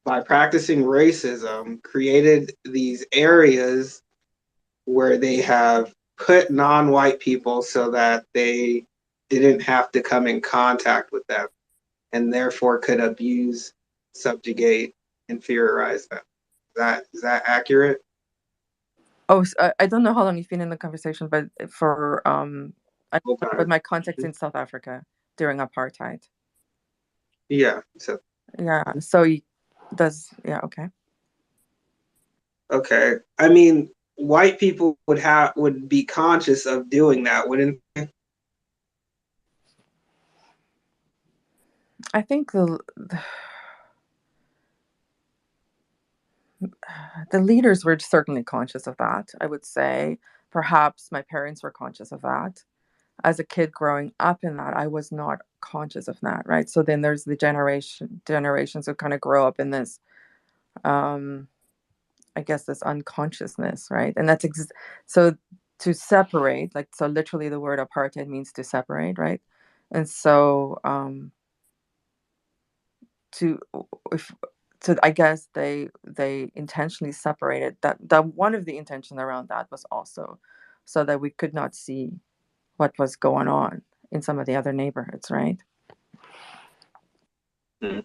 Speaker 2: by practicing racism created these areas where they have put non-white people so that they didn't have to come in contact with them and therefore could abuse, subjugate, inferiorize them. Is that accurate?
Speaker 9: Oh, I don't know how long you've been in the conversation, but I
Speaker 2: Whole
Speaker 9: but
Speaker 2: time.
Speaker 9: my context in South Africa during apartheid.
Speaker 2: Yeah. So
Speaker 9: Yeah. So yeah, okay.
Speaker 2: okay. I mean, white people would be conscious of doing that, wouldn't they?
Speaker 9: I think the leaders were certainly conscious of that. I would say perhaps my parents were conscious of that. As a kid growing up in that, I was not conscious of that, right? So then there's the generations who kind of grow up in this, I guess, this unconsciousness, right? And so to separate, like, so literally the word apartheid means to separate, right? And so to if so I guess they intentionally separated that one of the intention around that was also so that we could not see what was going on in some of the other neighborhoods, right?
Speaker 2: Hmm.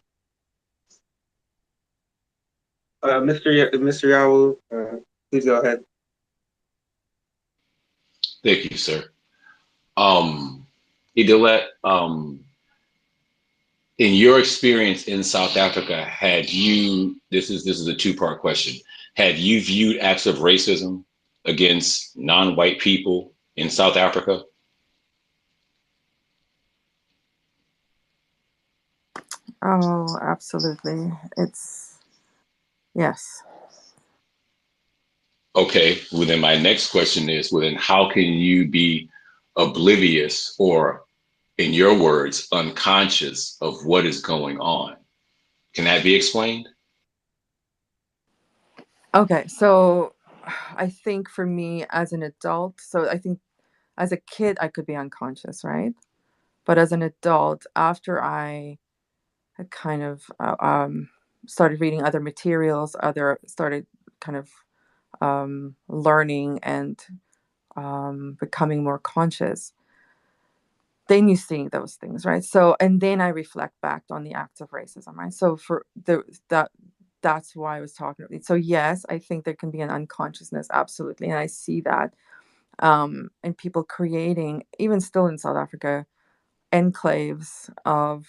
Speaker 2: Mr. Yahoo, please go ahead.
Speaker 10: Thank you, sir. Idelette, in your experience in South Africa, this is a two-part question. Have you viewed acts of racism against non-white people in South Africa?
Speaker 9: Oh, absolutely. Yes.
Speaker 10: Okay, well then my next question is, well then how can you be oblivious or, in your words, unconscious of what is going on? Can that be explained?
Speaker 9: Okay, so I think for me as an adult, so I think as a kid I could be unconscious, right? But as an adult, after I had kind of started reading other materials, started kind of learning and becoming more conscious, then you see those things, right? So, and then I reflect back on the acts of racism, right? So that's why I was talking. So yes, I think there can be an unconsciousness, absolutely, and I see that in people creating, even still in South Africa, enclaves of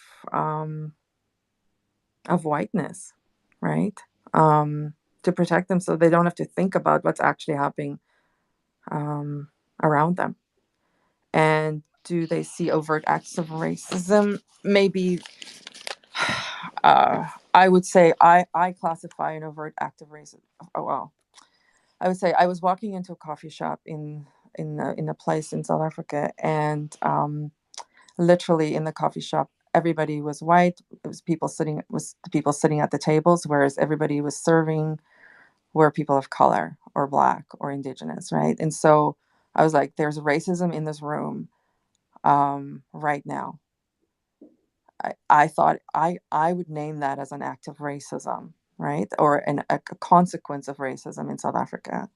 Speaker 9: whiteness, right? To protect them, so they don't have to think about what's actually happening um, around them. And do they see overt acts of racism? Maybe. I would say I classify an overt act of racism. Oh, well, I would say I was walking into a coffee shop in a place in South Africa, and literally in the coffee shop, everybody was white. It was the people sitting at the tables, whereas everybody was serving were people of color or black or indigenous, right? And so I was like, there's racism in this room right now. I thought I would name that as an act of racism, right? Or a consequence of racism in South Africa.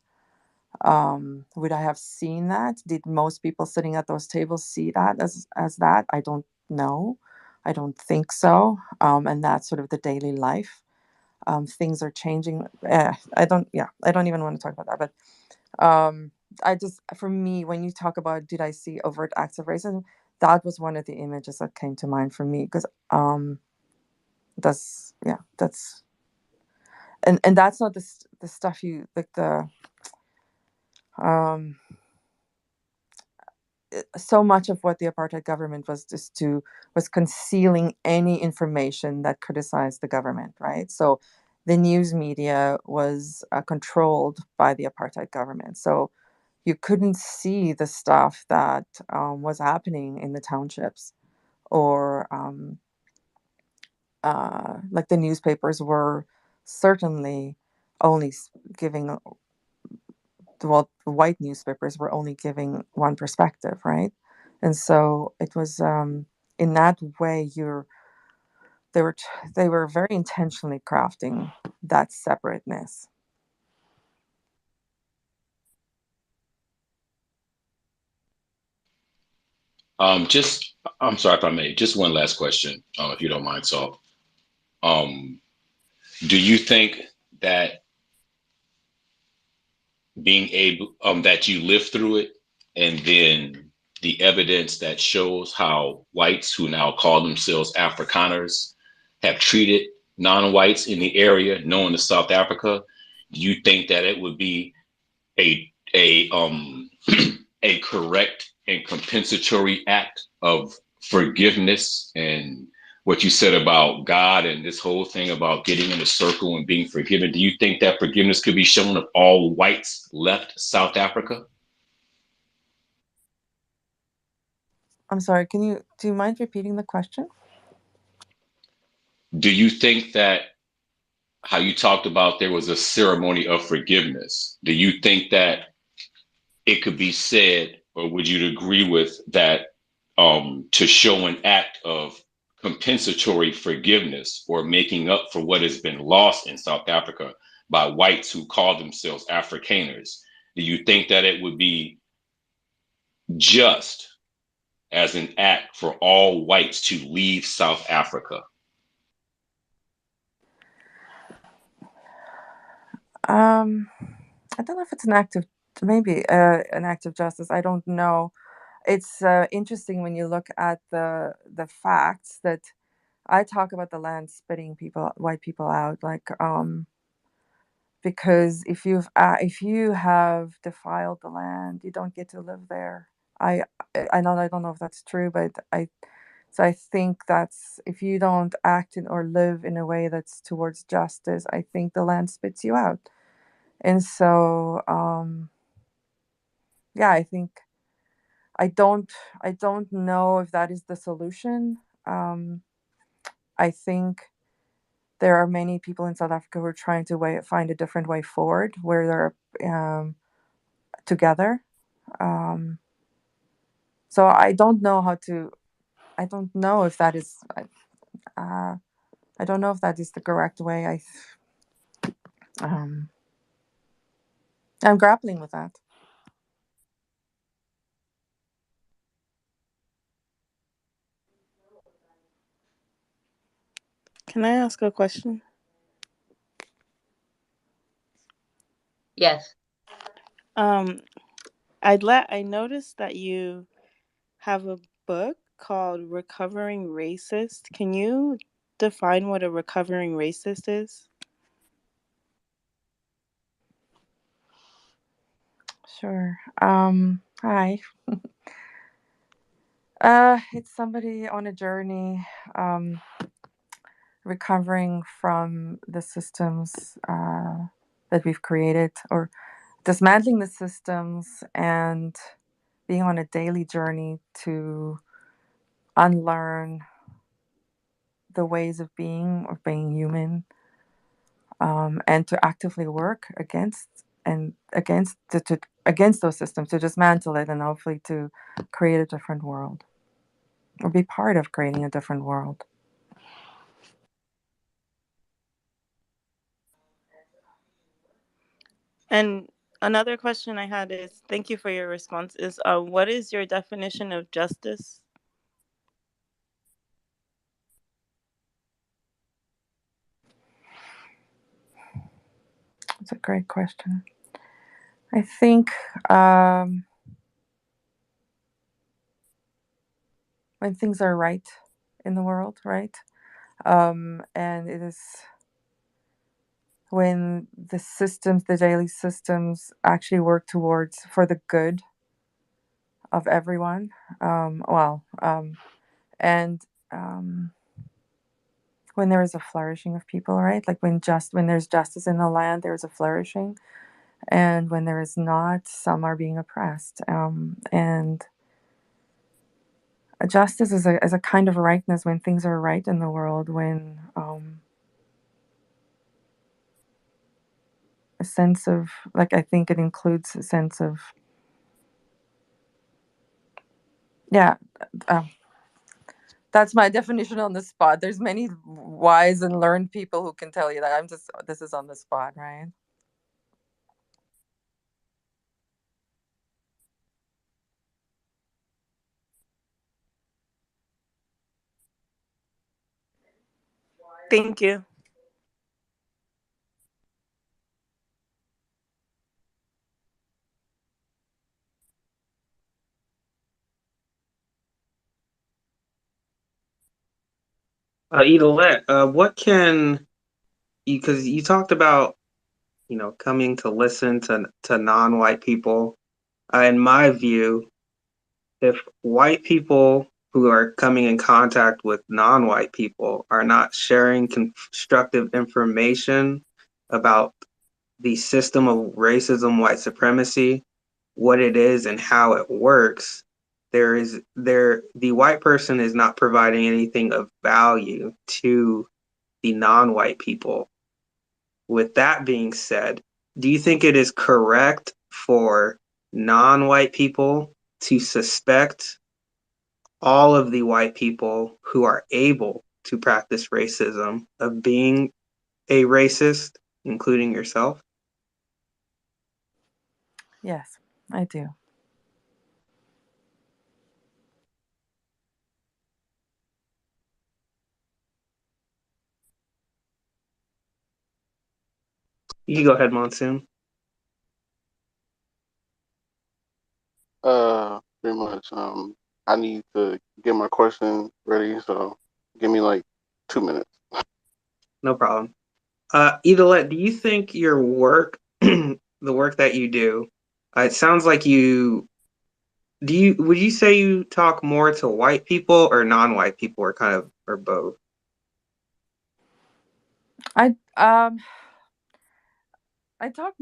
Speaker 9: Would I have seen that? Did most people sitting at those tables see that as that? I don't know. I don't think so. And that's sort of the daily life. Things are changing. I don't. Yeah, I don't even want to talk about that. But for me, when you talk about did I see overt acts of racism, that was one of the images that came to mind for me because that's and that's not the stuff you like the um so much of what the apartheid government was concealing any information that criticized the government, right? So the news media was controlled by the apartheid government. So you couldn't see the stuff that was happening in the townships, or like the newspapers were certainly only giving, well, the white newspapers were only giving one perspective, right? And so it was in that way they were they were very intentionally crafting that separateness.
Speaker 10: Just, I'm sorry if I may, just one last question, if you don't mind, Saul. Um, do you think that being able, that you lived through it, and then the evidence that shows how whites who now call themselves Afrikaners have treated non-whites in the area, known as South Africa, do you think that it would be a a correct and compensatory act of forgiveness, and what you said about God and this whole thing about getting in a circle and being forgiven? Do you think that forgiveness could be shown if all whites left South Africa?
Speaker 9: I'm sorry, do you mind repeating the question?
Speaker 10: Do you think that how you talked about there was a ceremony of forgiveness, do you think that it could be said, or would you agree with that, to show an act of compensatory forgiveness or making up for what has been lost in South Africa by whites who call themselves Afrikaners? Do you think that it would be just as an act for all whites to leave South Africa?
Speaker 9: I don't know if it's maybe an act of justice. I don't know. It's interesting when you look at the facts that I talk about the land spitting white people out, like because if you have defiled the land, you don't get to live there. I I don't know if that's true, but I think that's, if you don't act in or live in a way that's towards justice, I think the land spits you out. And so yeah, I think I don't I don't know if that is the solution. Um, I think there are many people in South Africa who are trying to find a different way forward, where they're together. Um, so I don't know how to. I don't know if that is. Uh, I don't know if that is the correct way. Um, I'm grappling with that.
Speaker 11: Can I ask a question?
Speaker 3: Yes.
Speaker 11: I noticed that you have a book called Recovering Racist. Can you define what a recovering racist is?
Speaker 9: Sure. Hi. It's somebody on a journey, recovering from the systems that we've created, or dismantling the systems, and being on a daily journey to unlearn the ways of being human, and to actively work against those systems, to dismantle it, and hopefully to create a different world, or be part of creating a different world.
Speaker 11: And another question I had is, thank you for your response, is what is your definition of justice?
Speaker 9: That's a great question. I think when things are right in the world, right? And it is when the daily systems actually work for the good of everyone. And when there is a flourishing of people, right? Like when there's justice in the land, there's a flourishing, and when there is not, some are being oppressed. And justice is a kind of rightness when things are right in the world, when a sense of, like, I think it includes a sense of, yeah, that's my definition on the spot. There's many wise and learned people who can tell you that. This is on the spot, right?
Speaker 11: Thank you.
Speaker 2: Idelette, what can you, because you talked about, coming to listen to non-white people. In my view, if white people who are coming in contact with non-white people are not sharing constructive information about the system of racism, white supremacy, what it is and how it works, the white person is not providing anything of value to the non-white people. With that being said, do you think it is correct for non-white people to suspect all of the white people who are able to practice racism of being a racist, including yourself?
Speaker 9: Yes, I do.
Speaker 2: You go ahead, Monsoon.
Speaker 12: Pretty much. I need to get my question ready, so give me like 2 minutes.
Speaker 2: No problem. Idelette, do you think your work, the work that you do, it sounds like would you say you talk more to white people or non-white people, or kind of, or both?
Speaker 9: I I talk.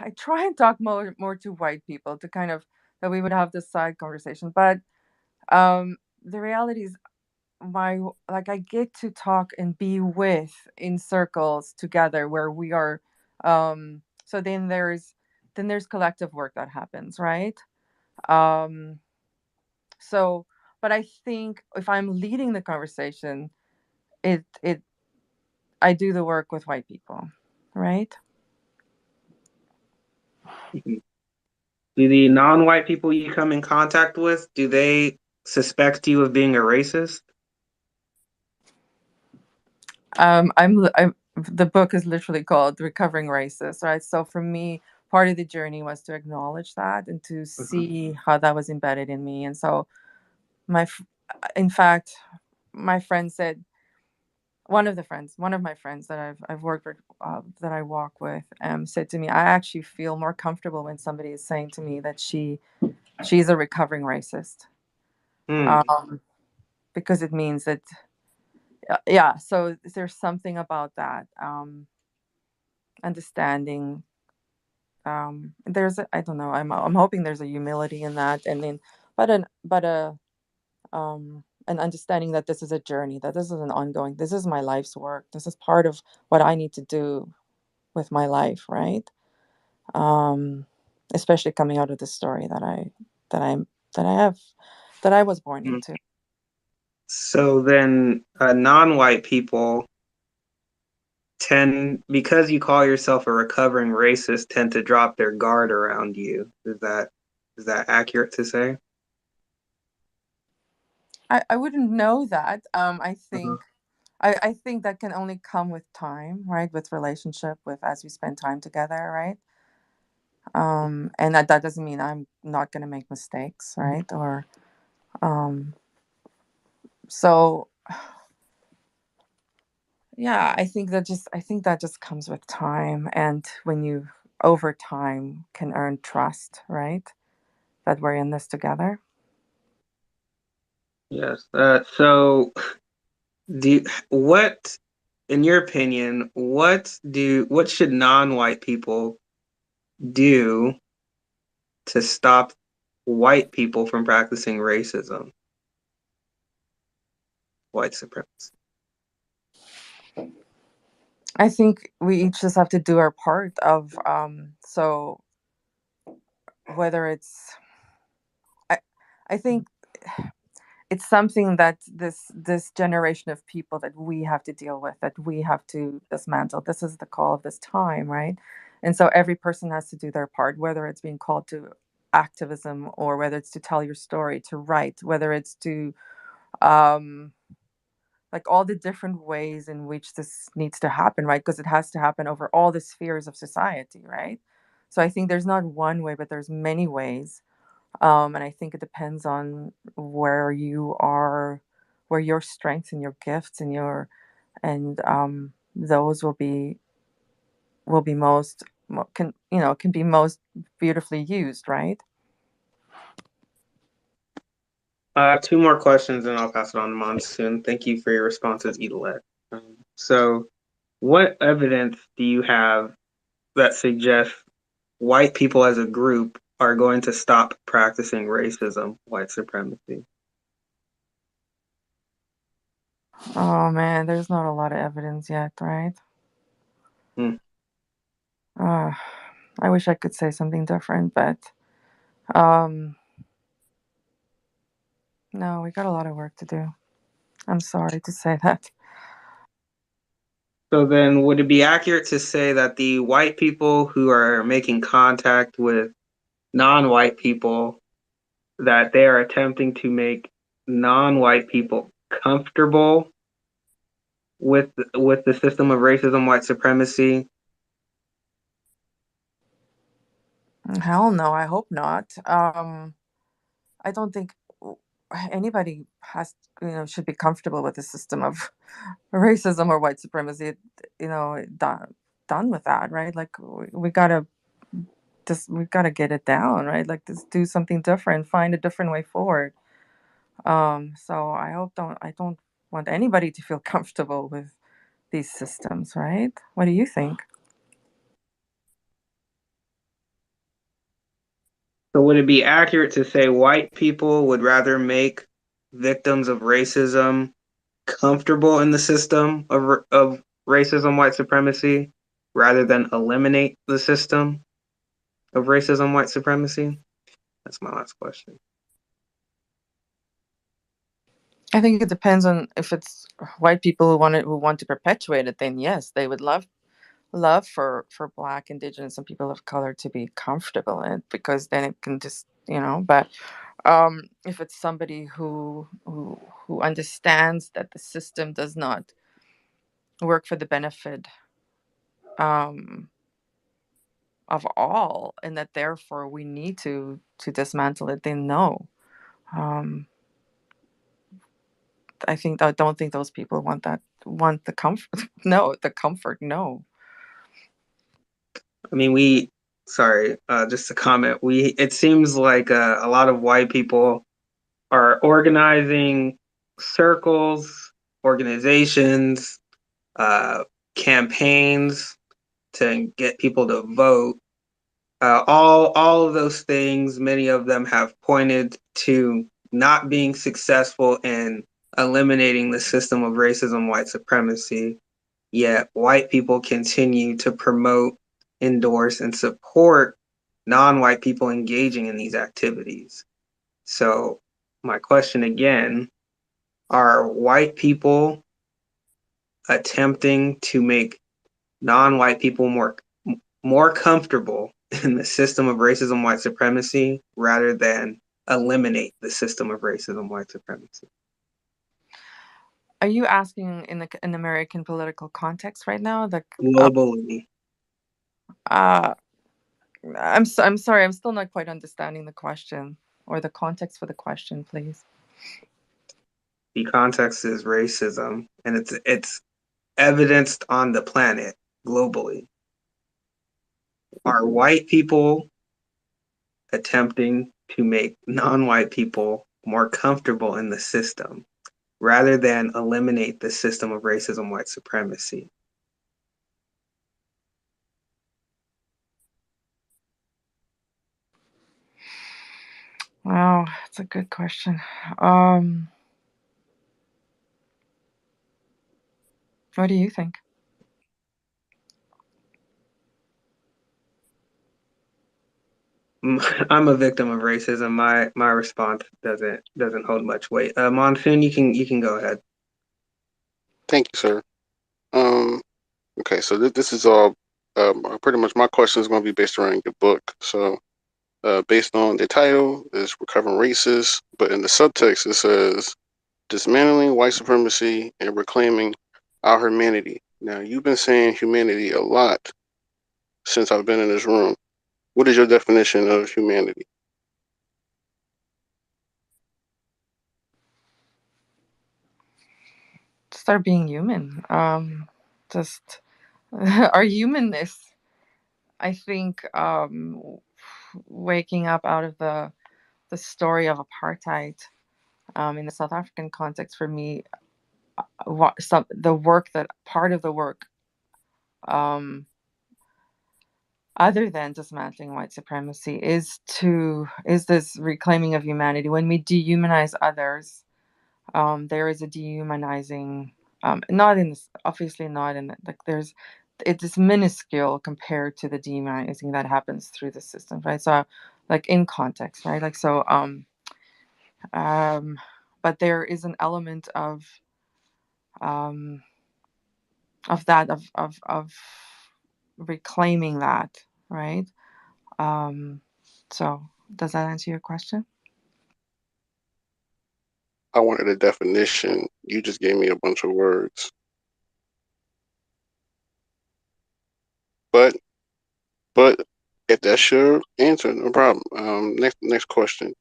Speaker 9: I try and talk more to white people, to kind of, that we would have this side conversation. But the reality is, I get to talk and be with in circles together where we are. So then there's collective work that happens, right? Um, so, but I think if I'm leading the conversation, it I do the work with white people, right?
Speaker 2: Mhm. Do the non-white people you come in contact with, do they suspect you of being a racist?
Speaker 9: I'm the book is literally called Recovering Racist, right? So for me, part of the journey was to acknowledge that and to see how that was embedded in me. And so in fact, my friend said, one of my friends that I've worked with, that I walk with, said to me, I actually feel more comfortable when somebody is saying to me that she's a recovering racist,
Speaker 2: Hmm.
Speaker 9: um, because it means that, yeah. So there's something about that, understanding. I don't know. I'm hoping there's a humility in that, and then, an understanding that this is a journey, that this is an ongoing. This is my life's work. This is part of what I need to do with my life, right? Um, Especially coming out of the story that I that I have that I was born into.
Speaker 2: So then, non-white people tend, because you call yourself a recovering racist, tend to drop their guard around you. Is that accurate to say?
Speaker 9: I wouldn't know that. I
Speaker 2: Uh-huh.
Speaker 9: think I think that can only come with time, right? With relationship, with as we spend time together, right? And that doesn't mean I'm not going to make mistakes, right? Or um, so yeah, I think that just comes with time, and when you over time can earn trust, right? That we're in this together.
Speaker 2: Yes. So, what? in your opinion, what should non-white people do to stop white people from practicing racism, white supremacy?
Speaker 9: I think we each just have to do our part of so whether it's I I think it's something that this generation of people that we have to deal with, that we have to dismantle. This is the call of this time, right? And so every person has to do their part, whether it's being called to activism or whether it's to tell your story, to write, whether it's to um like all the different ways in which this needs to happen, right? Because it has to happen over all the spheres of society, right? So I think there's not one way, but there's many ways. And I think it depends on where you are, where your strengths and your gifts and your and those will be most can can be most beautifully used, right?
Speaker 2: Two more questions and I'll pass it on to Monsoon. Thank you for your responses, Idelette. So, what evidence do you have that suggests white people as a group are going to stop practicing racism, white supremacy?
Speaker 9: Oh man, there's not a lot of evidence yet, right?
Speaker 2: Hmm.
Speaker 9: Uh, I wish I could say something different, but um, no, we got a lot of work to do. I'm sorry to say that.
Speaker 2: So then, would it be accurate to say that the white people who are making contact with non-white people, that they are attempting to make non-white people comfortable with the system of racism, white supremacy?
Speaker 9: Hell no, I hope not. I don't think anybody has, should be comfortable with the system of racism or white supremacy. Done with that, right? Like we gotta we gotta get it down, right? Like just do something different, find a different way forward. So I don't want anybody to feel comfortable with these systems, right? What do you think?
Speaker 2: So would it be accurate to say white people would rather make victims of racism comfortable in the system of racism, white supremacy, rather than eliminate the system of racism, white supremacy? That's my last question.
Speaker 9: I think it depends on if it's white people who want to perpetuate it. Then yes, they would love for Black, Indigenous, and people of color to be comfortable in it, because then it can just But if it's somebody who understands that the system does not work for the benefit um, of all, and that therefore we need to dismantle it, then no. Um, I don't think those people want the comfort. No, the comfort. No.
Speaker 2: I mean, just a comment. It seems like a lot of white people are organizing circles, organizations, uh, campaigns to get people to vote. All of those things, many of them have pointed to not being successful in eliminating the system of racism, white supremacy. Yet white people continue to promote, endorse, and support non-white people engaging in these activities. So my question again, are white people attempting to make non-white people more comfortable in the system of racism, white supremacy, rather than eliminate the system of racism, white supremacy?
Speaker 9: Are you asking in the American political context right now?
Speaker 2: Globally.
Speaker 9: Uh, I'm sorry. I'm still not quite understanding the question or the context for the question, please.
Speaker 2: The context is racism, and it's evidenced on the planet globally. Are white people attempting to make non-white people more comfortable in the system, rather than eliminate the system of racism, white supremacy?
Speaker 9: Wow, that's a good question. What do you think?
Speaker 2: I'm a victim of racism. My response doesn't hold much weight. Monsoon, you can go ahead.
Speaker 12: Thank you, sir. Okay, so this is all pretty much my question is going to be based around your book. So, based on the title is Recovering Racist, but in the subtext it says dismantling white supremacy and reclaiming our humanity. Now, you've been saying humanity a lot since I've been in this room. What is your definition of humanity?
Speaker 9: Start being human. Just our humanness. I think waking up out of the story of apartheid in the South African context for me, the work that part of the work, other than dismantling white supremacy, is this reclaiming of humanity. When we dehumanize others, there is a dehumanizing. Not in this, obviously not in like there's it is minuscule compared to the dehumanizing that happens through the system, right? So like in context, right? Like so but there is an element um of that of reclaiming that, right? So does that answer your question?
Speaker 12: I wanted a definition. You just gave me a bunch of words. But if that's your answer, no problem. Next question.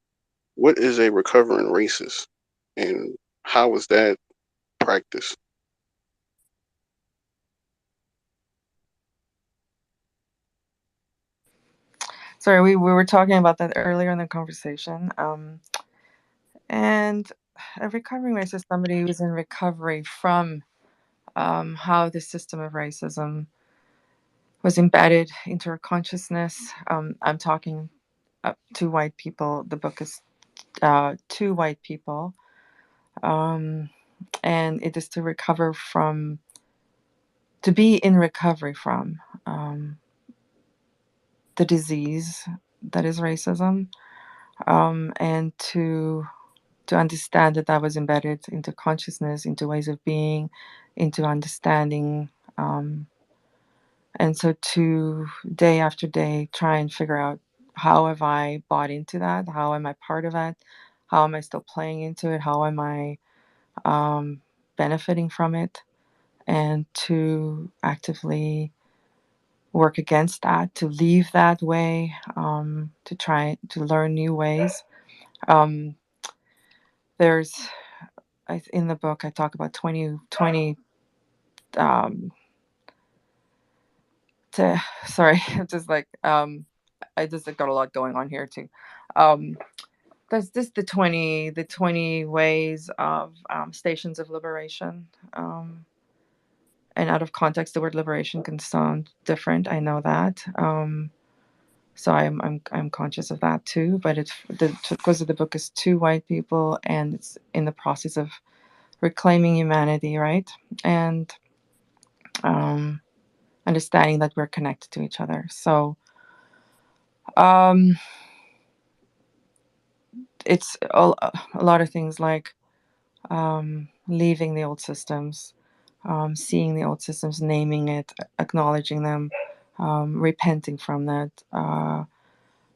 Speaker 12: What is a recovering racist, and how is that practiced?
Speaker 9: Sorry, we were talking about that earlier in the conversation. And a recovering racist is somebody who's in recovery from how the system of racism was embedded into our consciousness. I'm talking to white people. The book is to white people. And it is to recover from, to be in recovery from the disease that is racism, and to understand that that was embedded into consciousness, into ways of being, into understanding. And so to day after day try and figure out, how have I bought into that? How am I part of that? How am I still playing into it? How am I benefiting from it? And to actively work against that, to leave that way, to try to learn new ways. There's in the book I talk about 20 sorry, just like I just got a lot going on here too. There's this the 20 ways of stations of liberation. And out of context, the word liberation can sound different. I know that. So I'm conscious of that too. But it's because of the book is to white people, and it's in the process of reclaiming humanity, right? And understanding that we're connected to each other. So it's a lot of things like leaving the old systems, seeing the old systems, naming it, acknowledging them, repenting from that,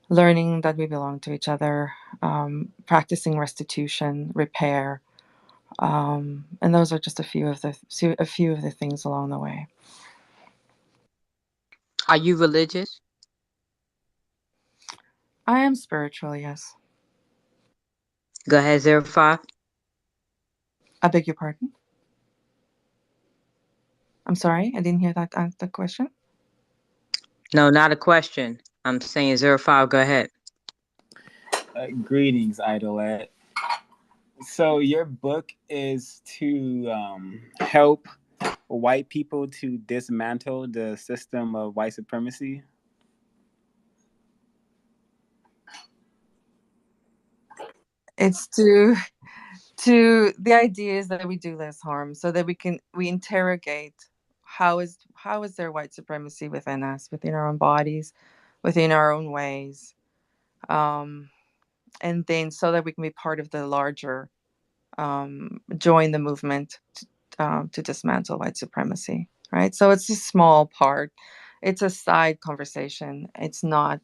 Speaker 9: learning that we belong to each other, practicing restitution, repair, and those are just a few of the things along the way.
Speaker 3: Are you religious?
Speaker 9: I am spiritual, yes.
Speaker 3: Go ahead, 05.
Speaker 9: I beg your pardon? I'm sorry, I didn't hear that the question.
Speaker 3: No, not a question. I'm saying 05. Go ahead.
Speaker 13: Greetings, Idelette. So your book is to help white people to dismantle the system of white supremacy.
Speaker 9: It's to the idea is that we do less harm so that we interrogate how is there white supremacy within us, within our own bodies, within our own ways, um, and then so that we can be part of the larger, join the movement to dismantle white supremacy, right? So it's a small part, it's a side conversation, it's not,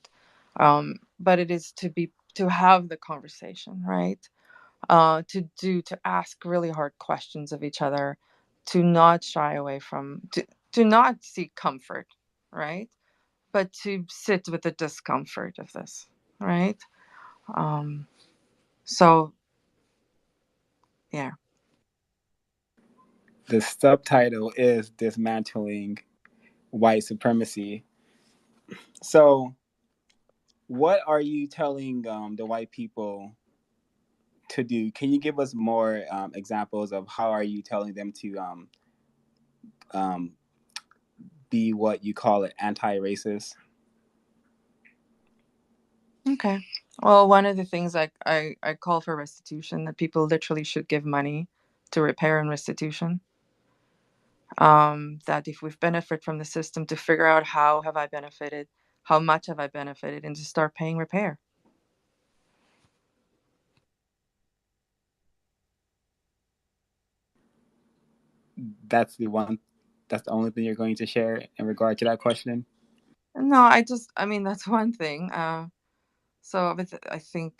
Speaker 9: but it is to have the conversation, right? To ask really hard questions of each other, to not shy away from, to not seek comfort, right? But to sit with the discomfort of this, right? Um, so yeah.
Speaker 13: The subtitle is Dismantling White Supremacy. So, what are you telling the white people to do? Can you give us more examples of how are you telling them to um, be what you call it, anti-racist?
Speaker 9: Okay. Well, one of the things I call for restitution, that people literally should give money to repair and restitution. That if we've benefited from the system, to figure out how have I benefited, how much have I benefited, and to start paying repair.
Speaker 13: That's the one. That's the only thing you're going to share in regard to that question.
Speaker 9: No, I mean, that's one thing. So I think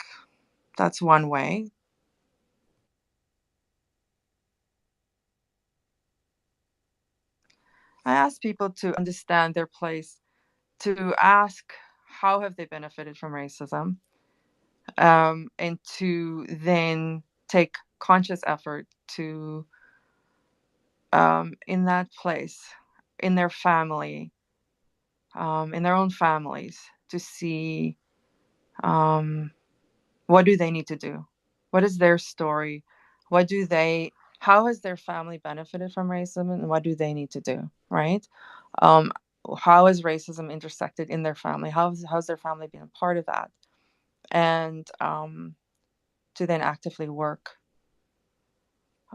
Speaker 9: that's one way. I ask people to understand their place, to ask how have they benefited from racism, and to then take conscious effort to, in that place, in their family, in their own families, to see, um, what do they need to do, what is their story, what do they how has their family benefited from racism, and what do they need to do, right? um, how has racism intersected in their family, how's their family been a part of that, and to then actively work,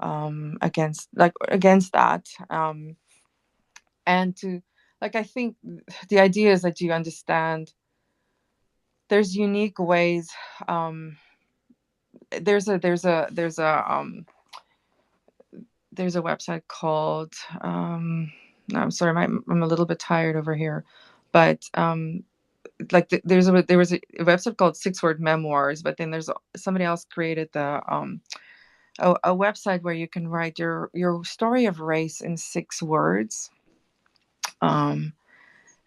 Speaker 9: against that, and to, like, I think the idea is that you understand there's unique ways. Um, there's a there's a there's a website called, no, I'm sorry, I'm a little bit tired over here, but like there was a website called Six Word Memoirs, but then there's somebody else created a website where you can write your story of race in 6 words. um,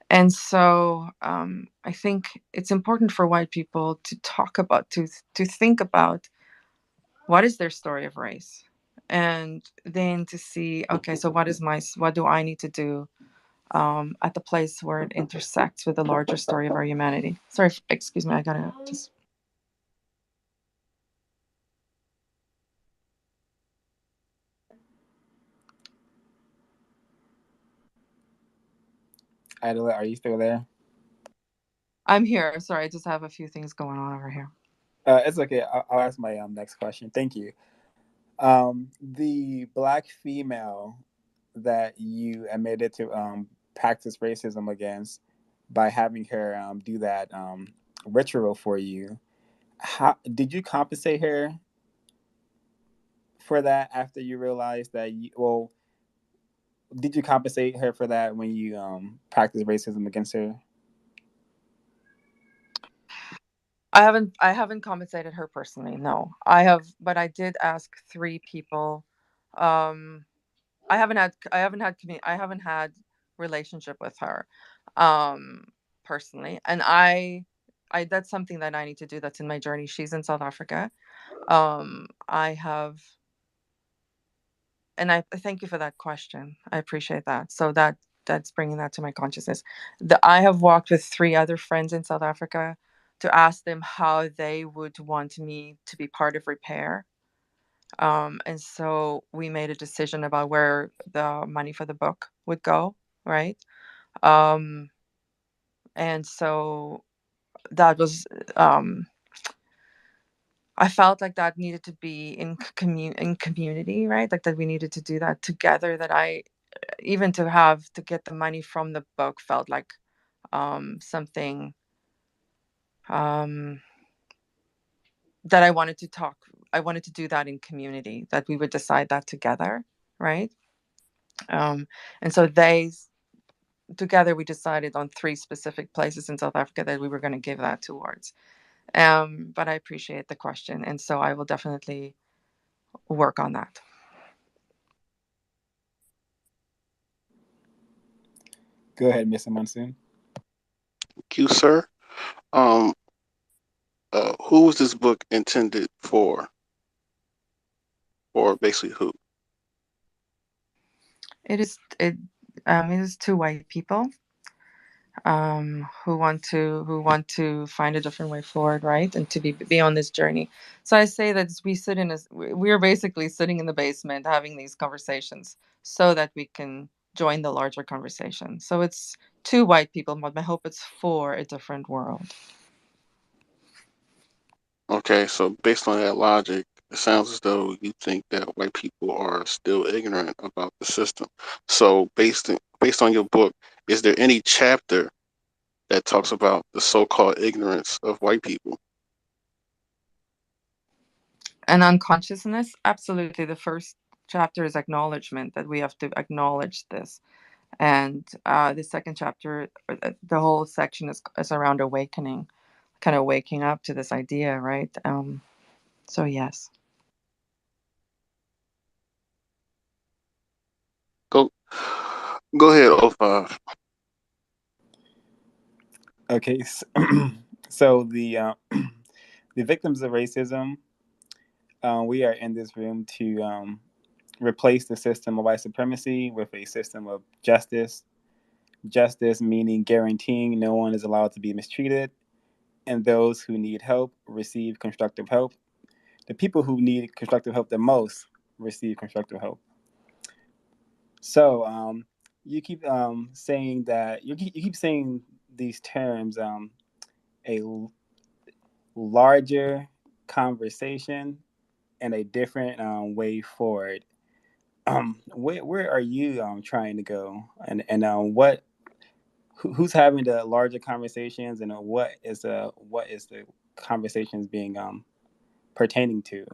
Speaker 9: and so, I think it's important for white people to talk about, to think about what is their story of race, and then to see, okay, so what do I need to do, at the place where it intersects with the larger story of our humanity. Sorry, excuse me, I gotta just.
Speaker 13: Idelette, are you still there?
Speaker 9: I'm here. Sorry, I just have a few things going on over here.
Speaker 13: It's okay. I'll ask my next question. Thank you. The black female that you admitted to practice racism against by having her do that ritual for you. How did you compensate her for that after you realized that you, well, did you compensate her for that when you practiced racism against her?
Speaker 9: I haven't compensated her personally. No, I have, but I did ask 3 people. Um, I haven't had relationship with her, um, personally, and I that's something that I need to do. That's in my journey. She's in South Africa. I have, and I thank you for that question. I appreciate that. So that's bringing that to my consciousness. I have walked with 3 other friends in South Africa to ask them how they would want me to be part of repair. And so we made a decision about where the money for the book would go, right? Um, and so that was, I felt like that needed to be in community, right? Like that we needed to do that together. That I even to get the money from the book felt like something um, that I wanted to talk. I wanted to do that in community. That we would decide that together, right? And so together we decided on 3 specific places in South Africa that we were going to give that towards. But I appreciate the question, and so I will definitely work on that.
Speaker 13: Go ahead, Mr. Monsoon.
Speaker 12: Thank you, sir. Um, who was this book intended for? Or basically who?
Speaker 9: It is 2 white people who want to find a different way forward, right, and to be on this journey. So I say that we're basically sitting in the basement having these conversations so that we can join the larger conversation. So it's 2 white people, but I hope it's for a different world.
Speaker 12: Okay, so based on that logic, it sounds as though you think that white people are still ignorant about the system. So based on your book, is there any chapter that talks about the so-called ignorance of white people?
Speaker 9: And unconsciousness, absolutely. The first chapter is acknowledgement, that we have to acknowledge this. And the second chapter, the whole section is around awakening, kind of waking up to this idea, right? So yes.
Speaker 12: Go go ahead, O5.
Speaker 13: Okay, so the victims of racism, we are in this room to replace the system of white supremacy with a system of justice. Justice meaning guaranteeing no one is allowed to be mistreated, and those who need help receive constructive help. The people who need constructive help the most receive constructive help. So you keep saying that you keep saying these terms, a larger conversation and a different way forward. Where are you trying to go, and who's having the larger conversations, and what is the conversations being pertaining to?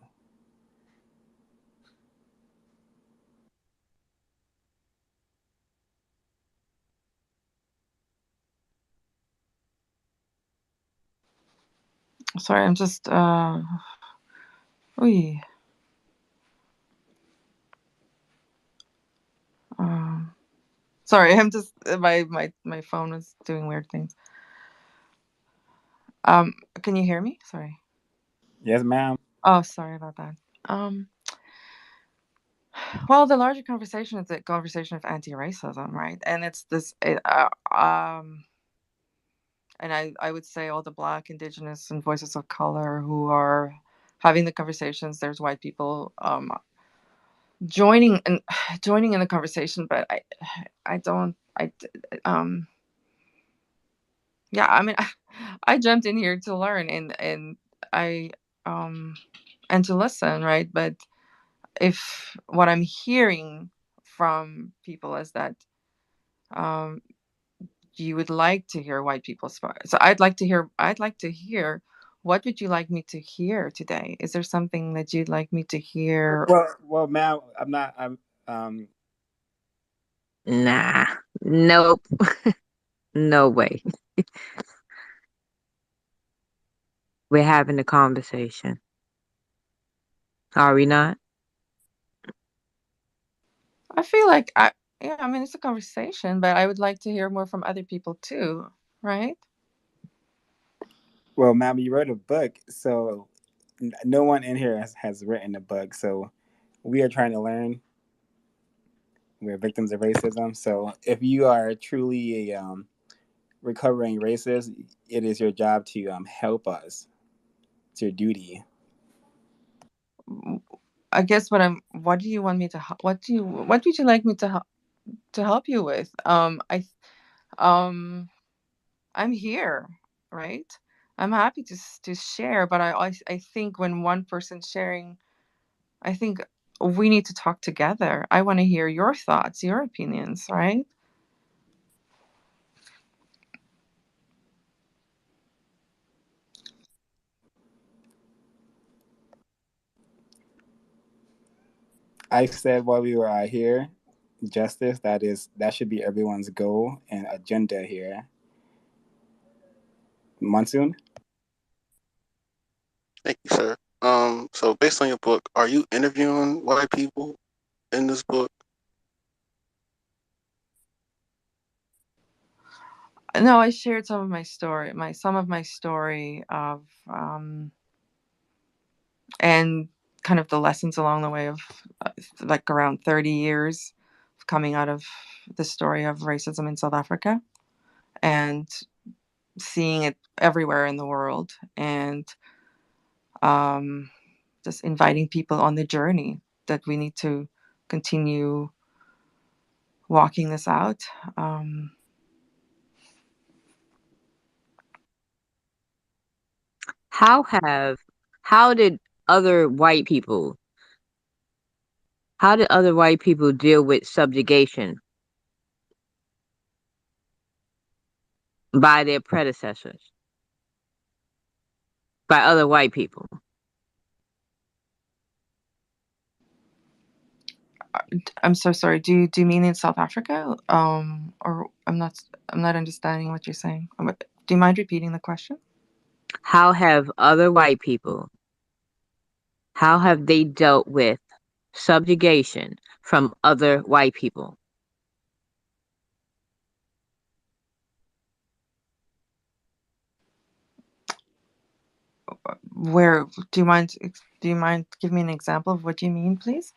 Speaker 9: Sorry, I'm just oy. Sorry, I'm just my phone is doing weird things. Can you hear me? Sorry.
Speaker 13: Yes, ma'am.
Speaker 9: Oh, sorry about that. Well, the larger conversation is a conversation of anti-racism, right? And it's this, and I would say all the Black, Indigenous, and voices of color who are having the conversations. There's white people joining and joining in the conversation, but I don't yeah, I mean, I jumped in here to learn and I and to listen, right? But if what I'm hearing from people is that um you would like to hear white people speak, so I'd like to hear, what would you like me to hear today? Is there something that you'd like me to hear?
Speaker 13: Well, ma'am, I'm not. Um,
Speaker 3: Nah, nope, no way. We're having a conversation. Are we not?
Speaker 9: I feel like yeah, I mean, it's a conversation, but I would like to hear more from other people too, right?
Speaker 13: well, ma'am, you wrote a book, so no one in here has written a book. So we are trying to learn. We're victims of racism. So if you are truly a recovering racist, it is your job to help us. It's your duty.
Speaker 9: I guess what do you want me to what would you like me to help you with? Um I'm here, right? I'm happy to share, but I think when one person's sharing, I think we need to talk together. I want to hear your thoughts, your opinions, right?
Speaker 13: I said while we were here, justice, that should be everyone's goal and agenda here. Monsoon?
Speaker 12: Thank you, sir. So based on your book, are you interviewing white people in this book?
Speaker 9: No, I shared some of my story, of and kind of the lessons along the way of like around 30 years of coming out of the story of racism in South Africa and seeing it everywhere in the world, and um, just inviting people on the journey that we need to continue walking this out.
Speaker 3: How did other white people deal with subjugation by their predecessors, by other white people?
Speaker 9: I'm so sorry. Do you mean in South Africa? Or I'm not understanding what you're saying. Do you mind repeating the question?
Speaker 3: How have other white people, how have they dealt with subjugation from other white people?
Speaker 9: Where do you mind give me an example of what you mean, please?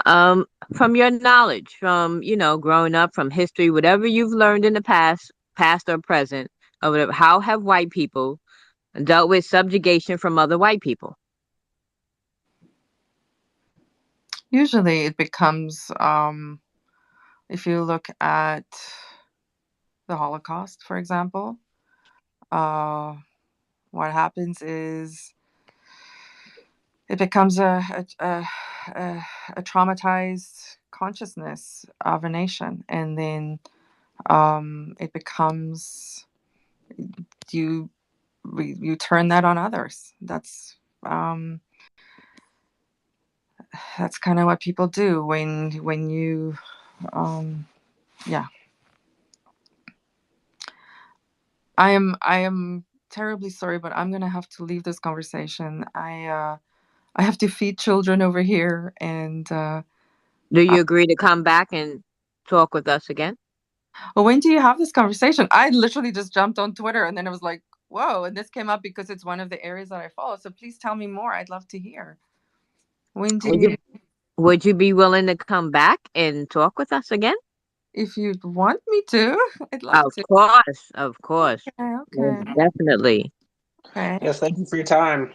Speaker 3: From your knowledge, from growing up, from history, whatever you've learned in the past or present, or whatever, how have white people dealt with subjugation from other white people?
Speaker 9: Usually it becomes if you look at the Holocaust, for example, uh, what happens is it becomes a traumatized consciousness of a nation, and then it becomes you you turn that on others. Um, that's kind of what people do when you yeah. I am terribly sorry, but I'm gonna have to leave this conversation. I have to feed children over here, and
Speaker 3: Do you agree to come back and talk with us again?
Speaker 9: well, when do you have this conversation? I literally just jumped on Twitter, and then it was like, whoa, and this came up because it's one of the areas that I follow. So please tell me more. I'd love to hear. When do
Speaker 3: Would
Speaker 9: you,
Speaker 3: you would you be willing to come back and talk with us again?
Speaker 9: if you'd want me to, I'd love
Speaker 3: Of
Speaker 9: to.
Speaker 3: course, of course.
Speaker 9: Okay,
Speaker 3: Most
Speaker 9: okay,
Speaker 3: definitely.
Speaker 9: okay.
Speaker 2: Yes, thank you for your time.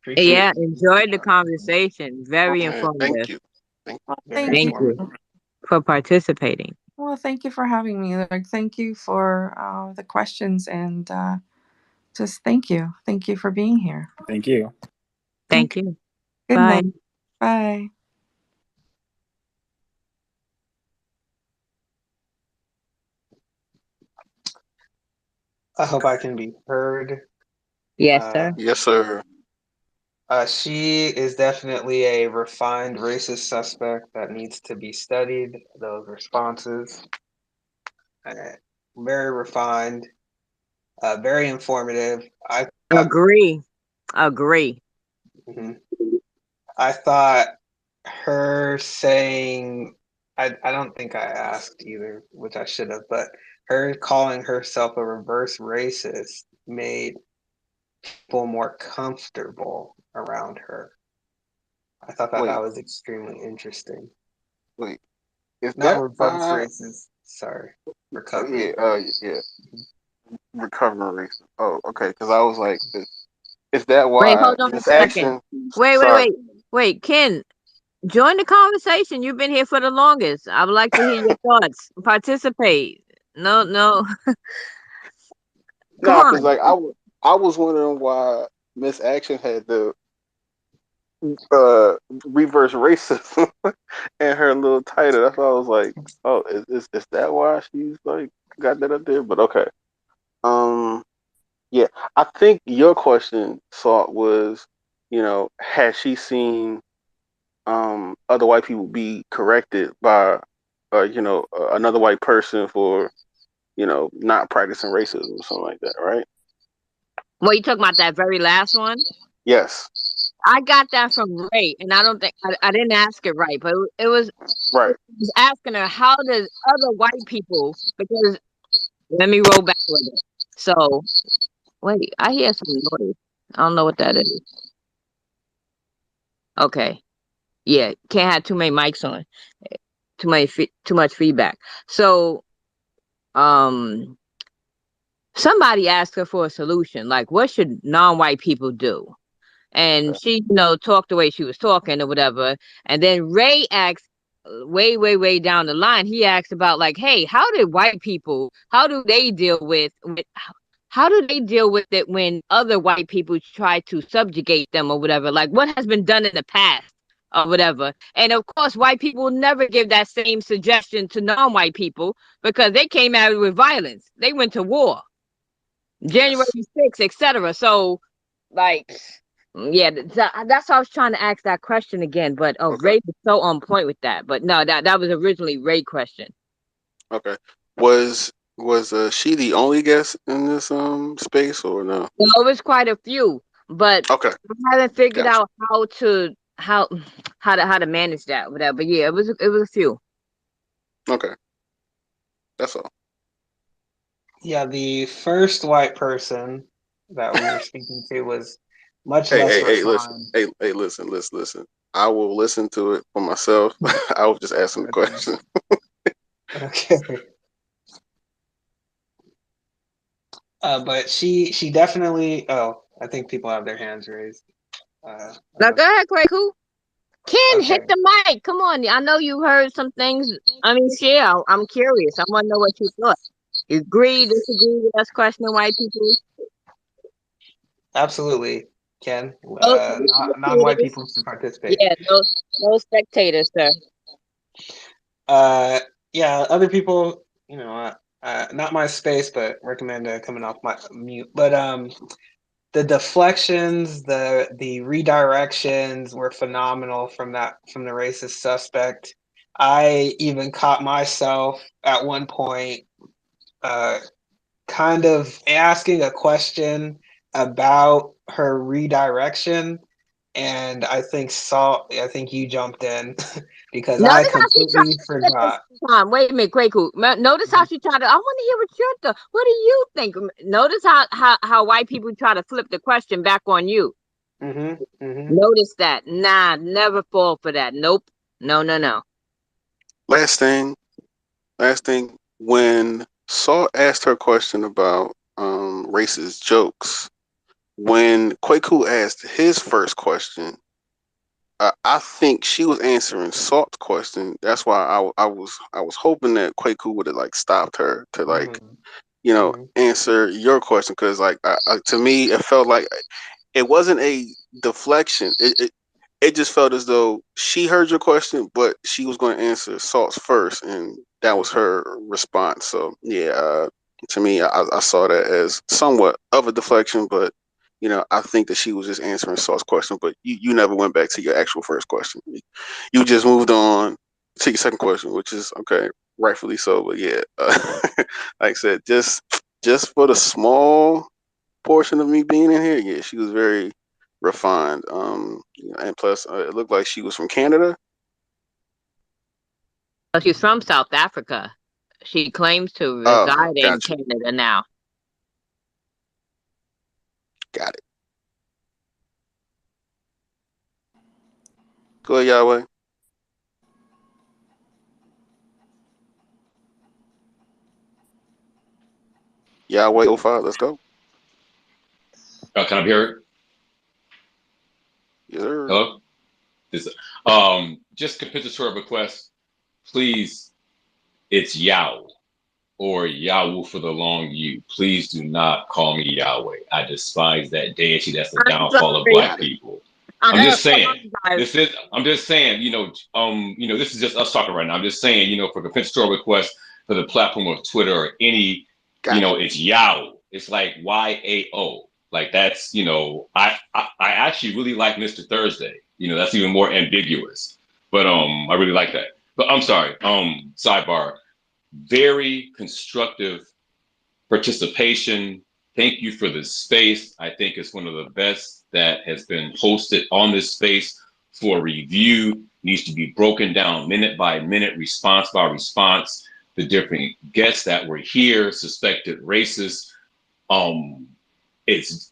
Speaker 2: Appreciate
Speaker 3: Yeah,
Speaker 2: it.
Speaker 3: enjoyed the conversation. Very
Speaker 12: Okay, thank
Speaker 3: informative.
Speaker 12: you. Thank
Speaker 9: Well,
Speaker 2: Very
Speaker 9: thank you.
Speaker 3: Thank you
Speaker 2: informative.
Speaker 3: for participating.
Speaker 9: Well, thank you for having me. Like, thank you for the questions, and just thank you for being here.
Speaker 13: Thank you.
Speaker 3: Thank
Speaker 9: Okay.
Speaker 3: you.
Speaker 9: Good
Speaker 3: Bye.
Speaker 9: night. Bye.
Speaker 2: I hope I can be heard.
Speaker 3: Yes,
Speaker 2: Uh,
Speaker 3: sir.
Speaker 12: Yes, sir.
Speaker 2: she is definitely a refined racist suspect that needs to be studied. Those responses, uh, very refined, very informative.
Speaker 3: Agree. Agree.
Speaker 2: Mhm. I thought her saying, I don't think I asked either, which I should have, but her calling herself a reverse racist made people more comfortable around her. I thought that
Speaker 12: Wait,
Speaker 2: that was extremely interesting.
Speaker 12: wait. Is
Speaker 2: Not
Speaker 12: that
Speaker 2: reverse racist, sorry,
Speaker 12: yeah,
Speaker 2: recovery.
Speaker 12: yeah, recovery? Oh, okay. Because I was like, is that
Speaker 3: Wait,
Speaker 12: why
Speaker 3: hold on a
Speaker 12: this
Speaker 3: second.
Speaker 12: action?
Speaker 3: Wait, wait,
Speaker 12: Sorry.
Speaker 3: wait. Wait, Ken. Join the conversation. You've been here for the longest. I would like to hear your thoughts. Participate. No, no. Come
Speaker 12: No, because
Speaker 3: on.
Speaker 12: like I was wondering why Miss Action had the reverse racism in her little title. That's why I was like, oh, is that why she's like got that up there? But okay. Um, yeah, I think your question, Salt, was, has she seen other white people be corrected by another white person for, not practicing racism or something like that, right?
Speaker 3: Well, you talking about that very last one?
Speaker 12: Yes.
Speaker 3: I got that from Ray, and I don't think I didn't ask it right, but
Speaker 12: Right.
Speaker 3: it was asking her how does other white people, because let me roll back a little bit. So wait, I hear some noise. I don't know what that is. Okay, yeah, can't have too many mics on, too much feedback. So somebody asked her for a solution, like what should non-white people do? And
Speaker 12: Okay.
Speaker 3: she, talked the way she was talking or whatever. And then Ray asked way down the line, he asked about like, hey, how do white people, how do they deal with it when other white people try to subjugate them or whatever? Like what has been done in the past or whatever. And of course, white people will never give that same suggestion to non-white people because they came at it with violence. They went to war. January
Speaker 12: Yes.
Speaker 3: 6th, etc. So, like, yeah, that's why I was trying to ask that question again. But
Speaker 12: Okay.
Speaker 3: Ray was so on point with that. But no, that was originally Ray question.
Speaker 12: Okay. Was she the only guest in this space or no?
Speaker 3: Well, it was quite a few, but
Speaker 12: Okay.
Speaker 3: I haven't figured
Speaker 12: Gotcha.
Speaker 3: out how to manage that, whatever. But yeah, it was a few.
Speaker 12: Okay. That's all.
Speaker 2: Yeah, the first white person that we were speaking to was much
Speaker 12: Hey,
Speaker 2: less
Speaker 12: hey, hey, listen.
Speaker 2: refined.
Speaker 12: Hey, listen. I will listen to it for myself. I was just asking the
Speaker 2: Okay.
Speaker 12: question.
Speaker 2: Okay. But she definitely. Oh, I think people have their hands raised.
Speaker 3: Now go ahead, Kwaku. Ken, hit
Speaker 2: Okay.
Speaker 3: the mic. Come on. I know you heard some things. I mean, share. I'm curious. I want to know what you thought. You agree, disagree with us questioning white people?
Speaker 2: Absolutely, Ken.
Speaker 3: No
Speaker 2: Non-white
Speaker 3: spectators.
Speaker 2: people to participate.
Speaker 3: Yeah, no spectators, sir.
Speaker 2: Uh, yeah, other people, not my space, but recommend coming off my mute. But the deflections, the redirections were phenomenal from the racist suspect. I even caught myself at one point, kind of asking a question about her redirection, and I think you jumped in because I
Speaker 3: Notice how she tried
Speaker 2: completely
Speaker 3: to flip
Speaker 2: forgot.
Speaker 3: this time. Wait a minute, Kwaku. Notice how she tried to. I want to hear what your thought. What do you think? Notice how white people try to flip the question back on you.
Speaker 2: Mm-hmm. Mm-hmm.
Speaker 3: Notice that. Nah, never fall for that. Nope. No, no, no.
Speaker 12: Last thing. When Saul asked her question about racist jokes, when Kwaku asked his first question, I think she was answering Salt's question. That's why I was hoping that Kwaku would have like stopped her to like
Speaker 2: Mm-hmm. Mm-hmm.
Speaker 12: answer your question, because like to me it felt like it wasn't a deflection. It just felt as though she heard your question, but she was going to answer Salt's first, and that was her response. So yeah, to me, I saw that as somewhat of a deflection, but I think that she was just answering Salt's question. But you never went back to your actual first question. You just moved on to your second question, which is okay, rightfully so. But yeah, like I said, just for the small portion of me being in here, yeah, she was very refined. And plus, it looked like she was from Canada.
Speaker 3: She's from South Africa. She claims to
Speaker 12: Oh,
Speaker 3: reside in
Speaker 12: gotcha,
Speaker 3: Canada now.
Speaker 12: got it. Go ahead, Yahweh. Yahweh 05, let's go.
Speaker 7: Can I be heard?
Speaker 12: Yes, sir.
Speaker 7: Hello? Just compensatory request, please. It's Yahweh or Yahweh for the long U. Please do not call me Yahweh. I despise that deity. That's the
Speaker 3: I'm
Speaker 7: downfall of
Speaker 3: sorry.
Speaker 7: black people. I'm
Speaker 3: I
Speaker 7: just saying.
Speaker 3: apologize.
Speaker 7: I'm just saying. This is just us talking right now. I'm just saying. For compensatory request for the platform of Twitter or any,
Speaker 12: Got it.
Speaker 7: it's Yahweh. It's like YAO. Like that's, I actually really like Mr. Thursday. That's even more ambiguous. But I really like that. But I'm sorry. Sidebar. Very constructive participation. Thank you for this space. I think it's one of the best that has been hosted on this space for review. Needs to be broken down minute by minute, response by response. The different guests that were here, suspected racists. It's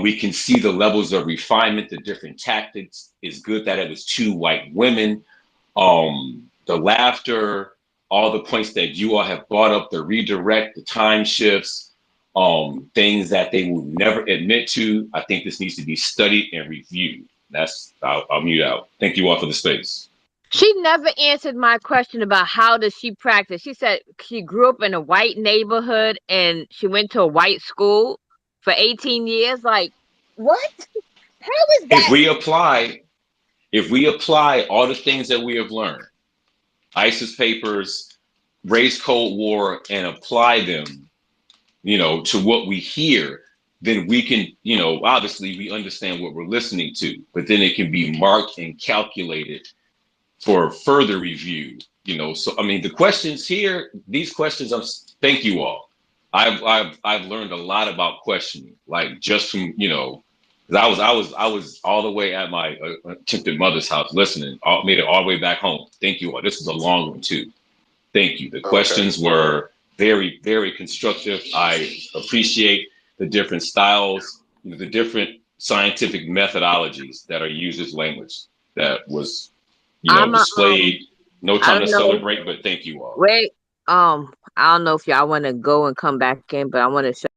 Speaker 7: we can see the levels of refinement, the different tactics. It's good that it was 2 white women. The laughter, all the points that you all have brought up, the redirect, the time shifts, things that they will never admit to. I think this needs to be studied and reviewed. I'll mute out. Thank you all for the space.
Speaker 3: She never answered my question about how does she practice. She said she grew up in a white neighborhood and she went to a white school for 18 years. Like, what? How is
Speaker 7: If
Speaker 3: that?
Speaker 7: we apply all the things that we have learned, ISIS papers, race Cold War, and apply them, to what we hear, then we can, obviously we understand what we're listening to, but then it can be marked and calculated for further review, So, I mean, the questions here, these questions, thank you all. I've learned a lot about questioning, like just from, 'cause I was all the way at my attempted mother's house listening, made it all the way back home. Thank you all. This was a long one too. Thank you. The
Speaker 12: Okay.
Speaker 7: questions were very, very constructive. I appreciate the different styles, the different scientific methodologies that are used as language that was,
Speaker 3: I'm a,
Speaker 7: displayed. No
Speaker 3: I
Speaker 7: time
Speaker 3: don't
Speaker 7: to
Speaker 3: know.
Speaker 7: celebrate, but thank you all.
Speaker 3: Wait, I don't know if y'all want to go and come back in, but I want to show